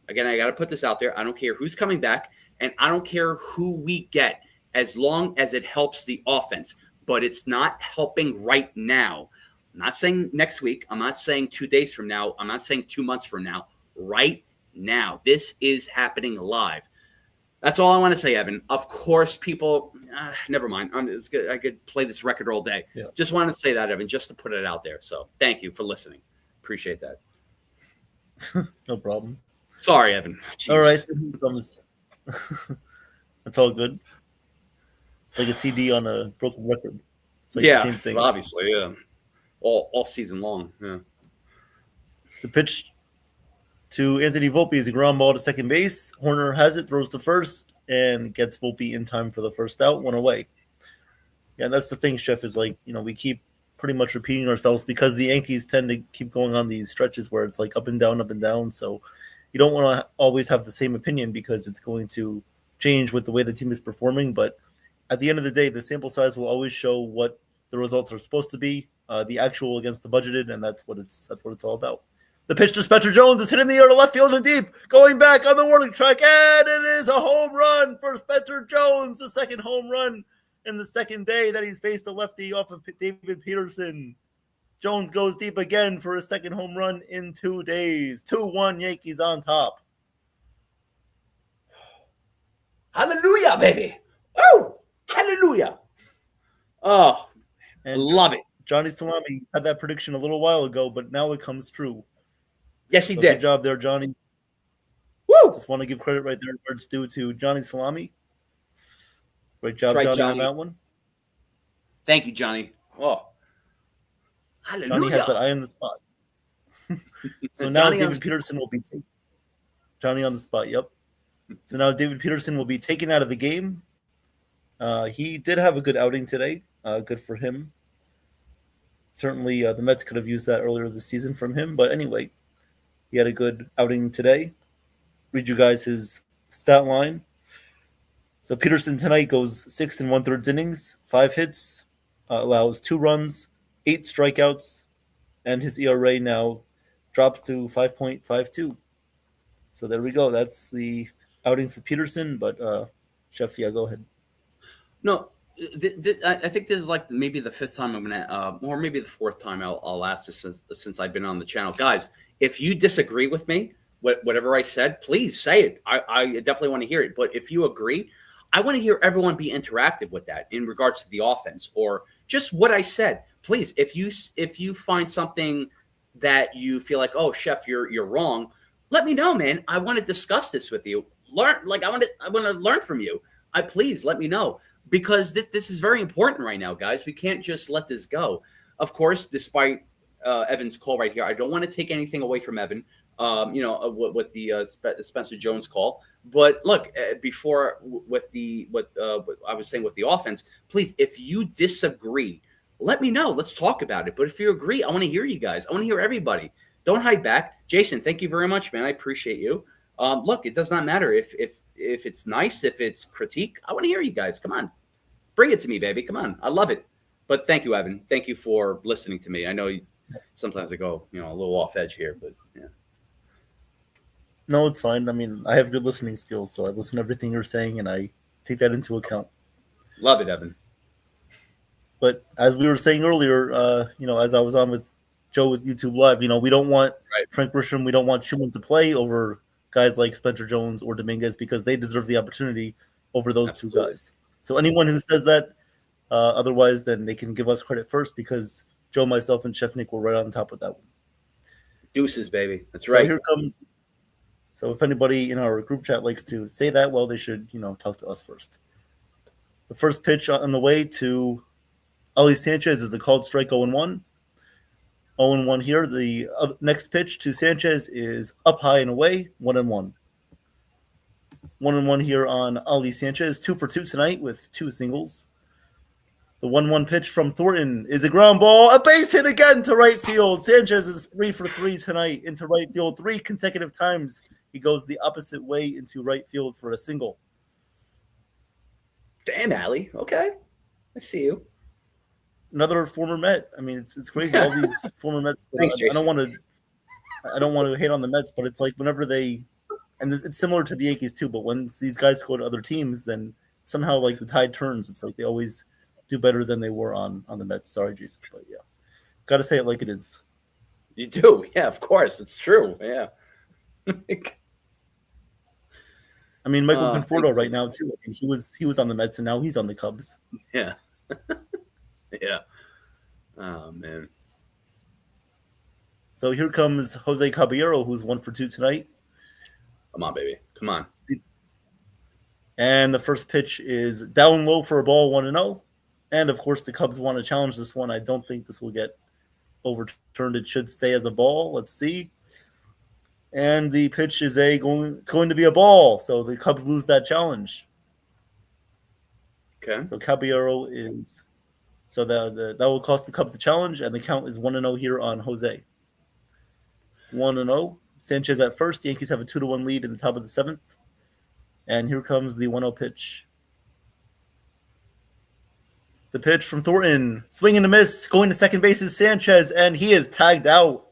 Again, I got to put this out there. I don't care who's coming back, and I don't care who we get, as long as it helps the offense. But it's not helping right now. I'm not saying next week. I'm not saying 2 days from now. I'm not saying 2 months from now. Right now. This is happening live. That's all I want to say, Evan. Of course, people, never mind. I could play this record all day. Yeah. Just wanted to say that, Evan, just to put it out there. So thank you for listening. Appreciate that. No problem. Sorry, Evan. Jeez. All right. So here comes. That's all good. It's like a CD on a broken record. It's like the same thing. Obviously, yeah. All season long, yeah. The pitch to Anthony Volpe is a ground ball to second base. Horner has it, throws to first, and gets Volpe in time for the first out, 1 away. Yeah, and that's the thing, Chef, is like, we keep pretty much repeating ourselves because the Yankees tend to keep going on these stretches where it's like up and down. So you don't want to always have the same opinion because it's going to change with the way the team is performing. But at the end of the day, the sample size will always show what the results are supposed to be, the actual against the budgeted, and that's what it's all about. The pitch to Spencer Jones is hit in the air to left field and deep, going back on the warning track, and it is a home run for Spencer Jones, the second home run in the second day that he's faced a lefty off of David Peterson. Jones goes deep again for his second home run in 2 days. 2-1 Yankees on top. Hallelujah, baby. Woo! Hallelujah. Oh, I love it. Johnny Salami had that prediction a little while ago, but now it comes true. Yes, he So did. Good job there, Johnny. Woo! Just want to give credit right there where it's due to Johnny Salami. Great job, That's right, Johnny, on Johnny. that one. Thank you, Johnny. Oh, Johnny hallelujah. has that eye on the spot. So now Johnny on David the- Peterson will be Johnny on the spot. Yep. So now David Peterson will be taken out of the game. He did have a good outing today. Good for him. Certainly, the Mets could have used that earlier this season from him. But anyway, he had a good outing today. Read you guys his stat line. So Peterson tonight goes 6 1/3 innings, 5 hits, allows 2 runs, 8 strikeouts, and his ERA now drops to 5.52. So there we go. That's the outing for Peterson. But Chef, yeah, go ahead. No, I think this is like maybe the 5th time I'm gonna, or maybe the 4th time I'll ask this since I've been on the channel, guys. If you disagree with me, whatever I said, please say it. I definitely want to hear it. But if you agree, I want to hear everyone be interactive with that in regards to the offense or just what I said. Please, if you find something that you feel like, oh, Chef, you're wrong, let me know, man. I want to discuss this with you. I want to learn from you. Please let me know. Because this is very important right now, guys. We can't just let this go. Of course, despite Evan's call right here, I don't want to take anything away from Evan. With the Spencer Jones call. But look, before with what I was saying with the offense, please, if you disagree, let me know. Let's talk about it. But if you agree, I want to hear you guys. I want to hear everybody. Don't hide back. Jason, thank you very much, man. I appreciate you. Look, it does not matter if it's nice, if it's critique. I want to hear you guys. Come on. Bring it to me, baby. Come on. I love it. But thank you, Evan. Thank you for listening to me. I know sometimes I go, a little off edge here, but yeah. No, it's fine. I mean, I have good listening skills, so I listen to everything you're saying, and I take that into account. Love it, Evan. But as we were saying earlier, as I was on with Joe with YouTube Live, we don't want Frank Grisham, we don't want Schumann to play over guys like Spencer Jones or Dominguez because they deserve the opportunity over those two guys. So anyone who says that, Otherwise, then they can give us credit first because Joe, myself, and Chef Nick were right on top of that one. Deuces, baby. That's So right. here comes. So if anybody in our group chat likes to say that, well, they should, talk to us first. The first pitch on the way to Ali Sanchez is the called strike 0-1. 0-1 here. The next pitch to Sanchez is up high and away, 1-1. 1-1 here on Ali Sanchez. 2 for 2 tonight with 2 singles. The 1-1 pitch from Thornton is a ground ball. A base hit again to right field. Sanchez is 3 for 3 tonight into right field. 3 consecutive times he goes the opposite way into right field for a single. Damn, Allie. Okay. I see you. Another former Met. I mean, it's crazy. All these former Mets. Thanks, I don't want to hate on the Mets, but it's like whenever they, and it's similar to the Yankees too. But when these guys go to other teams, then somehow like the tide turns. It's like they always do better than they were on the Mets. Sorry, Jason, but yeah, got to say it like it is. You do, yeah, of course, it's true, yeah. I mean, Michael Conforto right now too. I mean, he was on the Mets and now he's on the Cubs. Yeah, yeah. Oh man. So here comes Jose Caballero, who's 1 for 2 tonight. Come on, baby, come on. And the first pitch is down low for a ball, 1-0. And of course, the Cubs want to challenge this one. I don't think this will get overturned. It should stay as a ball. Let's see. And the pitch is going to be a ball. So the Cubs lose that challenge. Okay. So Caballero is so that will cost the Cubs the challenge, and the count is 1-0 here on Jose. 1-0. Sanchez at first. The Yankees have a 2-1 lead in the top of the 7th. And here comes the 1-0 pitch. The pitch from Thornton. Swing and a miss. Going to second base is Sanchez, and he is tagged out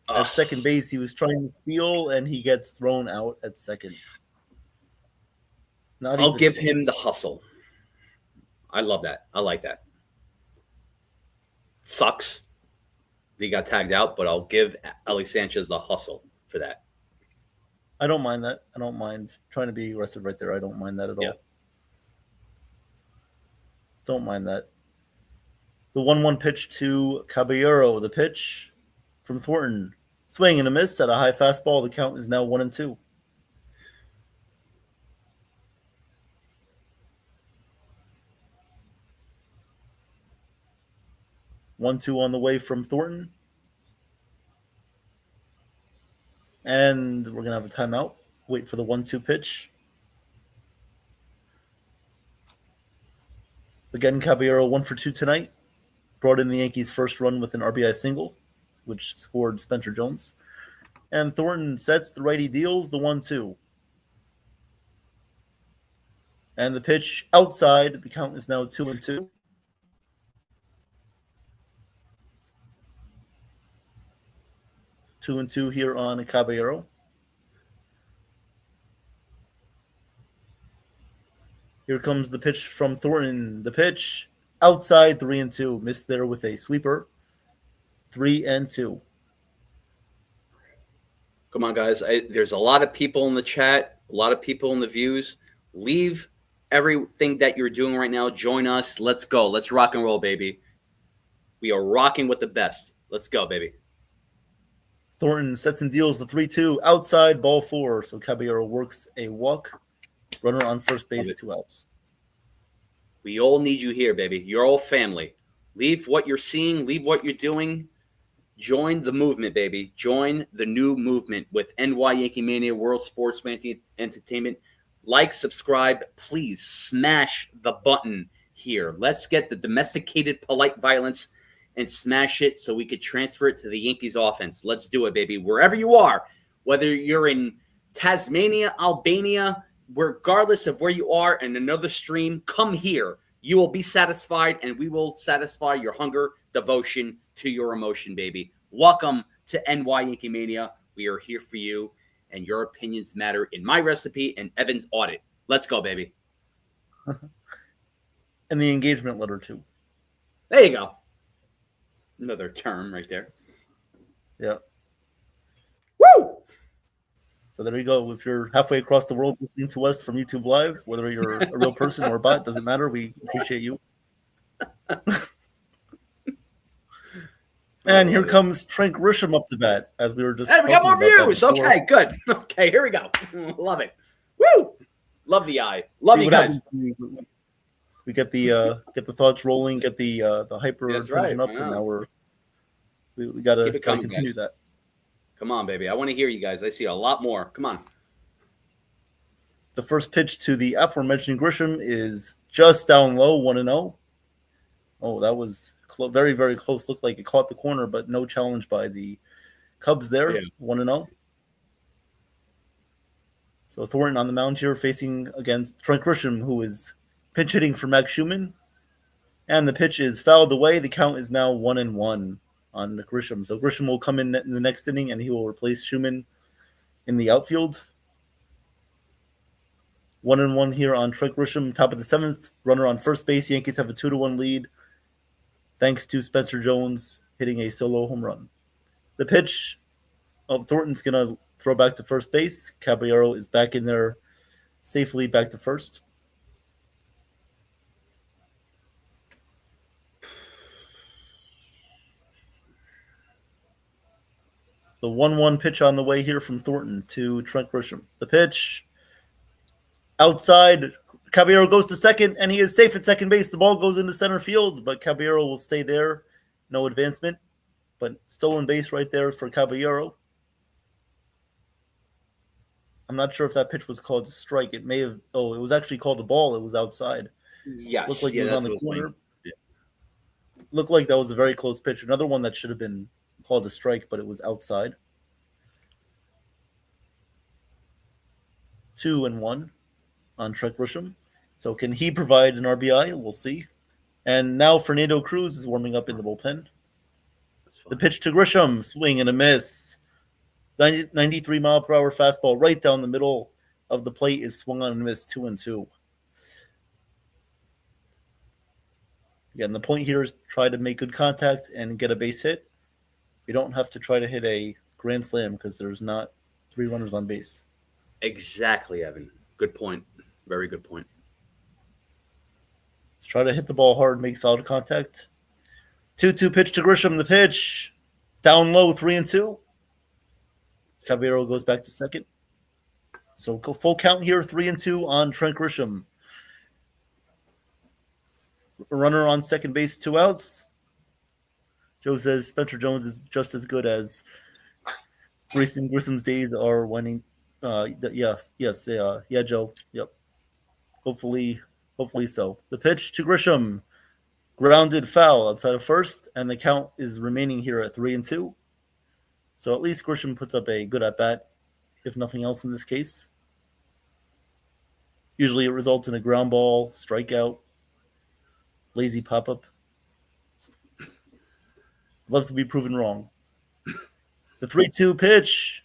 at second base. He was trying to steal, and he gets thrown out at second. I'll give him the hustle. I love that. I like that. Sucks. He got tagged out, but I'll give Ali Sanchez the hustle for that. I don't mind that. I don't mind trying to be arrested right there. I don't mind that at all. Yeah. Don't mind that. The 1-1 pitch to Caballero. The pitch from Thornton. Swing and a miss at a high fastball. The count is now 1-2. One, two on the way from Thornton. And we're going to have a timeout. Wait for the 1-2 pitch. Again, Caballero 1 for 2 tonight. Brought in the Yankees' first run with an RBI single, which scored Spencer Jones. And Thornton sets the righty deals the 1-2. And the pitch outside. The count is now 2-2. 2-2 here on Caballero. Here comes the pitch from Thornton. The pitch outside, 3-2. Missed there with a sweeper. 3-2. Come on, guys. There's a lot of people in the chat, a lot of people in the views. Leave everything that you're doing right now. Join us. Let's go. Let's rock and roll, baby. We are rocking with the best. Let's go, baby. Thornton sets and deals the 3-2 outside, ball 4. So Caballero works a walk. Runner on first base, 2 outs. We all need you here, baby. You're all family. Leave what you're seeing. Leave what you're doing. Join the movement, baby. Join the new movement with NY Yankee Mania World Sports Entertainment. Like, subscribe. Please smash the button here. Let's get the domesticated polite violence and smash it so we could transfer it to the Yankees offense. Let's do it, baby. Wherever you are, whether you're in Tasmania, Albania, regardless of where you are in another stream, come here. You will be satisfied, and we will satisfy your hunger, devotion to your emotion, baby. Welcome to NY Yankee Mania. We are here for you, and your opinions matter in my recipe and Evan's audit. Let's go, baby. And the engagement letter, too. There you go. Another term right there. Yeah. Woo! So there you go. If you're halfway across the world listening to us from YouTube Live, whether you're a real person or a bot, doesn't matter. We appreciate you. And here comes Trent Grisham up to bat, as we were just. Hey, we got more talking about views. that before. Okay, good. Okay, here we go. Love it. Woo! Love the eye. Love See you what guys. happens when we get the thoughts rolling, get the hyper That's attention right, up, I and know. now we gotta Keep it coming, continue guys. that. Come on, baby. I want to hear you guys. I see a lot more. Come on. The first pitch to the aforementioned Grisham is just down low, 1-0. Oh, that was very, very close. Looked like it caught the corner, but no challenge by the Cubs there. Yeah. 1-0. So Thornton on the mound here facing against Trent Grisham, who is pinch hitting for Max Schumann. And the pitch is fouled away. The count is now 1-1 on Grisham. So Grisham will come in the next inning, and he will replace Schumann in the outfield. 1-1 here on Trent Grisham. Top of the seventh, runner on first base. Yankees have a 2-1 lead, thanks to Spencer Jones hitting a solo home run. The pitch, Thornton's going to throw back to first base. Caballero is back in there safely, back to first. The 1-1 pitch on the way here from Thornton to Trent Grisham. The pitch outside. Caballero goes to second, and he is safe at second base. The ball goes into center field, but Caballero will stay there. No advancement, but stolen base right there for Caballero. I'm not sure if that pitch was called a strike. It may have. Oh, it was actually called a ball. It was outside. Yes. Looked like it was on the corner. Yeah. Looked like that was a very close pitch. Another one that should have been called a strike, but it was outside. 2-1 on Trent Grisham. So can he provide an RBI? We'll see. And now Fernando Cruz is warming up in the bullpen. The pitch to Grisham, swing and a miss. 93 mile per hour fastball right down the middle of the plate is swung on and missed. 2-2. Again, the point here is try to make good contact and get a base hit. You don't have to try to hit a grand slam because there's not 3 runners on base. Exactly, Evan. Good point. Very good point. Just try to hit the ball hard, make solid contact. 2-2 pitch to Grisham. The pitch down low, 3-2. Caballero goes back to second. So full count here, 3-2 on Trent Grisham. Runner on second base, 2 outs. Joe says Spencer Jones is just as good as Grisham's days are winning. Yes, yeah, Joe. Yep. Hopefully so. The pitch to Grisham, grounded foul outside of first, and the count is remaining here at 3-2. So at least Grisham puts up a good at bat, if nothing else in this case. Usually it results in a ground ball, strikeout, lazy pop up. Loves to be proven wrong. The 3-2 pitch.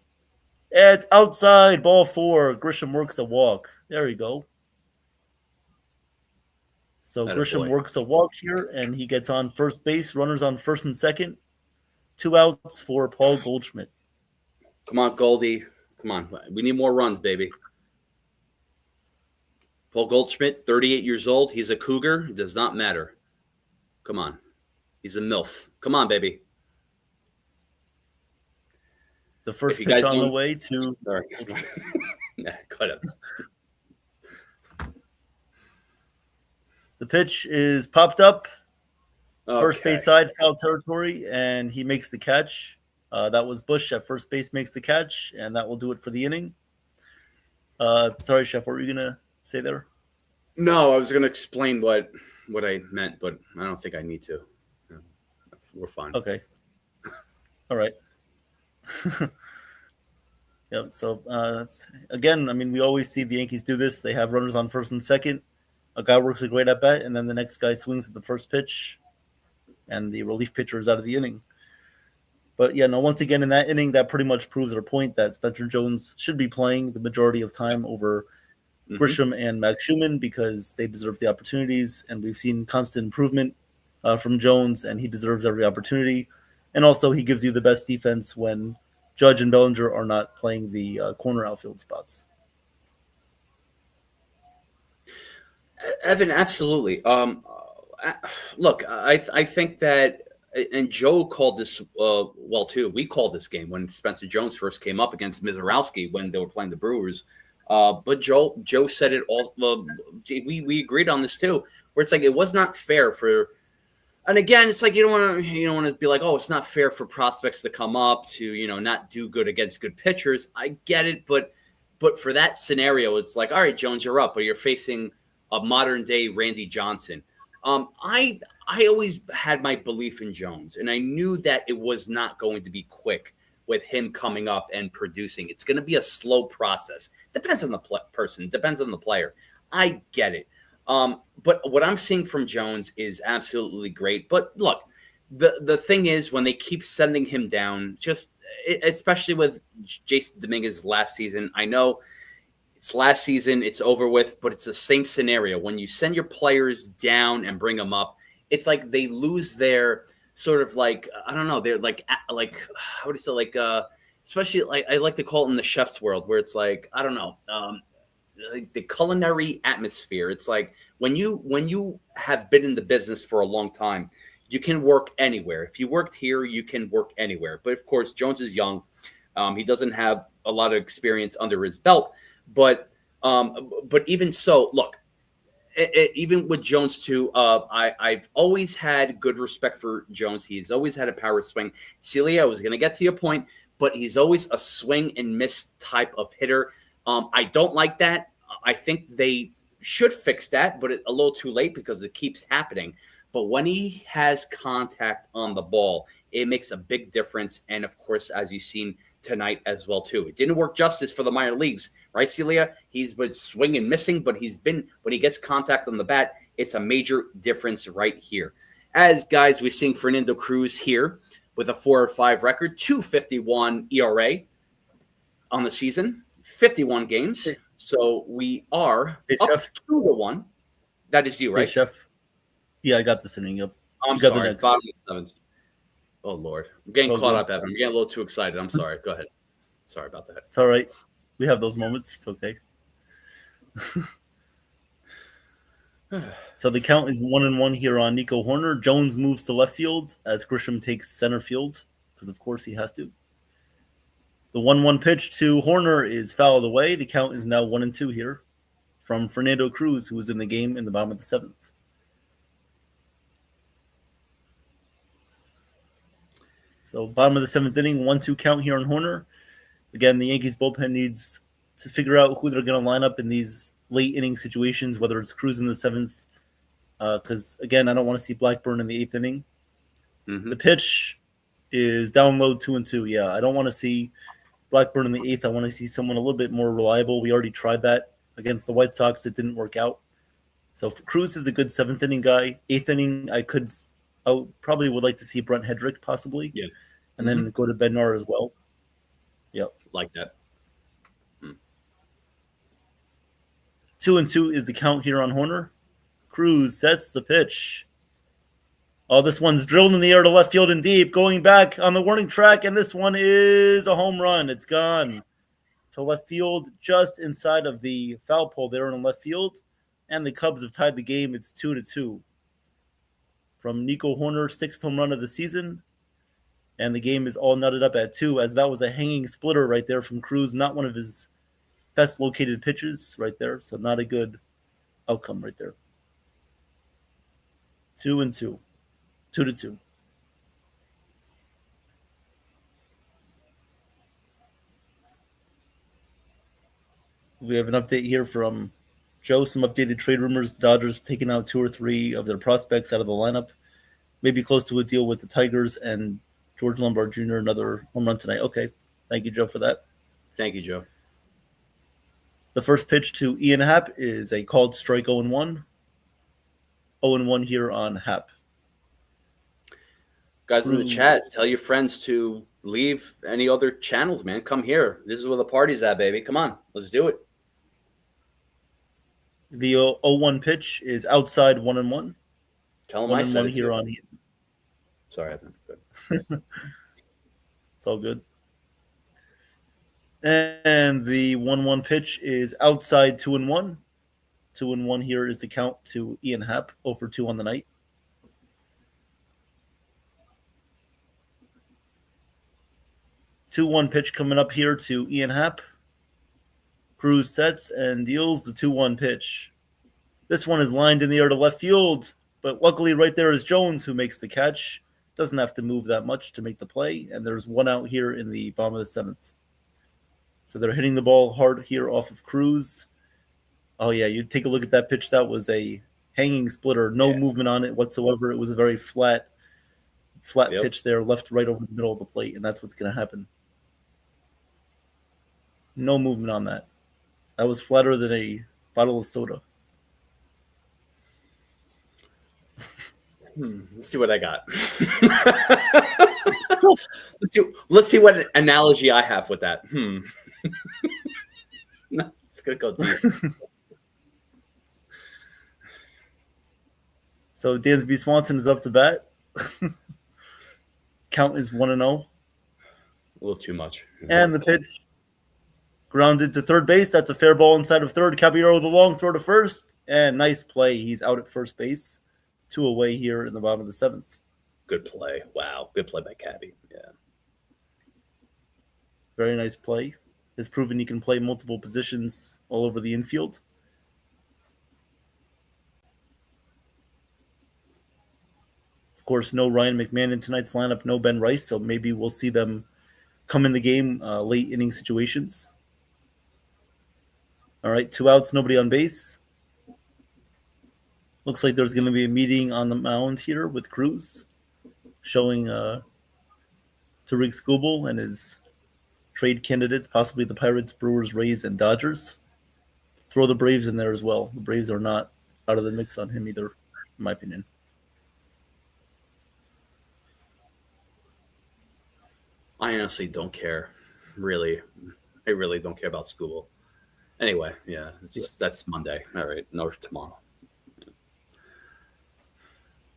It's outside, ball 4. Grisham works a walk. There you go. So Grisham works a walk here, and he gets on first base. Runners on first and second. 2 outs for Paul Goldschmidt. Come on, Goldie. Come on. We need more runs, baby. Paul Goldschmidt, 38 years old. He's a cougar. It does not matter. Come on. He's a MILF. Come on, baby. The first pitch on the way to... Sorry. Nah, cut it. The pitch is popped up. Okay. First base side, foul territory, and he makes the catch. That was Bush at first base, makes the catch, and that will do it for the inning. Sorry, Chef, what were you going to say there? No, I was going to explain what I meant, but I don't think I need to. We're fine. Okay. All right. Yeah, so that's again, I mean, we always see the Yankees do this. They have runners on first and second. A guy works a great at bat, and then the next guy swings at the first pitch, and the relief pitcher is out of the inning. But yeah, no, once again, in that inning, that pretty much proves our point that Spencer Jones should be playing the majority of time over Grisham and Max Schumann because they deserve the opportunities, and we've seen constant improvement from Jones, and he deserves every opportunity. And also, he gives you the best defense when Judge and Bellinger are not playing the corner outfield spots. Evan, absolutely. look, I think that, and Joe called this well too. We called this game when Spencer Jones first came up against Mizorowski when they were playing the Brewers. But Joe said it all. We agreed on this too, where it's like it was not fair for. And again, it's like you don't want to be like, oh, it's not fair for prospects to come up to not do good against good pitchers. I get it, but for that scenario, it's like, all right, Jones, you're up, but you're facing a modern day Randy Johnson. I always had my belief in Jones, and I knew that it was not going to be quick with him coming up and producing. It's going to be a slow process. Depends on the person. Depends on the player. I get it. But what I'm seeing from Jones is absolutely great. But look, the thing is, when they keep sending him down, especially with Jason Dominguez last season, I know it's last season, it's over with, but it's the same scenario. When you send your players down and bring them up, it's like they lose their sort of like, I don't know, they're like how would you say, like, especially like I like to call it in the chef's world, where it's like, I don't know, like the culinary atmosphere. It's like when you have been in the business for a long time, you can work anywhere. If you worked here, you can work anywhere. But of course, Jones is young. He doesn't have a lot of experience under his belt. But even so, look, even with Jones too, I've always had good respect for Jones. He's always had a power swing. Celia, I was going to get to your point, but he's always a swing and miss type of hitter. I don't like that. I think they should fix that, but a little too late because it keeps happening. But when he has contact on the ball, it makes a big difference. And of course, as you've seen tonight as well too, it didn't work justice for the minor leagues, right, Celia? He's been swinging, missing, but when he gets contact on the bat, it's a major difference right here. As guys, we're seeing Fernando Cruz here with a 4.5 record, 2.51 ERA on the season, 51 games. So we are up 2-1. That is you, right? Hey, Chef. Yeah, I got this inning up. I'm You got the sorry. next. Bottom of the seventh. Oh, Lord. I'm getting It's all caught good. up, Evan. I'm getting a little too excited. I'm sorry. Go ahead. Sorry about that. It's all right. We have those moments. It's okay. So the count is 1-1 here on Nico Horner. Jones moves to left field as Grisham takes center field because, of course, he has to. The 1-1 pitch to Horner is fouled away. The count is now 1-2 here from Fernando Cruz, who was in the game in the bottom of the seventh. So bottom of the seventh inning, 1-2 count here on Horner. Again, the Yankees bullpen needs to figure out who they're going to line up in these late inning situations, whether it's Cruz in the seventh. Because, again, I don't want to see Blackburn in the eighth inning. Mm-hmm. The pitch is down low 2-2. Yeah, I don't want to see Blackburn in the eighth. I want to see someone a little bit more reliable. We already tried that against the White Sox. It didn't work out. So Cruz is a good seventh inning guy. Eighth inning, I probably would like to see Brent Hedrick possibly. Yeah. And then go to Bednar as well. Yep. Like that. 2-2 is the count here on Horner. Cruz sets the pitch. Oh, this one's drilled in the air to left field and deep, going back on the warning track, and this one is a home run. It's gone to left field, just inside of the foul pole there in left field, and the Cubs have tied the game. It's 2-2 from Nico Horner, sixth home run of the season, and the game is all nutted up at 2, as that was a hanging splitter right there from Cruz, not one of his best located pitches right there, so not a good outcome right there. 2-2. 2-2. We have an update here from Joe. Some updated trade rumors. The Dodgers taking out 2 or 3 of their prospects out of the lineup. Maybe close to a deal with the Tigers and George Lombard Jr. Another home run tonight. Okay. Thank you, Joe, for that. Thank you, Joe. The first pitch to Ian Happ is a called strike 0-1. 0-1 here on Happ. Guys in the chat, tell your friends to leave any other channels, man. Come here. This is where the party's at, baby. Come on. Let's do it. The 0-1 pitch is outside 1-1. Tell them I said it here too. on Ian. Sorry, Evan. Good. It's all good. And the 1-1 pitch is outside 2-1. 2-1 here is the count to Ian Happ, 0 for 2 on the night. 2-1 pitch coming up here to Ian Happ. Cruz sets and deals the 2-1 pitch. This one is lined in the air to left field, but luckily right there is Jones who makes the catch. Doesn't have to move that much to make the play, and there's one out here in the bottom of the 7th. So they're hitting the ball hard here off of Cruz. Oh, yeah, you take a look at that pitch. That was a hanging splitter, no movement on it whatsoever. It was a very flat pitch there, left right over the middle of the plate, and that's what's going to happen. No movement on that. That was flatter than a bottle of soda. Let's see what I got. let's see what analogy I have with that. No, it's gonna go deep. So Dansby Swanson is up to bat. Count is 1-0. A little too much. And the pitch grounded to third base. That's a fair ball inside of third. Caballero with a long throw to first. And nice play. He's out at first base. 2 away here in the bottom of the 7th. Good play. Wow. Good play by Cabby. Yeah. Very nice play. Has proven he can play multiple positions all over the infield. Of course, no Ryan McMahon in tonight's lineup, no Ben Rice, so maybe we'll see them come in the game late inning situations. All right, 2 outs, nobody on base. Looks like there's going to be a meeting on the mound here with Cruz, showing Tariq Skubal and his trade candidates, possibly the Pirates, Brewers, Rays, and Dodgers. Throw the Braves in there as well. The Braves are not out of the mix on him either, in my opinion. I honestly don't care. Really. I really don't care about Skubal. Anyway, yeah, that's Monday. All right, no tomorrow.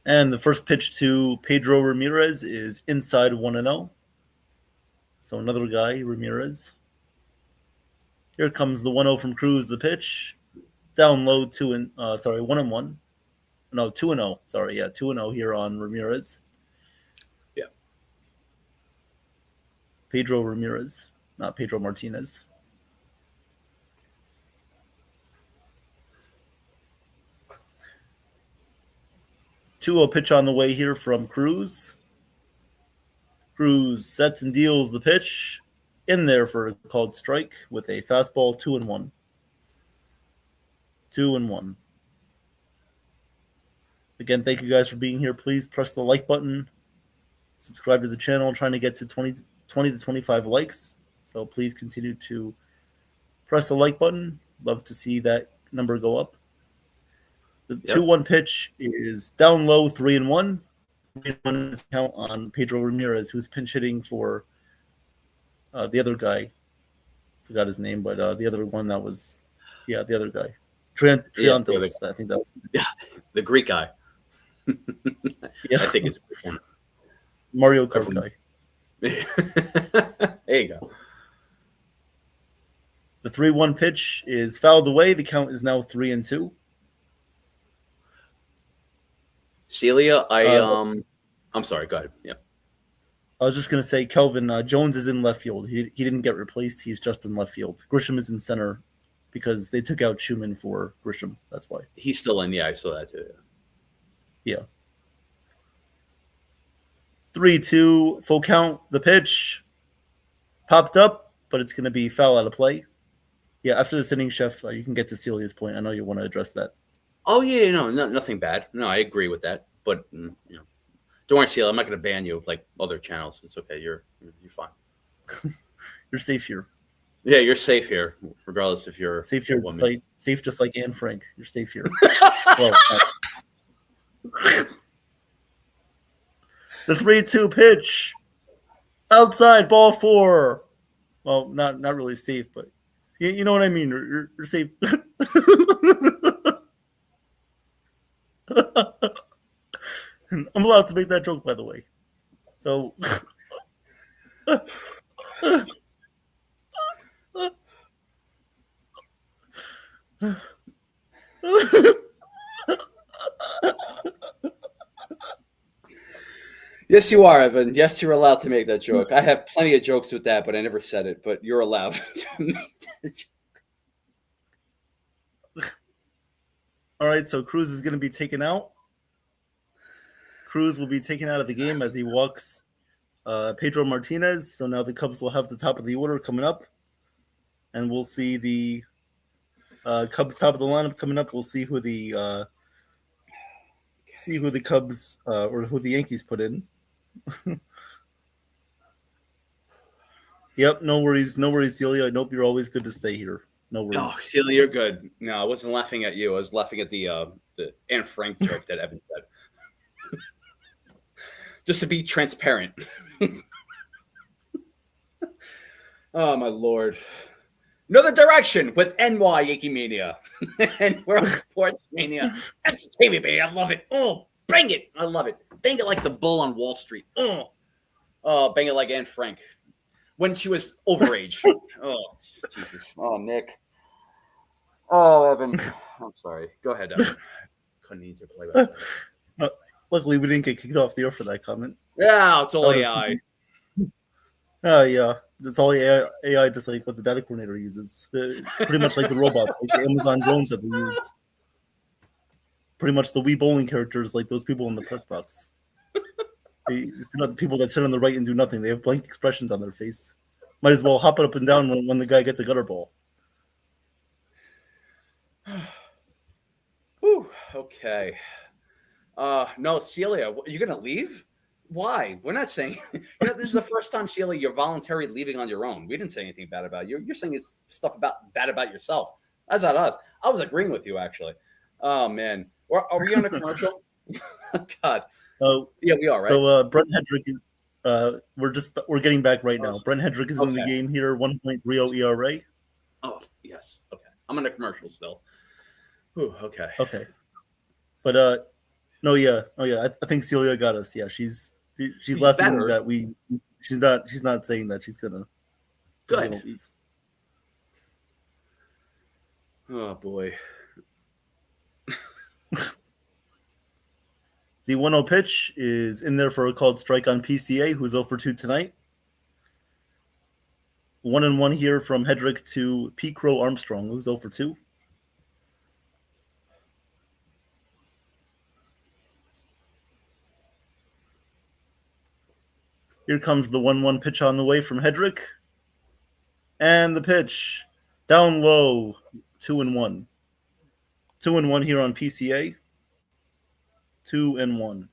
And the first pitch to Pedro Ramirez is inside 1-0. So another guy, Ramirez. Here comes the 1-0 from Cruz, the pitch. Down low, 1-1. No, 2-0. Sorry, yeah, 2-0 here on Ramirez. Yeah. Pedro Ramirez, not Pedro Martinez. 2-0 pitch on the way here from Cruz. Cruz sets and deals the pitch in there for a called strike with a fastball. 2-1. 2-1. Again, thank you guys for being here. Please press the like button. Subscribe to the channel. I'm trying to get to 20 to 25 likes. So please continue to press the like button. Love to see that number go up. The 2-1 pitch is down low, 3-1. 3-1 is count on Pedro Ramirez, who's pinch hitting for the other guy. Forgot his name, but the other one that was, the other guy. Triantos, I think that was. Yeah, the Greek guy. I think it's Mario Kart guy. There you go. The 3-1 pitch is fouled away. The count is now 3-2. Celia, I'm sorry. Go ahead. Yeah. I was just going to say, Kelvin, Jones is in left field. He didn't get replaced. He's just in left field. Grisham is in center because they took out Schumann for Grisham. That's why. He's still in. Yeah, I saw that too. Yeah. 3-2, full count. The pitch popped up, but it's going to be foul out of play. Yeah, after this inning, Chef, you can get to Celia's point. I know you want to address that. Oh, yeah, no, nothing bad. No, I agree with that. But, don't worry, Celia, I'm not going to ban you like other channels. It's okay. You're fine. You're safe here. Yeah, you're safe here, regardless if you're safe here. Safe just like Anne Frank. You're safe here. Well, the 3-2 pitch. Outside, ball 4. Well, not really safe, but you know what I mean. You're safe. I'm allowed to make that joke, by the way. So, Yes, you are, Evan. Yes, you're allowed to make that joke. I have plenty of jokes with that, but I never said it. But you're allowed to make that joke. All right, so Cruz is going to be taken out. Cruz will be taken out of the game as he walks Pedro Martinez. So now the Cubs will have the top of the order coming up, and we'll see the Cubs top of the lineup coming up. We'll see who the Cubs or who the Yankees put in. Yep, no worries, Celia. Nope, you're always good to stay here. No worries. Oh, Celia, you're good. No, I wasn't laughing at you. I was laughing at the Anne Frank joke that Evan said. Just to be transparent. Oh, my Lord. Another direction with NY Yankee Mania and World Sports Mania. That's baby. I love it. Oh, bang it. I love it. Bang it like the bull on Wall Street. Oh, bang it like Anne Frank when she was overage. Oh, Jesus. Oh, Nick. Oh, Evan. I'm sorry. Go ahead, Evan. Couldn't need to play back. Luckily, we didn't get kicked off the air for that comment. Yeah, it's all AI. Oh, yeah. It's all AI, just like what the data coordinator uses. Pretty much like the robots, like the Amazon drones that they use. Pretty much the Wii bowling characters, like those people in the press box. It's not the people that sit on the right and do nothing. They have blank expressions on their face. Might as well hop it up and down when the guy gets a gutter ball. Whew, okay. No, Celia, you're going to leave? Why? We're not saying this is the first time, Celia, you're voluntarily leaving on your own. We didn't say anything bad about you. You're saying it's stuff bad about yourself. That's not us. I was agreeing with you, actually. Oh, man. Are we on a commercial? God. Yeah, we are, right? So Brent Hedrick is we're getting back right now. Brent Hedrick is in the game here, 1.30 ERA. Oh, yes. Okay. I'm on a commercial still. Whew, okay. Okay. But no, yeah. Oh yeah, I think Celia got us. Yeah, she's laughing better. that she's not saying that she's gonna leave. Oh boy. The 1-0 pitch is in there for a called strike on PCA, who's 0 for 2 tonight. 1-1 here from Hedrick to P. Crow Armstrong, who's 0 for 2. Here comes the 1-1 pitch on the way from Hedrick. And the pitch down low, 2-1. 2-1 here on PCA. 2-1.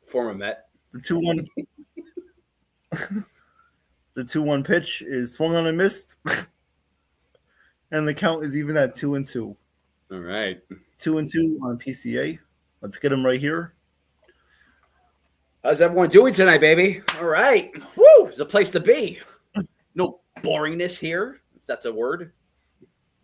Former Met. The 2-1 the 2-1 pitch is swung on and missed. And the count is even at 2-2. All right. 2-2 on PCA. Let's get him right here. How's everyone doing tonight, baby? All right. Woo! It's a place to be. No boringness here, if that's a word.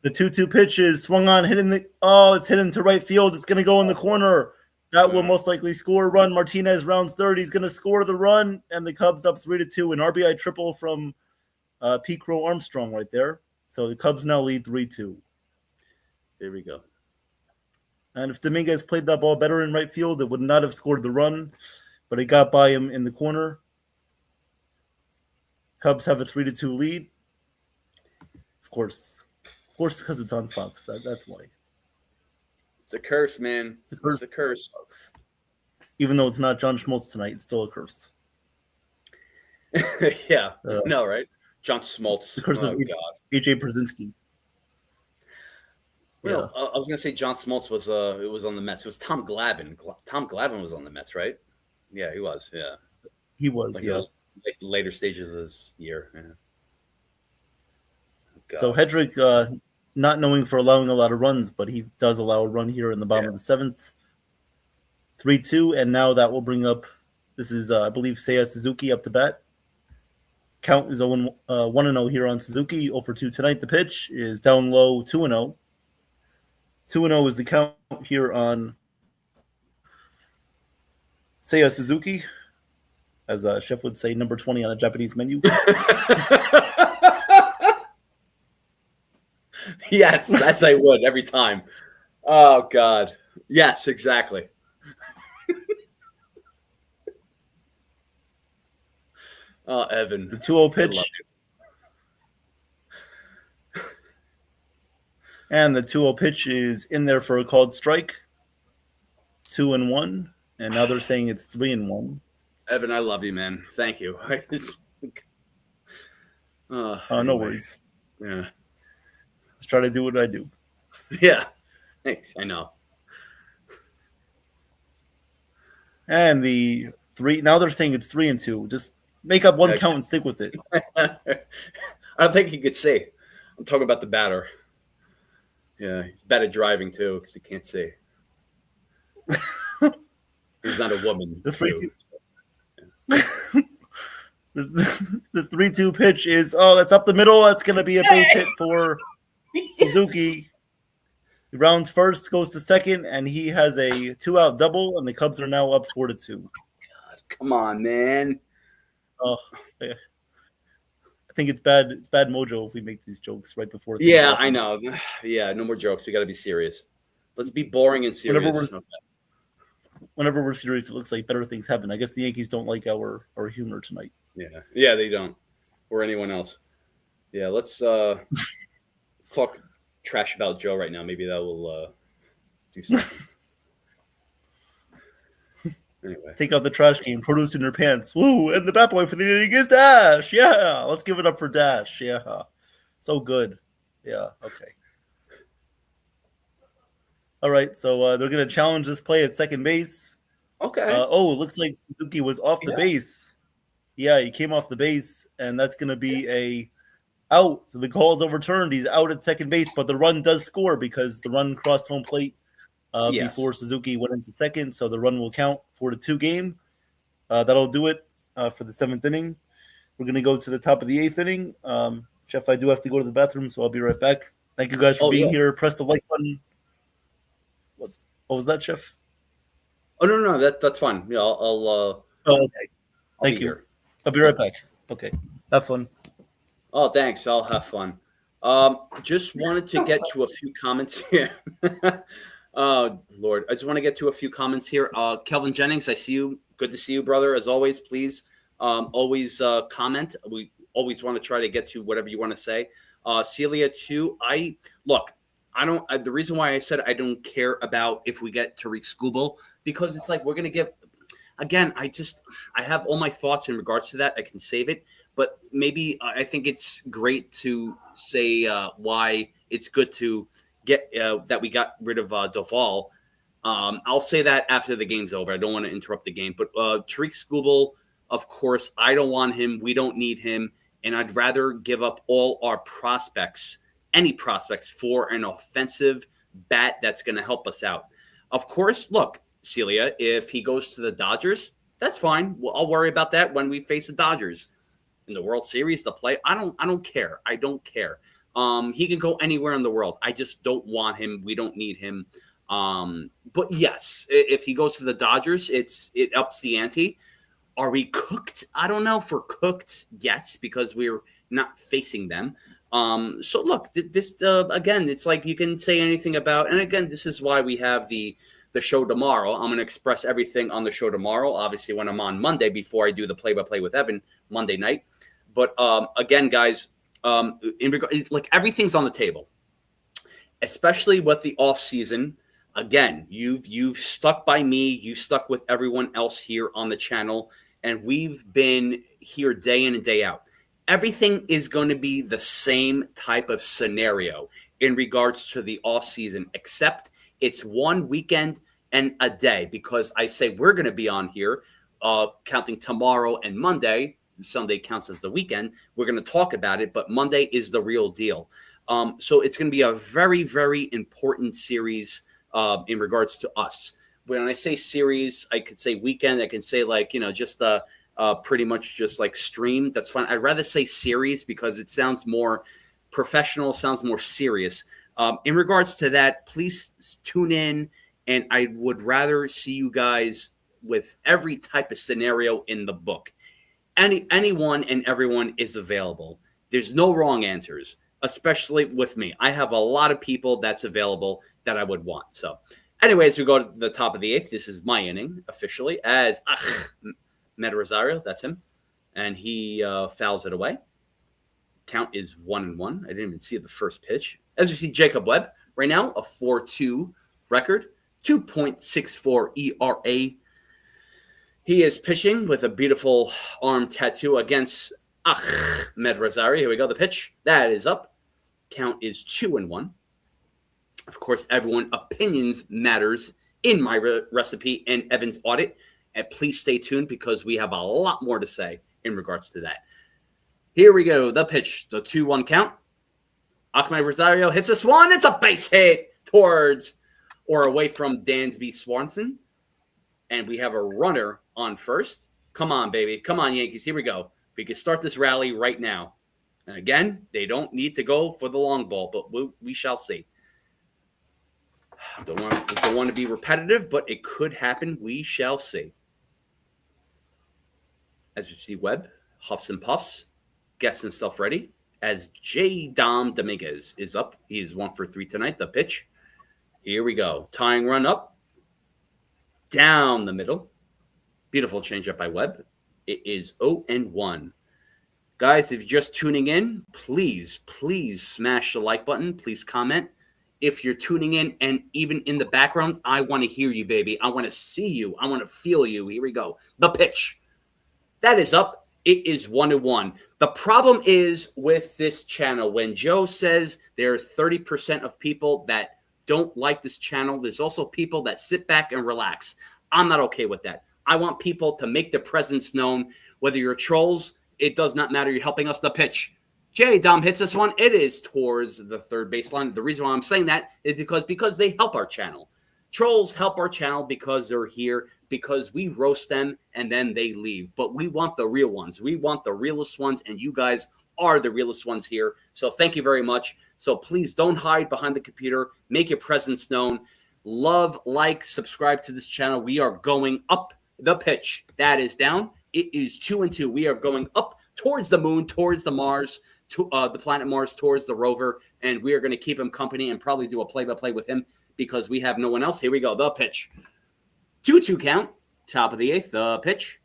The 2-2 pitch is swung on, it's hidden to right field. It's going to go in the corner. That will most likely score a run. Martinez rounds third. He's going to score the run, and the Cubs up 3-2. An RBI triple from P. Crow Armstrong right there. So the Cubs now lead 3-2. There we go. And if Dominguez played that ball better in right field, it would not have scored the run, but it got by him in the corner. Cubs have a 3-2 lead. Of course, because it's on Fox. That's why. It's a curse, man. It's a curse. Fox. Even though it's not John Schmaltz tonight, it's still a curse. Yeah. No, right? John Schmaltz. The curse of AJ Brzezinski. Well, yeah. I was going to say John Schmaltz was on the Mets. It was Tom Glavine. Tom Glavine was on the Mets, right? Yeah, he was. Yeah. He was, later stages of his year. Yeah. So Hedrick, not knowing for allowing a lot of runs, but he does allow a run here in the bottom of the seventh. 3-2, and now that will bring up, this is, I believe, Seiya Suzuki up to bat. Count is 1-0 here on Suzuki. 0 for 2 tonight. The pitch is down low, 2-0. 2-0 is the count here on Seiya Suzuki, as a chef would say, number 20 on a Japanese menu. Yes, that's I would every time. Oh God. Yes, exactly. Oh, Evan. The 2-0 I love pitch. And the 2-0 pitch is in there for a called strike. 2-1. And now they're saying it's 3-1. Evan, I love you, man. Thank you. No Anyway. worries. Yeah. Just try to do what I do. Yeah. Thanks. I know. And the 3, now they're saying it's 3-2. Just make up one count and stick with it. I don't think he could see. I'm talking about the batter. Yeah, he's bad at driving too because he can't see. He's not a woman. The 3-2. The 3-2 pitch is, that's up the middle. That's going to be a base hit for Suzuki. He rounds first, goes to second, and he has a 2-out double, and the Cubs are now up 4-2. God, come on, man. Oh, yeah. I think it's bad. It's bad mojo if we make these jokes right before. Yeah, I know. Yeah, no more jokes. We got to be serious. Let's be boring and serious. Whenever we're serious, it looks like better things happen. I guess the Yankees don't like our humor tonight. Yeah, they don't, or anyone else. Yeah, let's talk trash about Joe right now. Maybe that will do something. Anyway, take out the trash can, produce in your pants. Woo! And the bat boy for the inning is Dash. Yeah, let's give it up for Dash. Yeah, so good. Yeah, okay. All right, so they're going to challenge this play at second base. Okay. It looks like Suzuki was off the base. Yeah, he came off the base, and that's going to be a out. So the call is overturned. He's out at second base, but the run does score because the run crossed home plate before Suzuki went into second. So the run will count for the 2 game. That'll do it for the 7th inning. We're going to go to the top of the 8th inning. Chef, I do have to go to the bathroom, so I'll be right back. Thank you guys for being here. Press the like button. What was that, Chef? Oh no, that's fine. Yeah, I'll okay. Thank you. I'll be right back. Okay. Have fun. Oh, thanks. I'll have fun. Just wanted to get to a few comments here. Oh, Lord. I just want to get to a few comments here. Kelvin Jennings, I see you. Good to see you, brother. As always, please always comment. We always want to try to get to whatever you want to say. Celia, too. The reason why I said I don't care about if we get Tariq Skubal, because it's like we're going to get – again, I have all my thoughts in regards to that. I can save it. But maybe I think it's great to say why it's good to get that we got rid of Duvall. I'll say that after the game's over. I don't want to interrupt the game. But Tariq Skubal, of course, I don't want him. We don't need him. And I'd rather give up all our prospects, any prospects, for an offensive bat that's going to help us out. Of course, look, Celia, if he goes to the Dodgers, that's fine. I'll worry about that when we face the Dodgers. In the World Series, the play, I don't care. I don't care. He can go anywhere in the world. I just don't want him. We don't need him. But yes, if he goes to the Dodgers, it ups the ante. Are we cooked? I don't know if we're cooked yet because we're not facing them. So look, this again, it's like you can say anything about, and again, this is why we have the show tomorrow. I'm going to express everything on the show tomorrow, obviously when I'm on Monday before I do the play-by-play with Evan Monday night. But again, guys, like everything's on the table, especially with the off season. Again, you've stuck by me. You've stuck with everyone else here on the channel, and we've been here day in and day out. Everything is going to be the same type of scenario in regards to the off season, except it's one weekend and a day, because I say we're going to be on here counting tomorrow and Monday. Sunday counts as the weekend. We're going to talk about it, but Monday is the real deal. So it's going to be a very, very important series in regards to us. When I say series, I could say weekend. I can say just pretty much just like stream. That's fine. I'd rather say series because it sounds more professional, sounds more serious. In regards to that, please tune in, and I would rather see you guys with every type of scenario in the book. Anyone and everyone is available. There's no wrong answers. especially with me. I have a lot of people that's available that I would want. So, anyways, we go to the top of the 8th. This is my inning officially as Ahmed Rosario. That's him. And he fouls it away. Count is 1-1. I didn't even see the first pitch. As we see, Jacob Webb right now, a 4.2 record, 2.64 ERA. He is pitching with a beautiful arm tattoo against Ahmed Rosario. Here we go. The pitch. That is up. Count is 2-1. Of course, everyone, opinions matters in my recipe and Evan's audit. And please stay tuned because we have a lot more to say in regards to that. Here we go. The pitch. The 2-1 count. Ahmed Rosario hits this one. It's a base hit towards or away from Dansby Swanson. And we have a runner on first. Come on, baby. Come on, Yankees. Here we go. We can start this rally right now. And again, they don't need to go for the long ball, but we shall see. Don't want to be repetitive, but it could happen. We shall see. As we see, Webb huffs and puffs, gets himself ready. As J. Dom Dominguez is up. He is 1 for 3 tonight. The pitch. Here we go. Tying run up. Down the middle. Beautiful changeup by Webb. It is 0-1. Guys, if you're just tuning in, please smash the like button. Please comment. If you're tuning in and even in the background, I want to hear you, baby. I want to see you. I want to feel you. Here we go. The pitch. That is up. It is 1-1. The problem is with this channel, when Joe says there's 30% of people that don't like this channel, there's also people that sit back and relax. I'm not okay with that. I want people to make their presence known. Whether you're trolls, it does not matter. You're helping us. The pitch. J. Dom hits this one. It is towards the third baseline. The reason why I'm saying that is because they help our channel. Trolls help our channel because they're here, because we roast them and then they leave. But we want the real ones. We want the realest ones, and you guys are the realest ones here. So thank you very much. So please don't hide behind the computer. Make your presence known. Love, like, subscribe to this channel. We are going up. The pitch. That is down. It is 2-2. We are going up towards the moon, towards the Mars, to the planet Mars, towards the rover, and we are going to keep him company and probably do a play-by-play with him because we have no one else. Here we go. The pitch. 2-2 count. Top of the 8th. The pitch.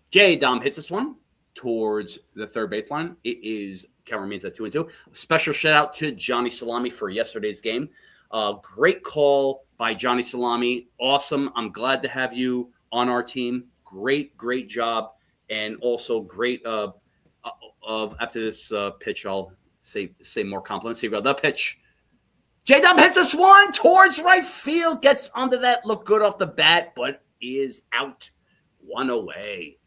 J. Dom hits this one towards the third baseline. It is count remains at 2-2. Special shout out to Johnny Salami for yesterday's game. Great call by Johnny Salami. Awesome. I'm glad to have you on our team. Great job. And also great after this pitch, I'll say more compliments. Here we go. The pitch. J-Dub hits this one towards right field. Gets under that. Look good off the bat, but is out. 1 away.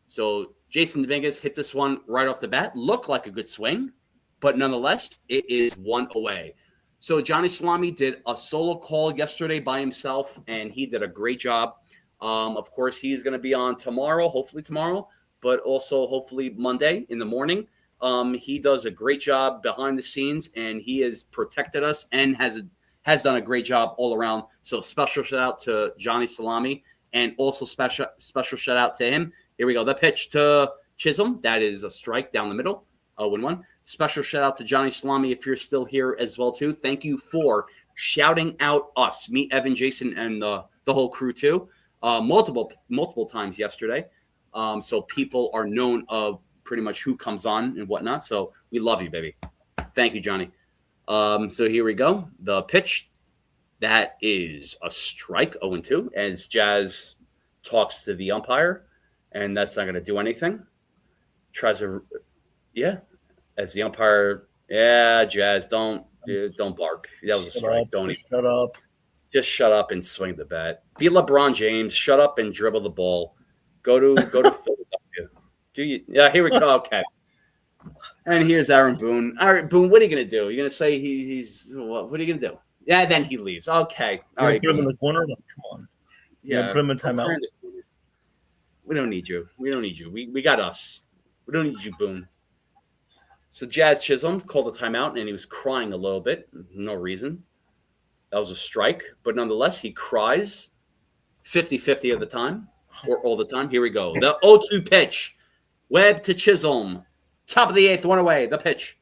So Jason Dominguez hit this one right off the bat. Looked like a good swing, but nonetheless, it is 1 away. So Johnny Salami did a solo call yesterday by himself, and he did a great job. Of course, he's going to be on tomorrow, hopefully tomorrow, but also hopefully Monday in the morning. He does a great job behind the scenes, and he has protected us and has done a great job all around. So special shout out to Johnny Salami, and also special shout out to him. Here we go. The pitch to Chisholm. That is a strike down the middle. 0-1. Special shout out to Johnny Salami if you're still here as well too. Thank you for shouting out us, me, Evan, Jason, and the whole crew too. Multiple times yesterday. So people are known of pretty much who comes on and whatnot. So we love you, baby. Thank you, Johnny. So here we go. The pitch. That is a strike, 0-2, as Jazz talks to the umpire, and that's not going to do anything. Tries to, as the umpire, Jazz, don't bark. That was a strike. Shut up. Just shut up and swing the bat. Be LeBron James. Shut up and dribble the ball. Go to Philadelphia. Do you? Yeah, here we go. Okay. And here's Aaron Boone. All right, Boone, what are you going to do? You're going to say he's what are you going to do? Yeah, then he leaves. Okay. All right. Put him in the corner? Like, come on. Yeah, put him in timeout. We don't need you. We got us. We don't need you, Boone. So Jazz Chisholm called a timeout, and he was crying a little bit. No reason. That was a strike. But nonetheless, he cries 50-50 of the time, or all the time. Here we go. The 0-2 pitch. Webb to Chisholm. Top of the 8th, 1 away. The pitch.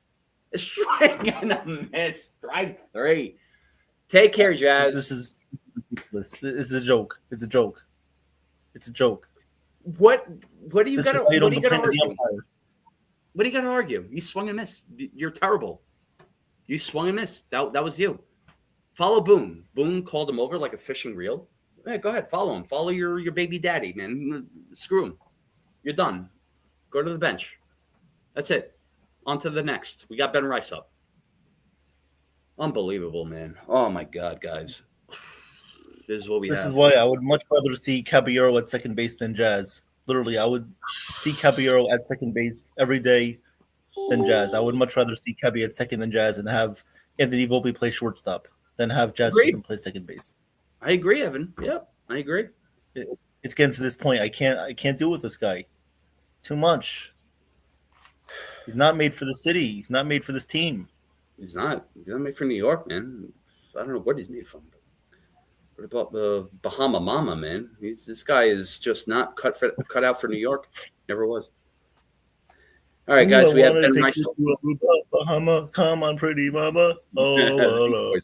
Swing and a miss. Strike 3. Take care, Jazz. This is ridiculous. This is a joke. It's a joke. It's a joke. What do you This got is why you to don't complain to the argue? umpire. What are you going to argue? You swung and missed. You're terrible. You swung and missed. That was you. Follow Boone. Boone called him over like a fishing reel. Hey, go ahead. Follow him. Follow your baby daddy, man. Screw him. You're done. Go to the bench. That's it. On to the next. We got Ben Rice up. Unbelievable, man. Oh, my God, guys. This is what we have. This is why I would much rather see Caballero at second base than Jazz. Literally, I would see Caballero at second base every day than Jazz. I would much rather see Cabby at second than Jazz and have Anthony Volpe play shortstop than have Jazz Agreed. Chisholm play second base. I agree, Evan. Yep, I agree. It's getting to this point. I can't deal with this guy. Too much. He's not made for the city. He's not made for this team. He's not made for New York, man. I don't know what he's made from. What about the Bahama Mama, man? This guy is just not cut out for New York. Never was. All right, guys, we have Ben Rice. Bahama, come on, pretty mama. Oh,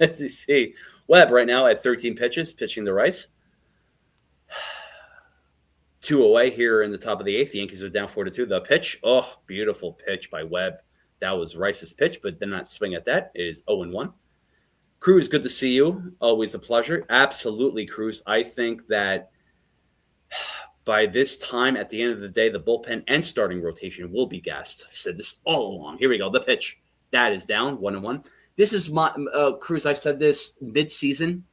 Let's see. Webb right now at 13 pitches, pitching to Rice. 2 away here in the top of the 8th. The Yankees are down 4-2. The pitch, oh, beautiful pitch by Webb. That was Rice's pitch, but did not swing at that. It is 0-1. Cruz, good to see you. Always a pleasure. Absolutely, Cruz. I think that by this time, at the end of the day, the bullpen and starting rotation will be gassed. I've said this all along. Here we go. The pitch. That is down, 1-1. This is my Cruz. I said this mid-season.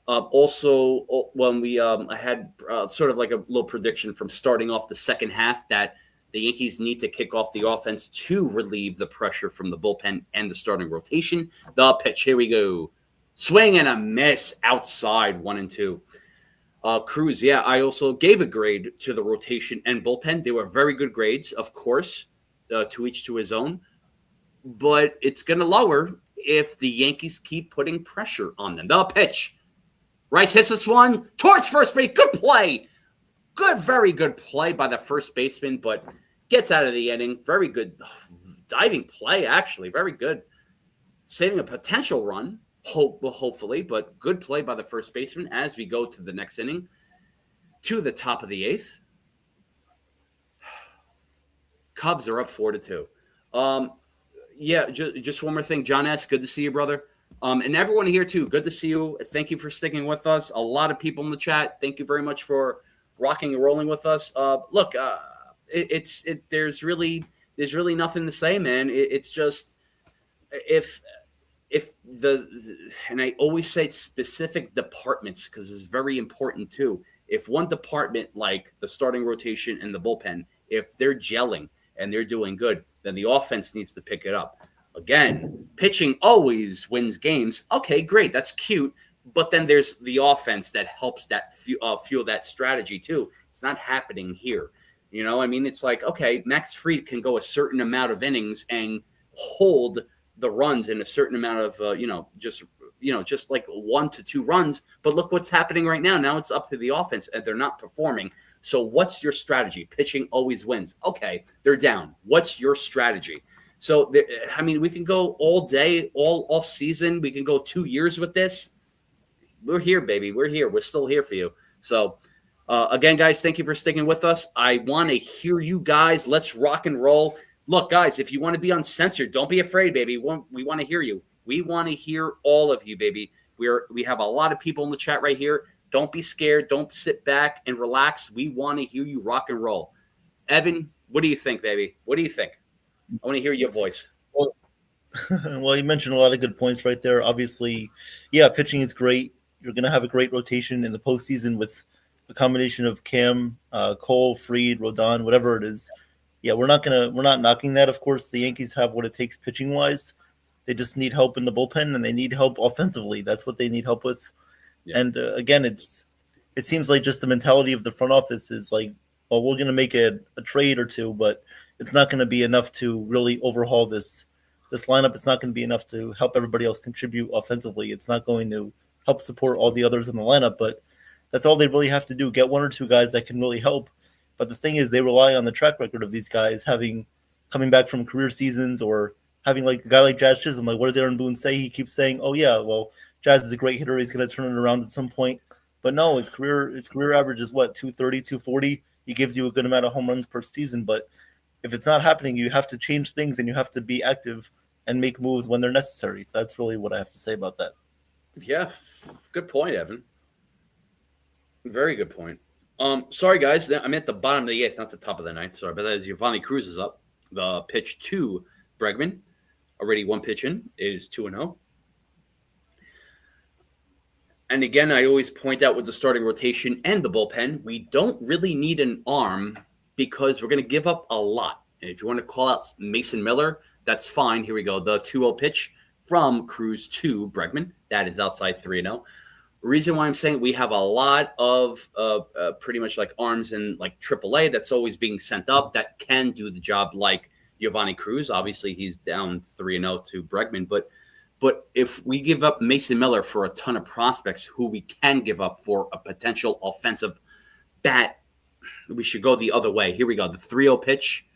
Also, when we I had sort of like a little prediction from starting off the second half that the Yankees need to kick off the offense to relieve the pressure from the bullpen and the starting rotation. The pitch. Here we go. Swing and a miss outside, 1-2. Cruz, yeah, I also gave a grade to the rotation and bullpen. They were very good grades, of course, to each to his own. But it's going to lower if the Yankees keep putting pressure on them. The pitch. Rice hits this one towards first base. Good play. Good, very good play by the first baseman, but gets out of the inning. Very good diving play, actually. Very good. Saving a potential run, hopefully, but good play by the first baseman as we go to the next inning, to the top of the 8th. Cubs are up 4-2. Yeah, just one more thing. John S., good to see you, brother. And everyone here, too, good to see you. Thank you for sticking with us. A lot of people in the chat. Thank you very much for rocking and rolling with us. Look, there's really nothing to say, man. It's just if and I always say specific departments because it's very important too. If one department like the starting rotation and the bullpen, if they're gelling and they're doing good, then the offense needs to pick it up. Again, pitching always wins games. Okay, great. That's cute. But then there's the offense that helps that fuel that strategy too. It's not happening here. You know, I mean, it's like, okay, Max Fried can go a certain amount of innings and hold the runs in a certain amount of, just like 1 to 2 runs. But look what's happening right now. Now it's up to the offense and they're not performing. So what's your strategy? Pitching always wins. Okay, they're down. What's your strategy? So, I mean, we can go all day, all off season. We can go 2 years with this. We're here, baby. We're here. We're still here for you. So, again, guys, thank you for sticking with us. I want to hear you guys. Let's rock and roll. Look, guys, if you want to be uncensored, don't be afraid, baby. We want to hear you. We want to hear all of you, baby. We have a lot of people in the chat right here. Don't be scared. Don't sit back and relax. We want to hear you rock and roll. Evan, what do you think, baby? What do you think? I want to hear your voice. Well, you mentioned a lot of good points right there. Obviously, yeah, pitching is great. You're going to have a great rotation in the postseason with a combination of Cam, Cole, Fried, Rodon, whatever it is. Yeah, we're not knocking that. Of course, the Yankees have what it takes pitching wise. They just need help in the bullpen and they need help offensively. That's what they need help with. Yeah. And again, it seems like just the mentality of the front office is like, well, we're going to make a trade or two, but it's not going to be enough to really overhaul this lineup. It's not going to be enough to help everybody else contribute offensively. It's not going to help support all the others in the lineup, but that's all they really have to do. Get 1 or 2 guys that can really help. But the thing is, they rely on the track record of these guys having coming back from career seasons or having like a guy like Jazz Chisholm. Like, what does Aaron Boone say? He keeps saying, "Oh yeah, well, Jazz is a great hitter. He's going to turn it around at some point." But no, his career average is what, 230, 240. He gives you a good amount of home runs per season, but if it's not happening, you have to change things and you have to be active and make moves when they're necessary. So that's really what I have to say about that. Yeah, good point, Evan. Very good point. Sorry, guys. I'm at the bottom of the 8th, not the top of the 9th. Sorry, but that is Giovanni Cruz is up. The pitch to Bregman. Already one pitch in is 2-0. And again, I always point out with the starting rotation and the bullpen, we don't really need an arm because we're going to give up a lot. And if you want to call out Mason Miller, that's fine. Here we go. The 2-0 pitch from Cruz to Bregman. That is outside 3-0. Reason why I'm saying we have a lot of pretty much like arms in like AAA that's always being sent up that can do the job like Giovanni Cruz. Obviously, he's down 3-0 to Bregman, but if we give up Mason Miller for a ton of prospects who we can give up for a potential offensive bat, we should go the other way. Here we go. The 3-0 pitch.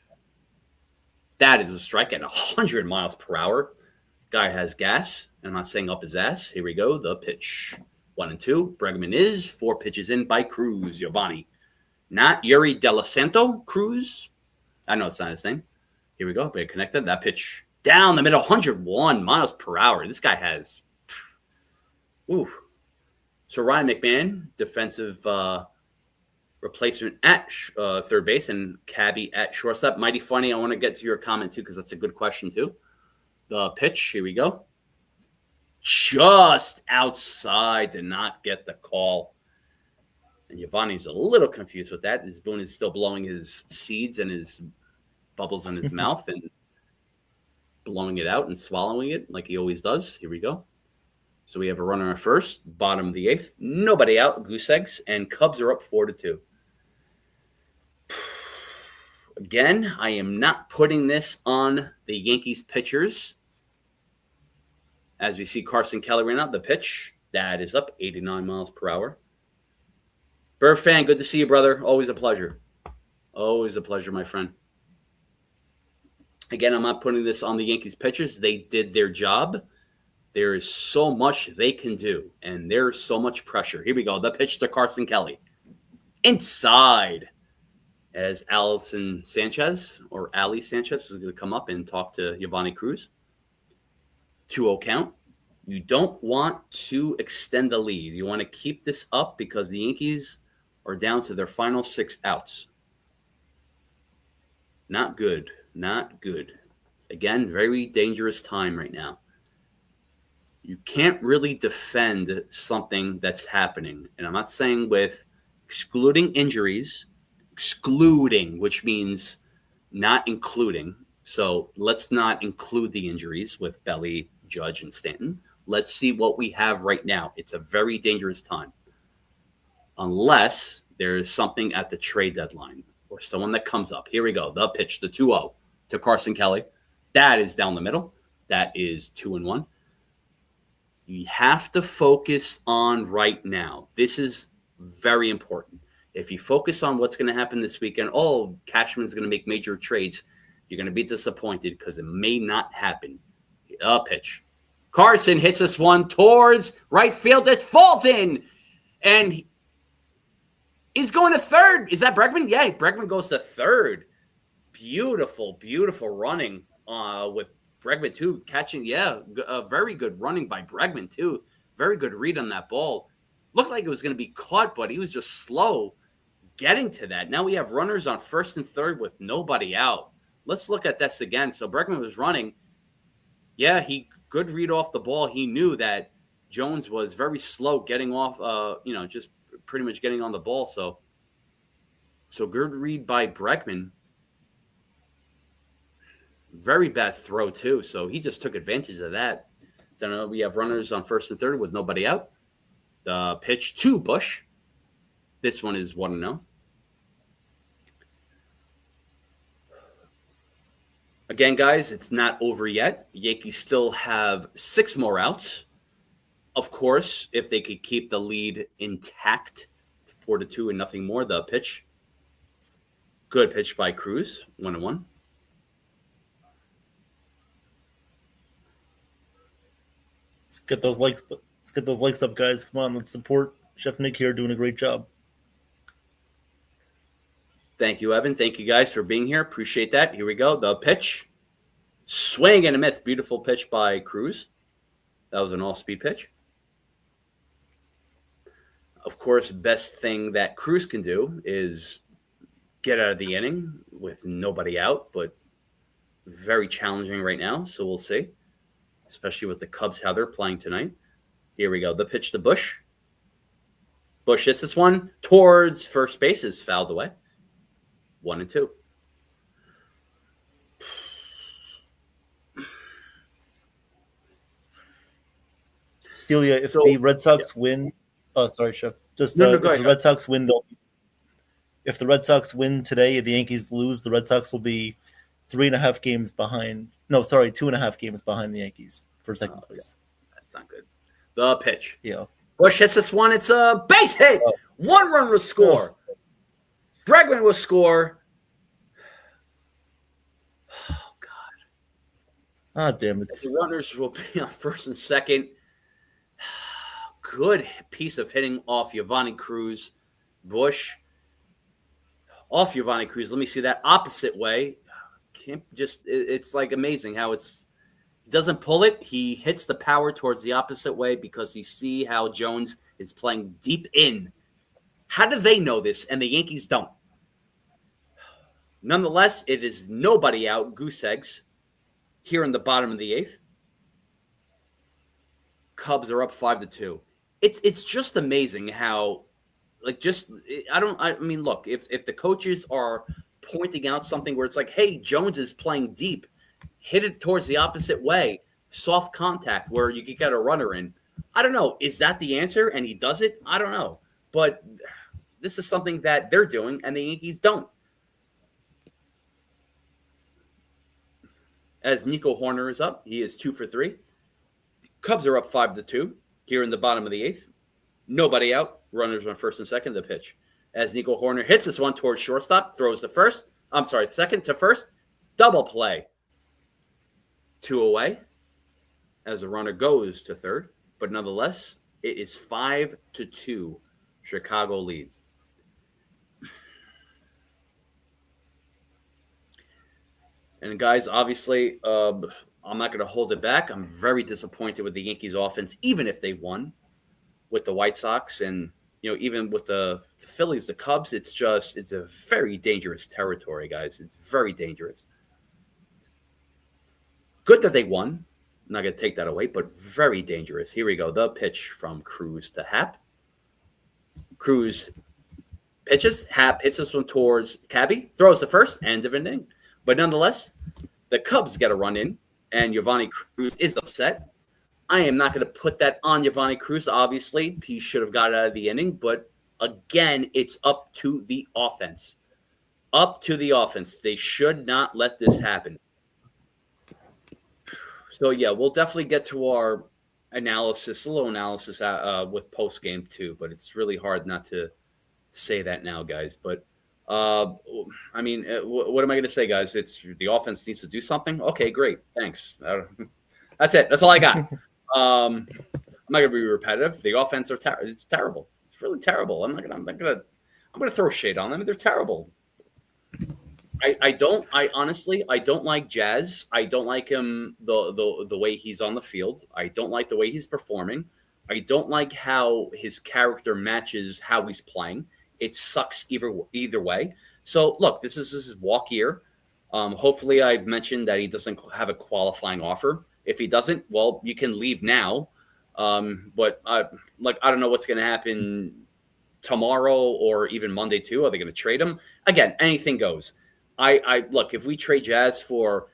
That is a strike at 100 miles per hour. Guy has gas. I'm not saying up his ass. Here we go. The pitch. 1-2. Bregman is 4 pitches in by Cruz. Giovanni. Not Yuri De La Santo. Cruz. I know it's not his name. Here we go. Better connected. That pitch down the middle. 101 miles per hour. This guy has. Ooh. So Ryan McMahon, defensive replacement at third base, and Cabby at shortstop. Mighty funny. I want to get to your comment too because that's a good question too. The pitch. Here we go. Just outside, did not get the call. And Giovanni's a little confused with that. His Boone is still blowing his seeds and his bubbles in his mouth and blowing it out and swallowing it like he always does. Here we go. So we have a runner at first, bottom of the 8th. Nobody out, goose eggs, and Cubs are up 4-2. Again, I am not putting this on the Yankees pitchers. As we see Carson Kelly right now, the pitch, that is up 89 miles per hour. Burr fan, good to see you, brother. Always a pleasure. Always a pleasure, my friend. Again, I'm not putting this on the Yankees pitchers. They did their job. There is so much they can do, and there's so much pressure. Here we go. The pitch to Carson Kelly. Inside. As Allison Sanchez, or Ali Sanchez, is going to come up and talk to Giovanni Cruz. 2-0 count. You don't want to extend the lead. You want to keep this up because the Yankees are down to their final 6 outs. Not good. Not good. Again, very dangerous time right now. You can't really defend something that's happening. And I'm not saying with excluding injuries, excluding, which means not including. So let's not include the injuries with Belly, Judge, and Stanton. Let's see what we have right now. It's a very dangerous time. Unless there is something at the trade deadline or someone that comes up. Here we go. The pitch, the 2-0 to Carson Kelly. That is down the middle. That is 2-1. You have to focus on right now. This is very important. If you focus on what's going to happen this weekend, Cashman's going to make major trades, you're going to be disappointed because it may not happen. A pitch. Carson hits this one towards right field. It falls in. And he's going to third. Is that Bregman? Yeah, Bregman goes to third. Beautiful, beautiful running with Bregman, too. Catching, very good running by Bregman, too. Very good read on that ball. Looked like it was going to be caught, but he was just slow getting to that. Now we have runners on first and third with nobody out. Let's look at this again. So Bregman was running. Yeah, he good read off the ball. He knew that Jones was very slow getting off, just pretty much getting on the ball. So good read by Bregman. Very bad throw, too. So he just took advantage of that. So we have runners on first and third with nobody out. The pitch to Bush. This one is 1-0. Again, guys, it's not over yet. Yankees still have 6 more outs. Of course, if they could keep the lead intact, 4-2 and nothing more. The pitch. Good pitch by Cruz, 1-1. Let's get those likes. Let's get those likes up, guys. Come on, let's support Chef Nick here, doing a great job. Thank you, Evan. Thank you guys for being here. Appreciate that. Here we go. The pitch. Swing and a miss. Beautiful pitch by Cruz. That was an all-speed pitch. Of course, best thing that Cruz can do is get out of the inning with nobody out, but very challenging right now. So we'll see, especially with the Cubs, how they're playing tonight. Here we go. The pitch to Bush. Bush hits this one towards first base, is fouled away. 1-2. Celia, if the Red Sox win, sorry, Chef. Just No, if go the ahead. Red Sox win, if the Red Sox win today, the Yankees lose, the Red Sox will be 3.5 games behind. No, sorry, 2.5 games behind the Yankees for second place. That's not good. The pitch. Yeah. Bush hits this one. It's a base hit. 1 run will score. Bregman will score. Oh, God. Ah, damn it. The runners will be on first and second. Good piece of hitting off Giovanni Cruz. Bush off Giovanni Cruz. Let me see that opposite way. It's like amazing how he doesn't pull it. He hits the power towards the opposite way because you see how Jones is playing deep in. How do they know this and the Yankees don't? Nonetheless, it is nobody out. Goose eggs here in the bottom of the 8th. Cubs are up 5-2. It's just amazing how, look, if the coaches are pointing out something where it's like, hey, Jones is playing deep, hit it towards the opposite way, soft contact where you could get a runner in. I don't know. Is that the answer? And he does it? I don't know. But this is something that they're doing and the Yankees don't. As Nico Horner is up, he is 2 for 3. Cubs are up 5-2 here in the bottom of the 8th. Nobody out. Runners on first and second. The pitch. As Nico Horner hits this one towards shortstop, throws second to first. Double play. 2 away as the runner goes to third. But nonetheless, it is 5-2. Chicago leads. And guys, obviously, I'm not going to hold it back. I'm very disappointed with the Yankees offense, even if they won with the White Sox and, even with the Phillies, the Cubs. It's a very dangerous territory, guys. It's very dangerous. Good that they won. I'm not going to take that away, but very dangerous. Here we go. The pitch from Cruz to Happ. Cruz pitches. Happ hits this one towards Cabby. Throws the first. End of inning. But nonetheless, the Cubs get a run in, and Giovanni Cruz is upset. I am not going to put that on Giovanni Cruz. Obviously, he should have got out of the inning. But again, it's up to the offense. Up to the offense. They should not let this happen. So, yeah, we'll definitely get to our analysis, a little analysis with post-game too. But it's really hard not to say that now, guys. But, what am I going to say, guys? It's the offense needs to do something. Okay, great. Thanks. That's it. That's all I got. I'm not going to be repetitive. The offense it's terrible. It's really terrible. I'm going to throw shade on them. They're terrible. I honestly don't like Jazz. I don't like him the way he's on the field. I don't like the way he's performing. I don't like how his character matches how he's playing. It sucks either way. So look, this is his walk year. Hopefully I've mentioned that he doesn't have a qualifying offer. If he doesn't, well, you can leave now. But I don't know what's going to happen tomorrow or even Monday too. Are they going to trade him? Again, anything goes. I look, if we trade Jazz for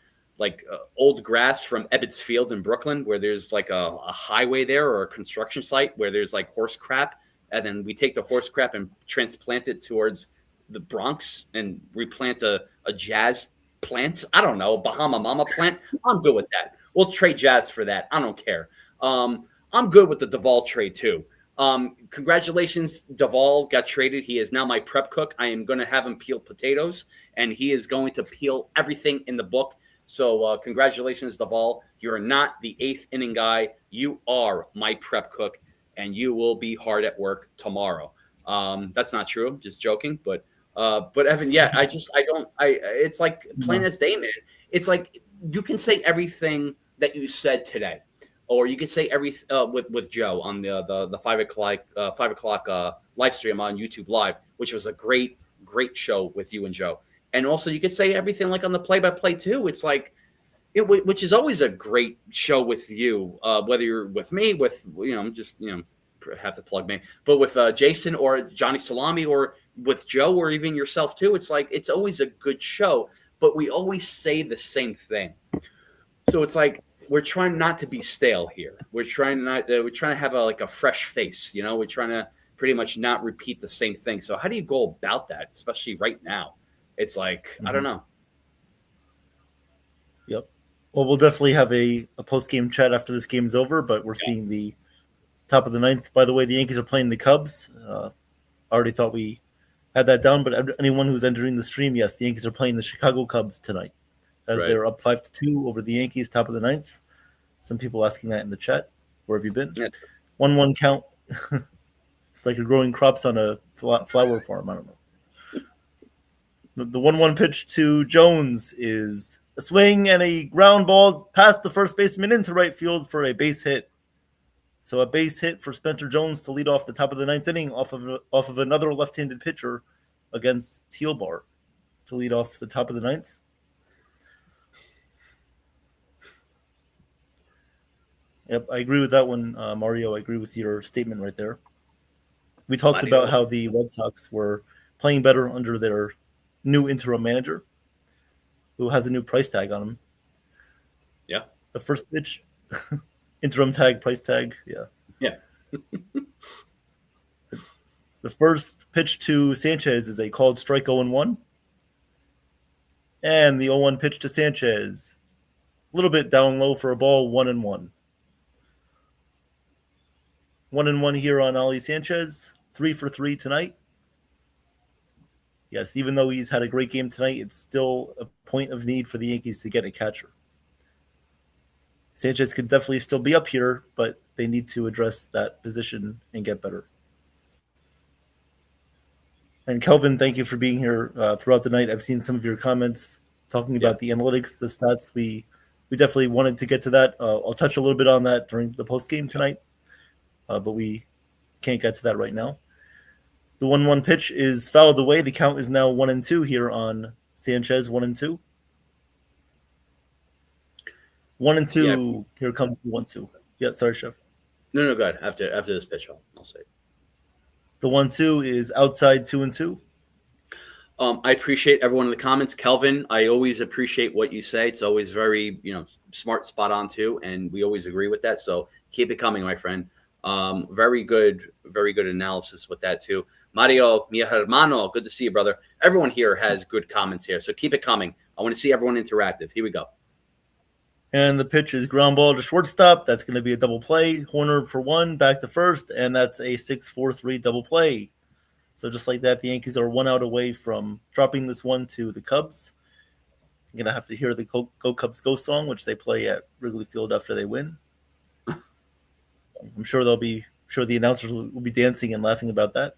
old grass from Ebbets Field in Brooklyn, where there's like a highway there or a construction site where there's like horse crap, and then we take the horse crap and transplant it towards the Bronx and replant a Jazz plant. I don't know, Bahama Mama plant. I'm good with that. We'll trade Jazz for that. I don't care. I'm good with the Duvall trade too. Congratulations, Duvall got traded. He is now my prep cook. I am going to have him peel potatoes, and he is going to peel everything in the book. So congratulations, Duvall. You're not the 8th inning guy. You are my prep cook, and you will be hard at work tomorrow. That's not true. I'm just joking. But Evan, yeah, it's like plain as day, man. It's like you can say everything that you said today, or you can say with Joe on the 5 o'clock live stream on YouTube Live, which was a great show with you and Joe. And also you could say everything like on the play-by-play too. It's like which is always a great show with you, whether you're with me, with just have to plug me, but with Jason or Johnny Salami, or with Joe, or even yourself too. It's like it's always a good show, but we always say the same thing. So it's like we're trying not to be stale here. We're trying to have a fresh face. We're trying to pretty much not repeat the same thing. So how do you go about that, especially right now? It's like I don't know. Yep. Well, we'll definitely have a post-game chat after this game's over, but we're seeing the top of the ninth. By the way, the Yankees are playing the Cubs. I already thought we had that down, but anyone who's entering the stream, yes, the Yankees are playing the Chicago Cubs tonight, as they're up 5-2 over the Yankees, top of the ninth. Some people asking that in the chat. Where have you been? 1-1 count. It's like you're growing crops on a flower farm. I don't know. The 1-1 pitch to Jones is a swing and a ground ball past the first baseman into right field for a base hit. So a base hit for Spencer Jones to lead off the top of the ninth inning off of another left-handed pitcher against Tealbar to lead off the top of the ninth. Yep, I agree with that one, Mario. I agree with your statement right there. We talked about how the Red Sox were playing better under their new interim manager, who has a new price tag on him. Yeah. The first pitch, interim tag, price tag. Yeah. Yeah. The first pitch to Sanchez is a called strike 0-1. And the 0-1 pitch to Sanchez, a little bit down low for a ball, 1-1. 1-1 here on Ali Sanchez, 3 for 3 tonight. Yes, even though he's had a great game tonight, it's still a point of need for the Yankees to get a catcher. Sanchez could definitely still be up here, but they need to address that position and get better. And Kelvin, thank you for being here throughout the night. I've seen some of your comments talking about the analytics, the stats. We definitely wanted to get to that. I'll touch a little bit on that during the post game tonight, but we can't get to that right now. The 1-1 pitch is fouled away. The count is now 1-2 here on Sanchez. 1-2. 1-2. Yeah. Here comes the 1-2. Yeah, sorry, Chef. No, go ahead. After this pitch, I'll say it. The 1-2 is outside 2-2. I appreciate everyone in the comments. Kelvin, I always appreciate what you say. It's always very, smart, spot on too, and we always agree with that. So keep it coming, my friend. Very good analysis with that too. Mario, mi hermano, good to see you, brother. Everyone here has good comments here, so keep it coming. I want to see everyone interactive. Here we go. And the pitch is ground ball to shortstop. That's going to be a double play. Horner for 1, back to first, and that's a 6-4-3 double play. So just like that, the Yankees are 1 out away from dropping this one to the Cubs. You're going to have to hear the Go Cubs Go song, which they play at Wrigley Field after they win. I'm sure the announcers will be dancing and laughing about that.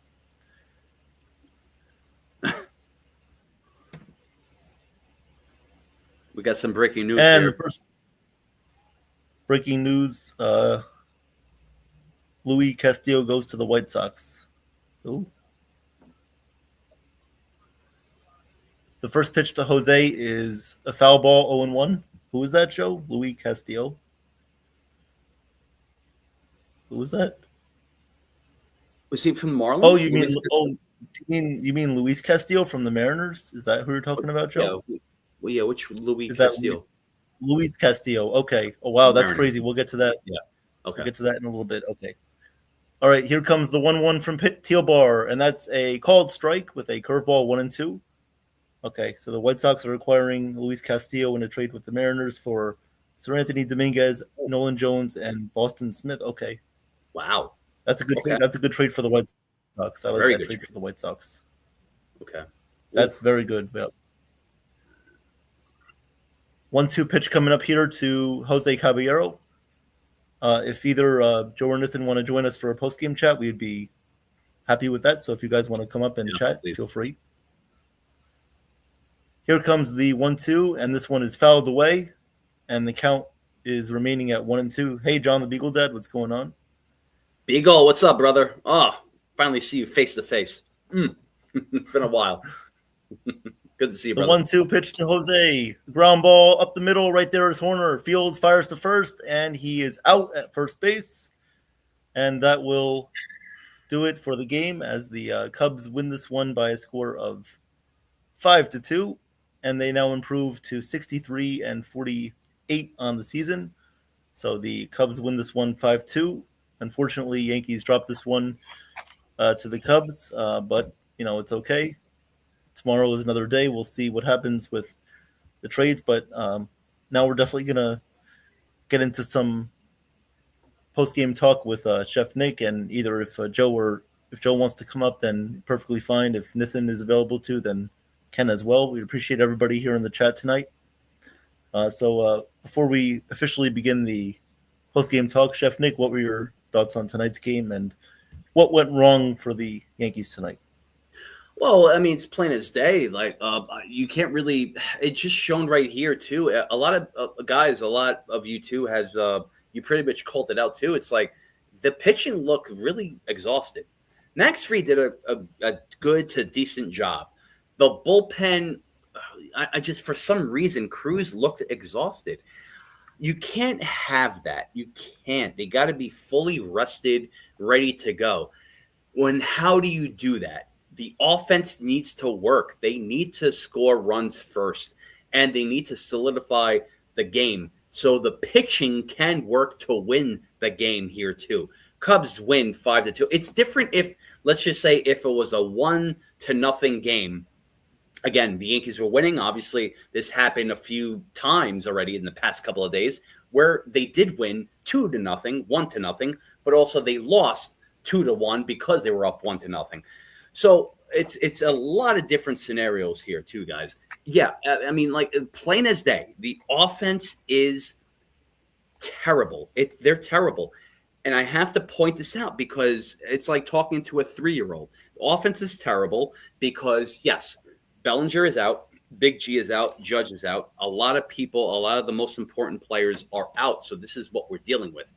We got some breaking news and here. The first breaking news, Luis Castillo goes to the White Sox. Ooh. The first pitch to Jose is a foul ball, 0-1. Who is that, Joe? Luis Castillo. Who was that? Was he from Marlins? Oh, you mean Luis Castillo from the Mariners? Is that who you're talking about, Joe? Yeah, which Luis Castillo? Luis Castillo. Okay. Oh, wow, that's Mariners. crazy. We'll get to that. Yeah. Okay. We'll get to that in a little bit. Okay. All right, here comes the 1-1 from Tealbar, and that's a called strike with a curveball 1-2. Okay, so the White Sox are acquiring Luis Castillo in a trade with the Mariners for Sir Anthony Dominguez, Nolan Jones, and Boston Smith. Okay. Wow. That's a good trade. That's a good trade for the White Sox. I like that trade for the White Sox. Okay. That's very good. Yep. 1-2 pitch coming up here to Jose Caballero. If either Joe or Nathan want to join us for a post-game chat, we'd be happy with that. So if you guys want to come up and chat, please. Feel free. Here comes the 1-2, and this one is fouled away, and the count is remaining at 1-2. Hey, John the Beagle Dad, what's going on? Beagle, what's up, brother? Oh, finally see you face to face. It's been a while. Good to see you, The brother. 1-2 pitch to Jose. Ground ball up the middle. Right there is Horner. Fields fires to first, and he is out at first base. And that will do it for the game as the Cubs win this one by a score of 5-2. And they now improve to 63-48 on the season. So the Cubs win this one 5-2. Unfortunately, Yankees dropped this one to the Cubs, but it's okay. Tomorrow is another day. We'll see what happens with the trades, but now we're definitely gonna get into some post-game talk with Chef Nick, and either if Joe wants to come up, then perfectly fine. If Nathan is available too, then Ken as well. We appreciate everybody here in the chat tonight. So before we officially begin the post-game talk, Chef Nick, what were your thoughts on tonight's game and what went wrong for the Yankees tonight? Well, I mean, it's plain as day. Like, you can't really. It's just shown right here too. A lot of guys, a lot of you too, has you pretty much called it out too. It's like the pitching looked really exhausted. Max Fried did a good to decent job. The bullpen, I just for some reason, Cruz looked exhausted. You can't have that. You can't. They got to be fully rested, ready to go. How do you do that? The offense needs to work. They need to score runs first, and they need to solidify the game so the pitching can work to win the game here too. Cubs win 5-2. It's different if, let's just say, if it was a 1-0 game. Again, the Yankees were winning. Obviously, this happened a few times already in the past couple of days where they did win 2-0, 1-0, but also they lost 2-1 because they were up 1-0. So it's a lot of different scenarios here too, guys. Yeah, I mean, like plain as day, the offense is terrible. They're terrible. And I have to point this out because it's like talking to a 3-year-old. The offense is terrible because, yes, Bellinger is out, Big G is out, Judge is out. A lot of people, a lot of the most important players are out. So this is what we're dealing with.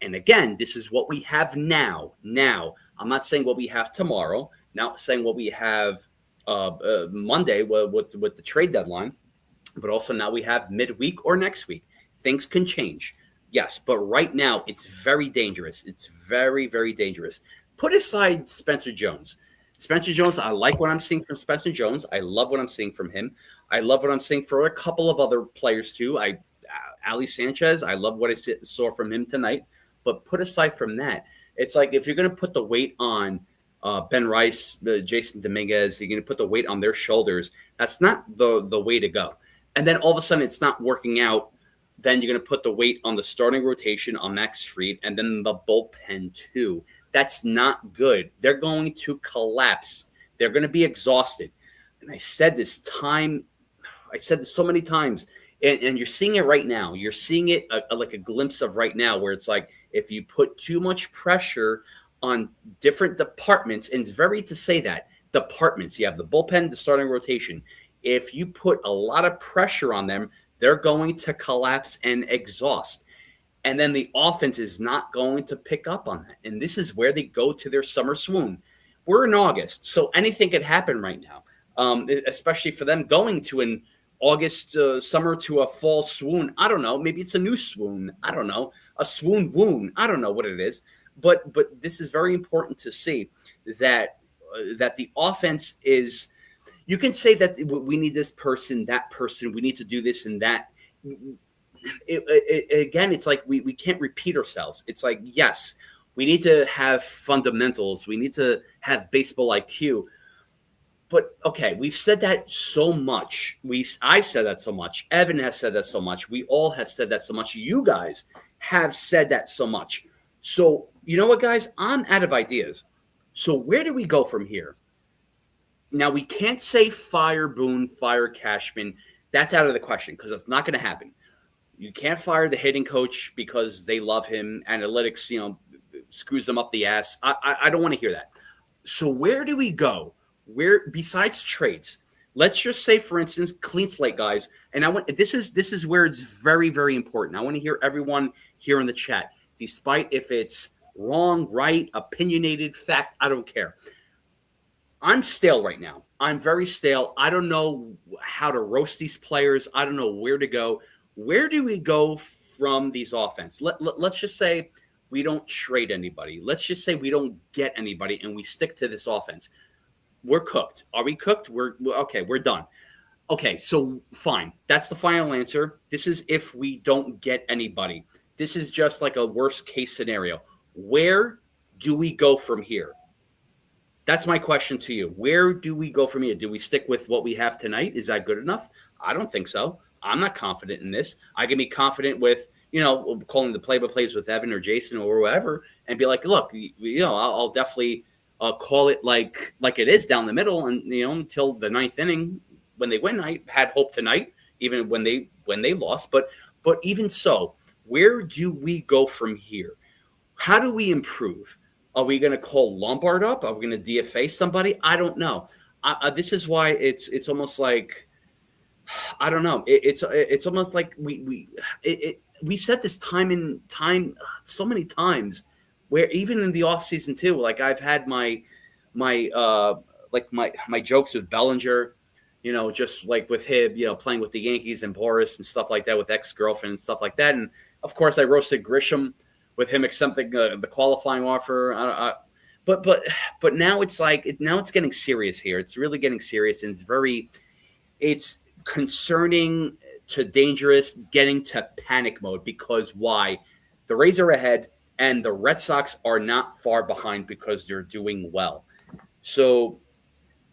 And again, this is what we have now. Now, I'm not saying what we have tomorrow. Not saying what we have Monday with the trade deadline, but also now we have midweek or next week. Things can change. Yes, but right now it's very dangerous. It's very, very dangerous. Put aside Spencer Jones. Spencer Jones, I like what I'm seeing from Spencer Jones. I love what I'm seeing from him. I love what I'm seeing for a couple of other players too. Ali Sanchez, I love what I saw from him tonight. But put aside from that, it's like if you're going to put the weight on Ben Rice, Jason Dominguez, you're going to put the weight on their shoulders. That's not the way to go. And then all of a sudden it's not working out. Then you're going to put the weight on the starting rotation on Max Fried and then the bullpen too. That's not good. They're going to collapse. They're going to be exhausted. And I said this so many times. And you're seeing it right now. You're seeing it like a glimpse of right now where it's like if you put too much pressure on different departments, and it's very to say that departments, you have the bullpen, the starting rotation. If you put a lot of pressure on them, they're going to collapse and exhaust. And then the offense is not going to pick up on that. And this is where they go to their summer swoon. We're in August, so anything could happen right now, especially for them going to an August summer to a fall swoon. I don't know. Maybe it's a new swoon. I don't know. A swoon wound. I don't know what it is. But this is very important to see that the offense is. You can say that we need this person, that person. We need to do this and that. Again, it's like we can't repeat ourselves. It's like, yes, we need to have fundamentals. We need to have baseball IQ. But, okay, we've said that so much. I've said that so much. Evan has said that so much. We all have said that so much. You guys have said that so much. So, you know what, guys? I'm out of ideas. So where do we go from here? Now, we can't say fire Boone, fire Cashman. That's out of the question because it's not going to happen. You can't fire the hitting coach because they love him. Analytics, screws them up the ass. I don't want to hear that. So where do we go? Where besides trades? Let's just say, for instance, clean slate, guys. And this is where it's very, very important. I want to hear everyone here in the chat, despite if it's wrong, right, opinionated, fact. I don't care. I'm stale right now. I'm very stale. I don't know how to roast these players. I don't know where to go. Where do we go from these offense? Let's just say we don't trade anybody. Let's just say we don't get anybody and we stick to this offense. We're cooked. Are we cooked? We're okay. We're done. Okay, so fine. That's the final answer. This is if we don't get anybody. This is just like a worst case scenario. Where do we go from here? That's my question to you. Where do we go from here? Do we stick with what we have tonight? Is that good enough? I don't think so. I'm not confident in this. I can be confident with, calling the play-by-plays with Evan or Jason or whoever and be like, look, I'll definitely call it like it is down the middle. And, until the ninth inning when they win, I had hope tonight, even when they lost. But even so, where do we go from here? How do we improve? Are we going to call Lombard up? Are we going to DFA somebody? I don't know. This is why it's almost like, I don't know. It's almost like we said this time so many times, where even in the offseason too, like I've had my jokes with Bellinger, just like with him, playing with the Yankees and Boris and stuff like that with ex-girlfriend and stuff like that. And of course I roasted Grisham with him accepting the qualifying offer. But now it's now it's getting serious here. It's really getting serious, and it's concerning to dangerous, getting to panic mode. Because why? The Rays are ahead, and the Red Sox are not far behind because they're doing well. So,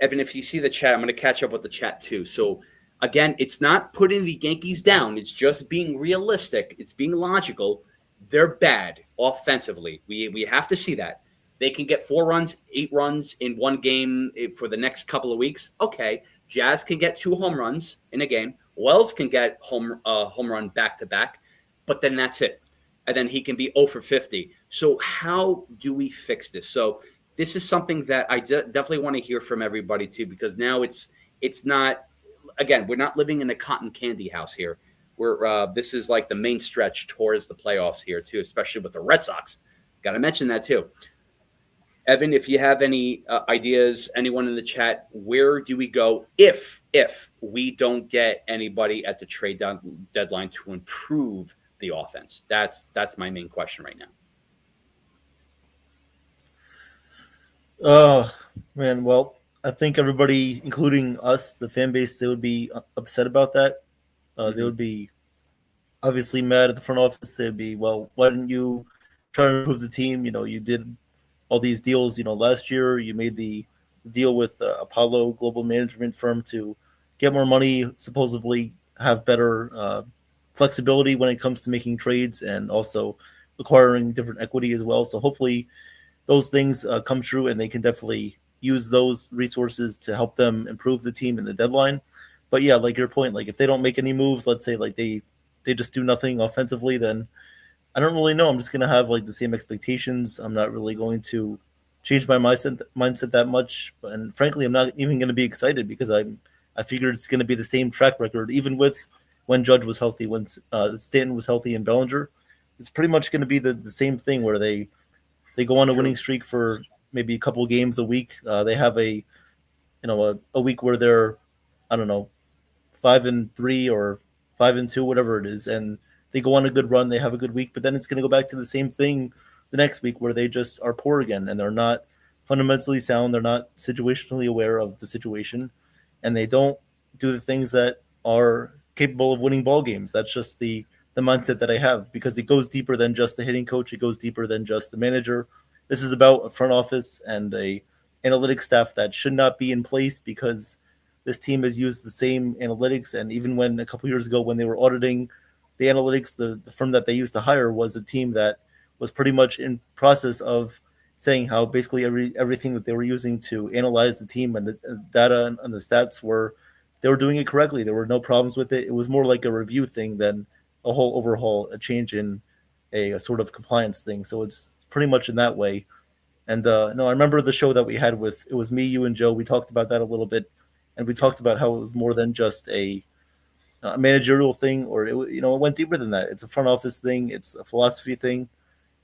Evan, if you see the chat, I'm going to catch up with the chat too. So, again, it's not putting the Yankees down. It's just being realistic. It's being logical. They're bad offensively. We have to see that. They can get 4 runs, 8 runs in one game for the next couple of weeks. Okay. Jazz can get 2 home runs in a game. Wells can get home run back-to-back, but then that's it. And then he can be 0 for 50. So how do we fix this? So this is something that I definitely want to hear from everybody too, because now it's not, again, we're not living in a cotton candy house here. This is like the main stretch towards the playoffs here too, especially with the Red Sox. Got to mention that too. Evan, if you have any ideas, anyone in the chat, where do we go if we don't get anybody at the trade deadline to improve the offense? That's my main question right now. Oh, man. Well, I think everybody, including us, the fan base, they would be upset about that. They would be obviously mad at the front office. They'd be, well, why didn't you try to improve the team? You did all these deals, last year. You made the deal with Apollo Global Management Firm to get more money, supposedly have better flexibility when it comes to making trades and also acquiring different equity as well. So hopefully those things come true, and they can definitely use those resources to help them improve the team in the deadline. But yeah, like your point, like if they don't make any moves, let's say like they just do nothing offensively, then I don't really know. I'm just going to have like the same expectations. I'm not really going to change my mindset that much. And frankly, I'm not even going to be excited because I figured it's going to be the same track record, even with when Judge was healthy, when Stanton was healthy, and Bellinger. It's pretty much going to be the same thing where they go on a winning streak for maybe a couple games a week. They have a week where they're, I don't know, 5-3 or 5-2, whatever it is, and they go on a good run. They have a good week, but then it's going to go back to the same thing the next week where they just are poor again, and they're not fundamentally sound. They're not situationally aware of the situation, and they don't do the things that are capable of winning ball games. That's just the mindset that I have, because it goes deeper than just the hitting coach. It goes deeper than just the manager. This is about a front office and a analytics staff that should not be in place, because this team has used the same analytics. And even when a couple years ago, when they were auditing the analytics, the firm that they used to hire was a team that was pretty much in process of saying how basically everything that they were using to analyze the team and the data and the stats were they were doing it correctly. There were no problems with it. It was more like a review thing than a whole overhaul, a change in a sort of compliance thing. So it's pretty much in that way. And no, I remember the show that we had with, it was me, you, and Joe. We talked about that a little bit, and we talked about how it was more than just a managerial thing, or it went deeper than that. It's a front office thing. It's a philosophy thing.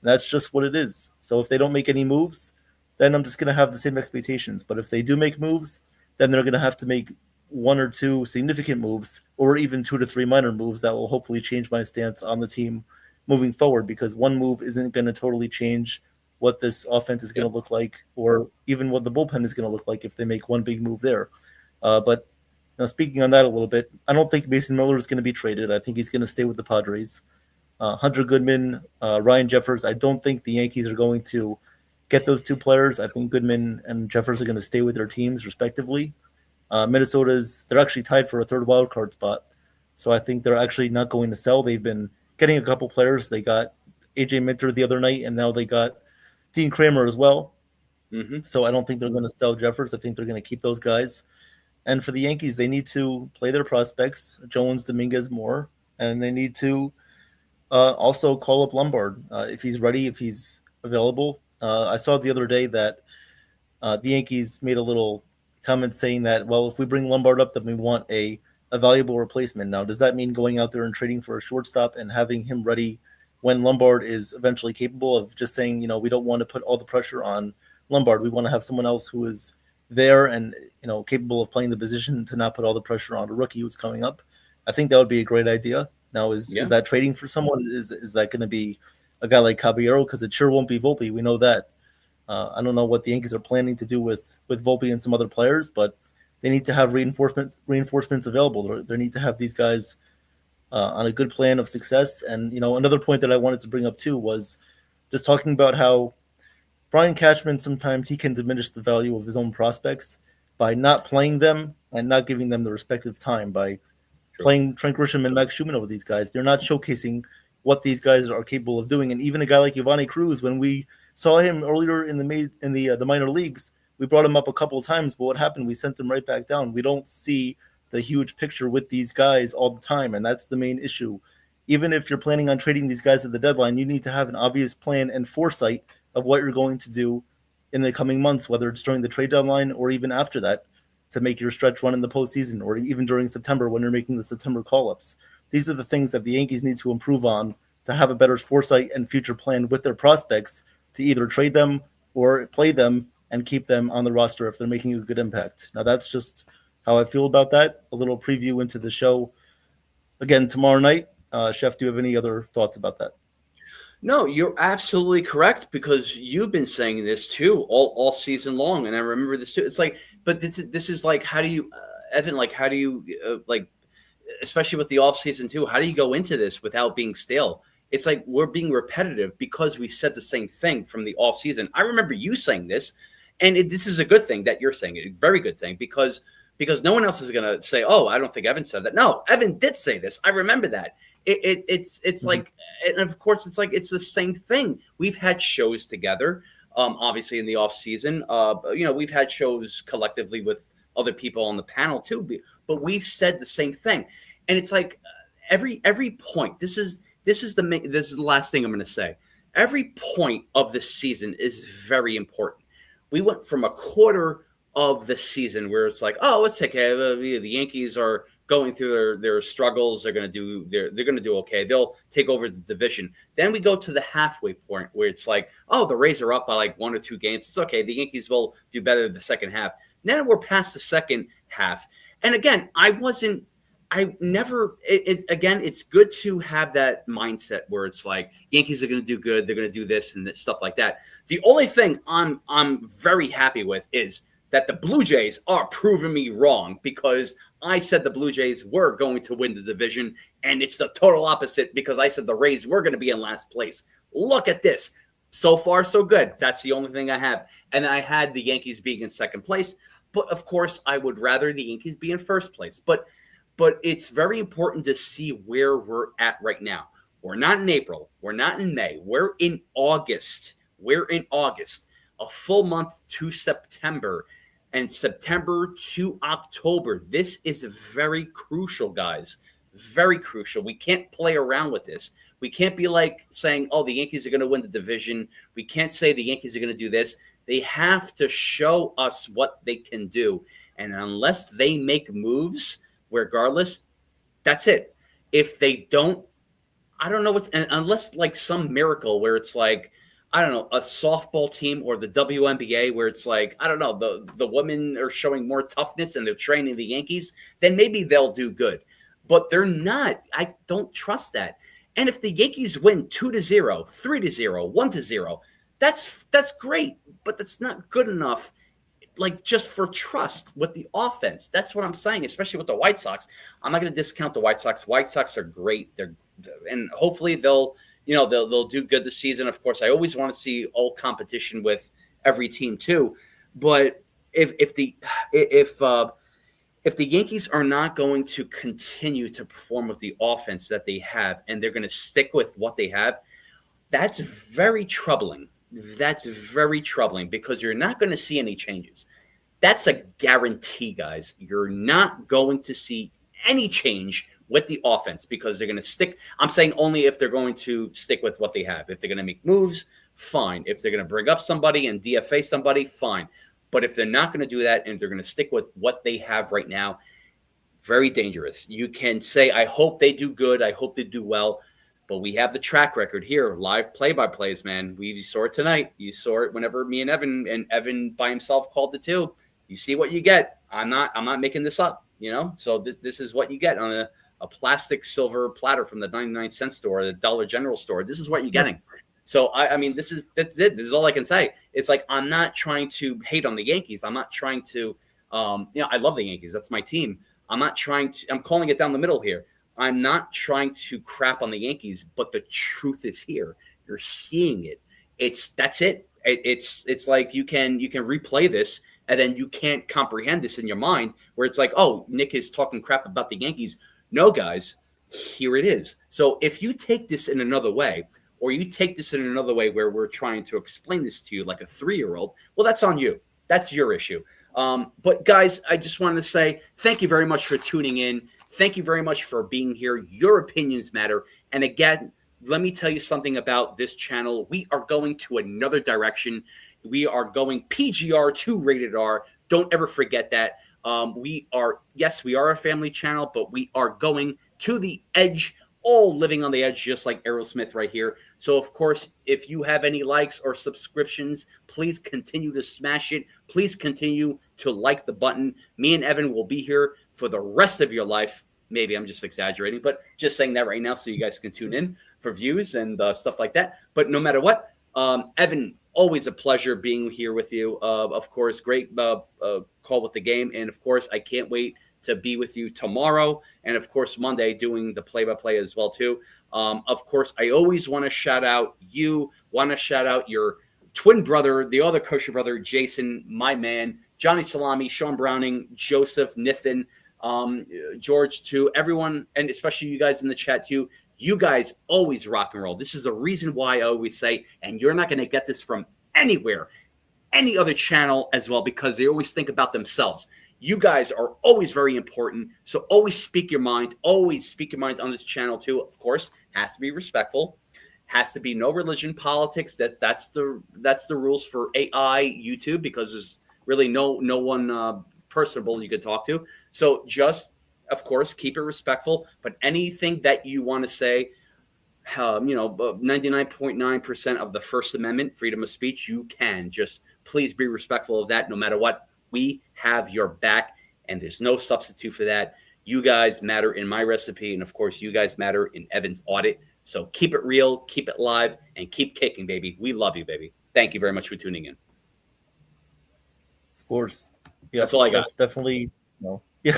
That's just what it is. So if they don't make any moves, then I'm just going to have the same expectations. But if they do make moves, then they're going to have to make one or two significant moves, or even 2 to 3 minor moves that will hopefully change my stance on the team moving forward, because one move isn't going to totally change what this offense is going to look like, or even what the bullpen is going to look like if they make one big move there. But speaking on that a little bit, I don't think Mason Miller is going to be traded. I think he's going to stay with the Padres. Hunter Goodman, Ryan Jeffers, I don't think the Yankees are going to get those two players. I think Goodman and Jeffers are going to stay with their teams respectively. They're actually tied for a third wild card spot. So I think they're actually not going to sell. They've been getting a couple players. They got AJ Minter the other night, and now they got Dean Kramer as well. Mm-hmm. So I don't think they're going to sell Jeffers. I think they're going to keep those guys. And for the Yankees, they need to play their prospects, Jones, Dominguez more, and they need to also call up Lombard if he's ready, if he's available. I saw the other day that the Yankees made a little comment saying that, well, if we bring Lombard up, then we want a valuable replacement. Now, does that mean going out there and trading for a shortstop and having him ready when Lombard is eventually capable of just saying, we don't want to put all the pressure on Lombard. We want to have someone else who is there and, capable of playing the position to not put all the pressure on a rookie who's coming up. I think that would be a great idea. Now, is that trading for someone? Is that going to be a guy like Caballero? Because it sure won't be Volpe. We know that. I don't know what the Yankees are planning to do with Volpe and some other players, but they need to have reinforcements available. They need to have these guys on a good plan of success. And, another point that I wanted to bring up too was just talking about how Brian Cashman, sometimes he can diminish the value of his own prospects by not playing them and not giving them the respective time, by playing Trent Grisham and Max Schumann over these guys. They're not showcasing what these guys are capable of doing. And even a guy like Giovanni Cruz, when we saw him earlier in the minor leagues, we brought him up a couple of times, but what happened? We sent him right back down. We don't see the huge picture with these guys all the time, and that's the main issue. Even if you're planning on trading these guys at the deadline, you need to have an obvious plan and foresight of what you're going to do in the coming months, whether it's during the trade deadline or even after that, to make your stretch run in the postseason, or even during September when you're making the September call-ups. These are the things that the Yankees need to improve on to have a better foresight and future plan with their prospects to either trade them or play them and keep them on the roster if they're making a good impact. Now, that's just how I feel about that. A little preview into the show again tomorrow night. Chef, do you have any other thoughts about that? No, you're absolutely correct, because you've been saying this too all season long, and I remember this too. It's like, but this is like, how do you, Evan? Like, how do you especially with the off season too? How do you go into this without being stale? It's like we're being repetitive because we said the same thing from the off season. I remember you saying this, and this is a good thing that you're saying it. A very good thing, because no one else is going to say, "Oh, I don't think Evan said that." No, Evan did say this. I remember that. It's mm-hmm. like, and of course, it's like it's the same thing. We've had shows together, obviously in the off season. We've had shows collectively with other people on the panel too. But we've said the same thing, and it's like every point. This is the last thing I'm going to say. Every point of the season is very important. We went from a quarter of the season where it's like, oh, it's okay. The Yankees are going through their struggles. They're going to do okay. They'll take over the division. Then we go to the halfway point where it's like, oh, the Rays are up by like 1 or 2 games. It's okay. The Yankees will do better in the second half. Then we're past the second half. And again, it's good to have that mindset where it's like Yankees are going to do good. They're going to do this and this, stuff like that. The only thing I'm very happy with is that the Blue Jays are proving me wrong, because I said the Blue Jays were going to win the division, and it's the total opposite, because I said the Rays were going to be in last place. Look at this. So far, so good. That's the only thing I have. And I had the Yankees being in second place, but of course I would rather the Yankees be in first place. But it's very important to see where we're at right now. We're not in April. We're not in May. We're in August. A full month to September. And September to October, this is very crucial, guys. Very crucial. We can't play around with this. We can't be like saying, oh, the Yankees are going to win the division. We can't say the Yankees are going to do this. They have to show us what they can do. And unless they make moves, regardless, that's it. If they don't, I don't know what's, unless like some miracle where it's like, I don't know, a softball team or the WNBA where it's like, I don't know, the women are showing more toughness and they're training the Yankees, then maybe they'll do good. But they're not. I don't trust that. And if the Yankees win 2-0, 3-0, 1-0, that's great, but that's not good enough. Like just for trust with the offense. That's what I'm saying, especially with the White Sox. I'm not going to discount the White Sox. White Sox are great. And hopefully they'll do good this season. Of course, I always want to see all competition with every team too. But if the Yankees are not going to continue to perform with the offense that they have, and they're going to stick with what they have, that's very troubling. That's very troubling because you're not going to see any changes. That's a guarantee, guys. You're not going to see any change with the offense because they're going to stick. I'm saying only if they're going to stick with what they have. If they're going to make moves, fine. If they're going to bring up somebody and DFA somebody, fine. But if they're not going to do that and they're going to stick with what they have right now, very dangerous. You can say, I hope they do good. I hope they do well. But we have the track record here, live play-by-plays, man. We saw it tonight. You saw it whenever me and Evan by himself called it too. You see what you get. I'm not making this up, you know? So this is what you get on a plastic silver platter from the 99-cent store, the Dollar General store. This is what you're getting. So, I mean, that's it. This is all I can say. It's like I'm not trying to hate on the Yankees. I'm not trying to I love the Yankees. That's my team. I'm calling it down the middle here. I'm not trying to crap on the Yankees, but the truth is here. You're seeing it. That's it. It's like you can replay this and then you can't comprehend this in your mind where it's like, oh, Nick is talking crap about the Yankees. No, guys, here it is. So if you take this in another way, or you take this in another way where we're trying to explain this to you like a 3-year-old, well, that's on you. That's your issue. But guys, I just wanted to say thank you very much for tuning in. Thank you very much for being here. Your opinions matter. And again, let me tell you something about this channel. We are going to another direction. We are going PGR to rated R. Don't ever forget that. We are a family channel, but we are going to the edge, all living on the edge, just like Aerosmith right here. So, of course, if you have any likes or subscriptions, please continue to smash it. Please continue to like the button. Me and Evan will be here for the rest of your life. Maybe I'm just exaggerating, but just saying that right now so you guys can tune in for views and stuff like that. But no matter what, Evan, always a pleasure being here with you. Of course, great call with the game. And, of course, I can't wait to be with you tomorrow and, of course, Monday doing the play-by-play as well, too. Of course, I always want to shout out your twin brother, the other kosher brother, Jason, my man, Johnny Salami, Sean Browning, Joseph, Nithin, George, too, everyone, and especially you guys in the chat, too. You guys always rock and roll. This is a reason why I always say, and you're not going to get this from anywhere, any other channel as well, because they always think about themselves. You guys are always very important. So always speak your mind. Always speak your mind on this channel too. Of course, has to be respectful. Has to be no religion, politics. That's the rules for AI YouTube, because there's really no one personable you could talk to. So just, of course, keep it respectful. But anything that you want to say, 99.9% of the First Amendment, freedom of speech, you can. Just please be respectful of that no matter what. We have your back, and there's no substitute for that. You guys matter in my recipe, and, of course, you guys matter in Evan's audit. So keep it real, keep it live, and keep kicking, baby. We love you, baby. Thank you very much for tuning in. Of course. Yeah, that's all I got. Definitely. No. Yeah.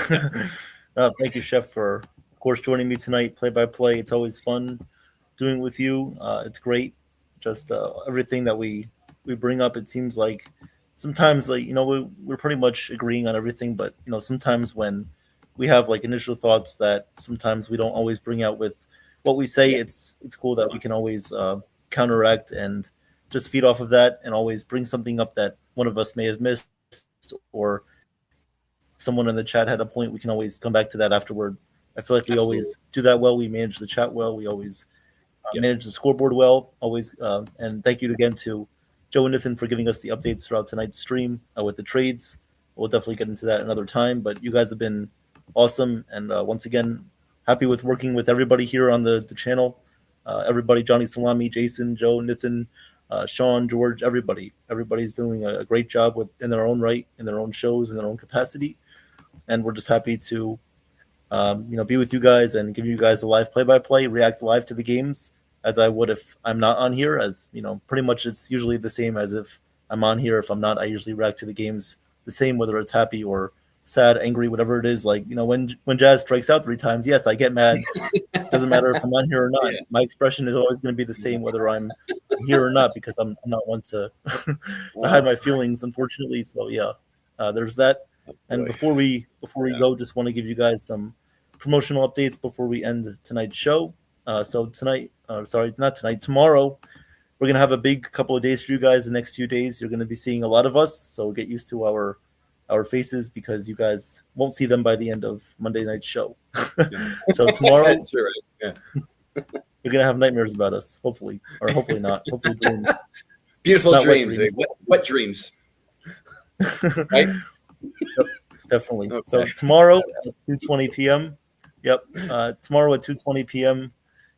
Thank you, Chef, for, of course, joining me tonight, play-by-play. It's always fun doing with you. It's great. Just everything that we bring up, it seems like sometimes, like, we're pretty much agreeing on everything, but, sometimes when we have, like, initial thoughts that sometimes we don't always bring out with what we say, it's cool that we can always counteract and just feed off of that and always bring something up that one of us may have missed or if someone in the chat had a point, we can always come back to that afterward. I feel like we always do that well. We manage the chat well. We always manage the scoreboard well. Always, and thank you again to Joe and Nathan for giving us the updates throughout tonight's stream with the trades. We'll definitely get into that another time. But you guys have been awesome, and once again, happy with working with everybody here on the channel. Everybody, Johnny Salami, Jason, Joe, Nathan, Sean, George, everybody's doing a great job in their own right, in their own shows, in their own capacity, and we're just happy to be with you guys and give you guys the live play-by-play, react live to the games as I would if I'm not on here. As pretty much it's usually the same as if I'm on here. If I'm not, I usually react to the games the same, whether it's happy or sad, angry, whatever it is. Like when Jazz strikes out 3 times, yes, I get mad. Doesn't matter if I'm on here or not. Yeah. My expression is always going to be the same whether I'm here or not, because I'm not one to hide my feelings, unfortunately. So yeah, there's that. And before we go, just want to give you guys some promotional updates before we end tonight's show. Tomorrow, we're going to have a big couple of days for you guys. The next few days, you're going to be seeing a lot of us. So get used to our faces, because you guys won't see them by the end of Monday night's show. So tomorrow, you're going to have nightmares about us, hopefully. Or hopefully not. Hopefully dreams. Beautiful not dreams. What dreams? Right? Yep, definitely. Okay. So tomorrow at 2:20 p.m. Yep. Tomorrow at 2:20 p.m.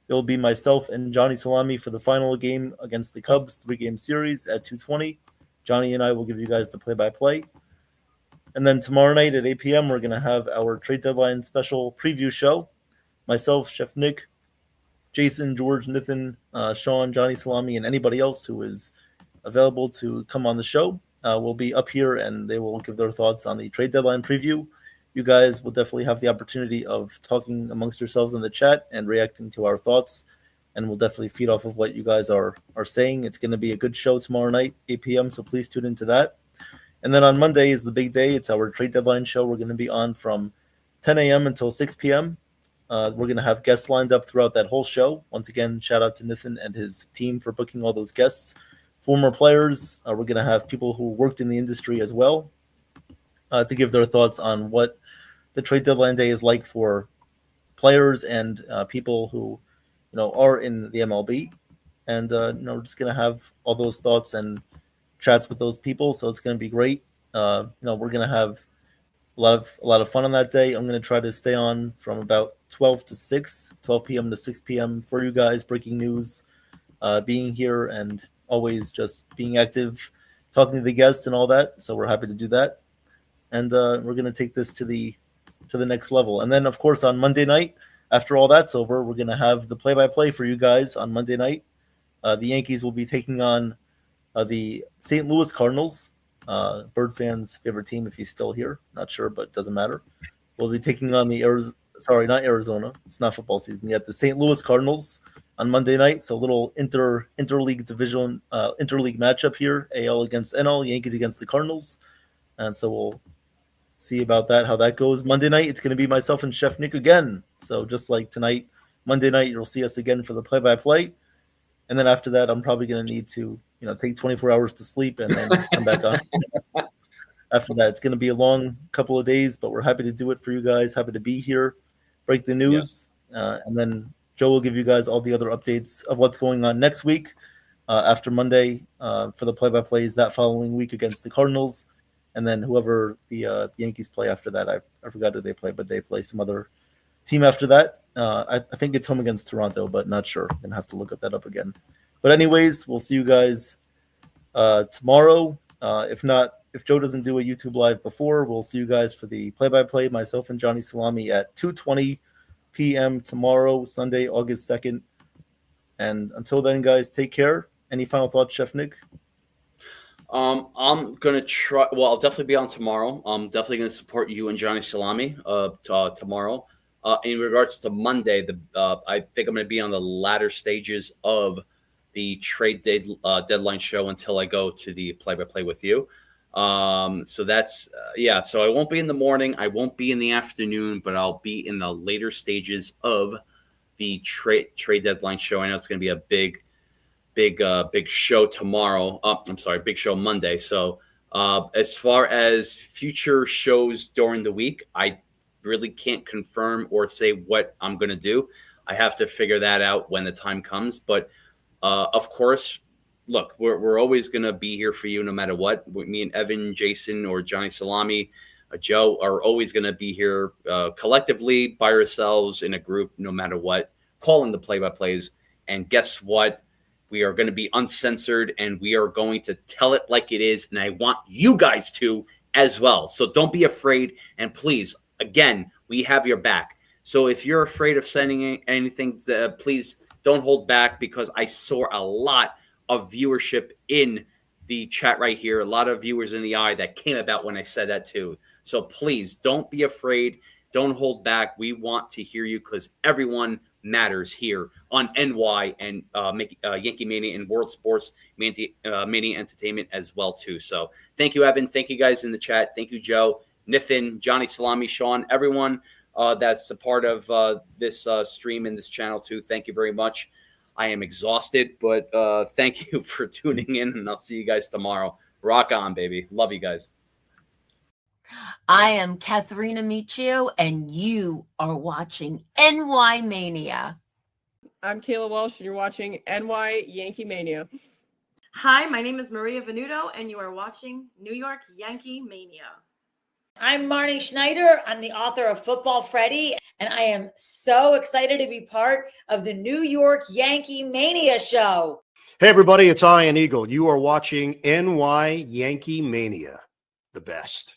it will be myself and Johnny Salami for the final game against the Cubs 3-game series at 2:20. Johnny and I will give you guys the play-by-play. And then tomorrow night at 8 p.m. we're going to have our trade deadline special preview show. Myself, Chef Nick, Jason, George, Nathan, Sean, Johnny Salami, and anybody else who is available to come on the show will be up here, and they will give their thoughts on the trade deadline preview. You guys will definitely have the opportunity of talking amongst yourselves in the chat and reacting to our thoughts, and we'll definitely feed off of what you guys are saying. It's going to be a good show tomorrow night, 8 p.m., so please tune into that. And then on Monday is the big day. It's our trade deadline show. We're going to be on from 10 a.m. until 6 p.m. We're going to have guests lined up throughout that whole show. Once again, shout out to Nathan and his team for booking all those guests. Former players. We're going to have people who worked in the industry as well to give their thoughts on what the trade deadline day is like for players and people who are in the MLB. And we're just going to have all those thoughts and chats with those people. So it's going to be great. We're going to have a lot of fun on that day. I'm going to try to stay on from about 12 p.m. to 6 p.m. for you guys, breaking news, being here, and always just being active, talking to the guests and all that. So we're happy to do that. And we're going to take this to the next level. And then, of course, on Monday night, after all that's over, we're going to have the play-by-play for you guys on Monday night. The Yankees will be taking on the St. Louis Cardinals, Bird fans' favorite team if he's still here. Not sure, but it doesn't matter. We'll be taking on not Arizona. It's not football season yet. The St. Louis Cardinals on Monday night. So a little interleague division, interleague matchup here. AL against NL, Yankees against the Cardinals. And so we'll see about that, how that goes. Monday night, it's going to be myself and Chef Nick again. So just like tonight, Monday night, you'll see us again for the play-by-play. And then after that, I'm probably going to need to, take 24 hours to sleep and then come back on. After that, it's going to be a long couple of days, but we're happy to do it for you guys. Happy to be here, break the news. And then Joe will give you guys all the other updates of what's going on next week after Monday for the play-by-plays that following week against the Cardinals. And then whoever the Yankees play after that, I forgot who they play, but they play some other team after that. I think it's home against Toronto, but not sure. I'm going to have to look that up again. But anyways, we'll see you guys tomorrow. If Joe doesn't do a YouTube live before, we'll see you guys for the play-by-play, myself and Johnny Salami at 2:20 p.m. tomorrow, Sunday, August 2nd. And until then, guys, take care. Any final thoughts, Chef Nick? I'm gonna try. Well, I'll definitely be on tomorrow. I'm definitely gonna support you and Johnny Salami tomorrow. In regards to Monday, I think I'm gonna be on the latter stages of the trade deadline show until I go to the play-by-play with you. So that's So I won't be in the morning. I won't be in the afternoon, but I'll be in the later stages of the trade deadline show. I know it's gonna be a big show tomorrow. Big show Monday. So As far as future shows during the week, I really can't confirm or say what I'm going to do. I have to figure that out when the time comes. But of course, look, we're always going to be here for you no matter what. Me and Evan, Jason, or Johnny Salami, Joe are always going to be here collectively by ourselves in a group no matter what, calling the play-by-plays. And guess what? We are going to be uncensored and we are going to tell it like it is. And I want you guys to as well. So don't be afraid. And please, again, we have your back. So if you're afraid of sending anything, please don't hold back, because I saw a lot of viewership in the chat right here. A lot of viewers in the eye that came about when I said that too. So please don't be afraid. Don't hold back. We want to hear you, because everyone matters here on NY and Yankee Mania and World Sports Mania Entertainment as well too. So thank you, Evan. Thank you guys in the chat. Thank you, Joe, Nithin, Johnny Salami, Sean, everyone that's a part of this stream and this channel too. Thank you very much. I am exhausted, but thank you for tuning in, and I'll see you guys tomorrow. Rock on, baby. Love you guys. I am Katharina Michio, and you are watching NY Mania. I'm Kayla Walsh, and you're watching NY Yankee Mania. Hi, my name is Maria Venuto, and you are watching New York Yankee Mania. I'm Marnie Schneider. I'm the author of Football Freddy, and I am so excited to be part of the New York Yankee Mania show. Hey, everybody, it's Ian Eagle. You are watching NY Yankee Mania, the best.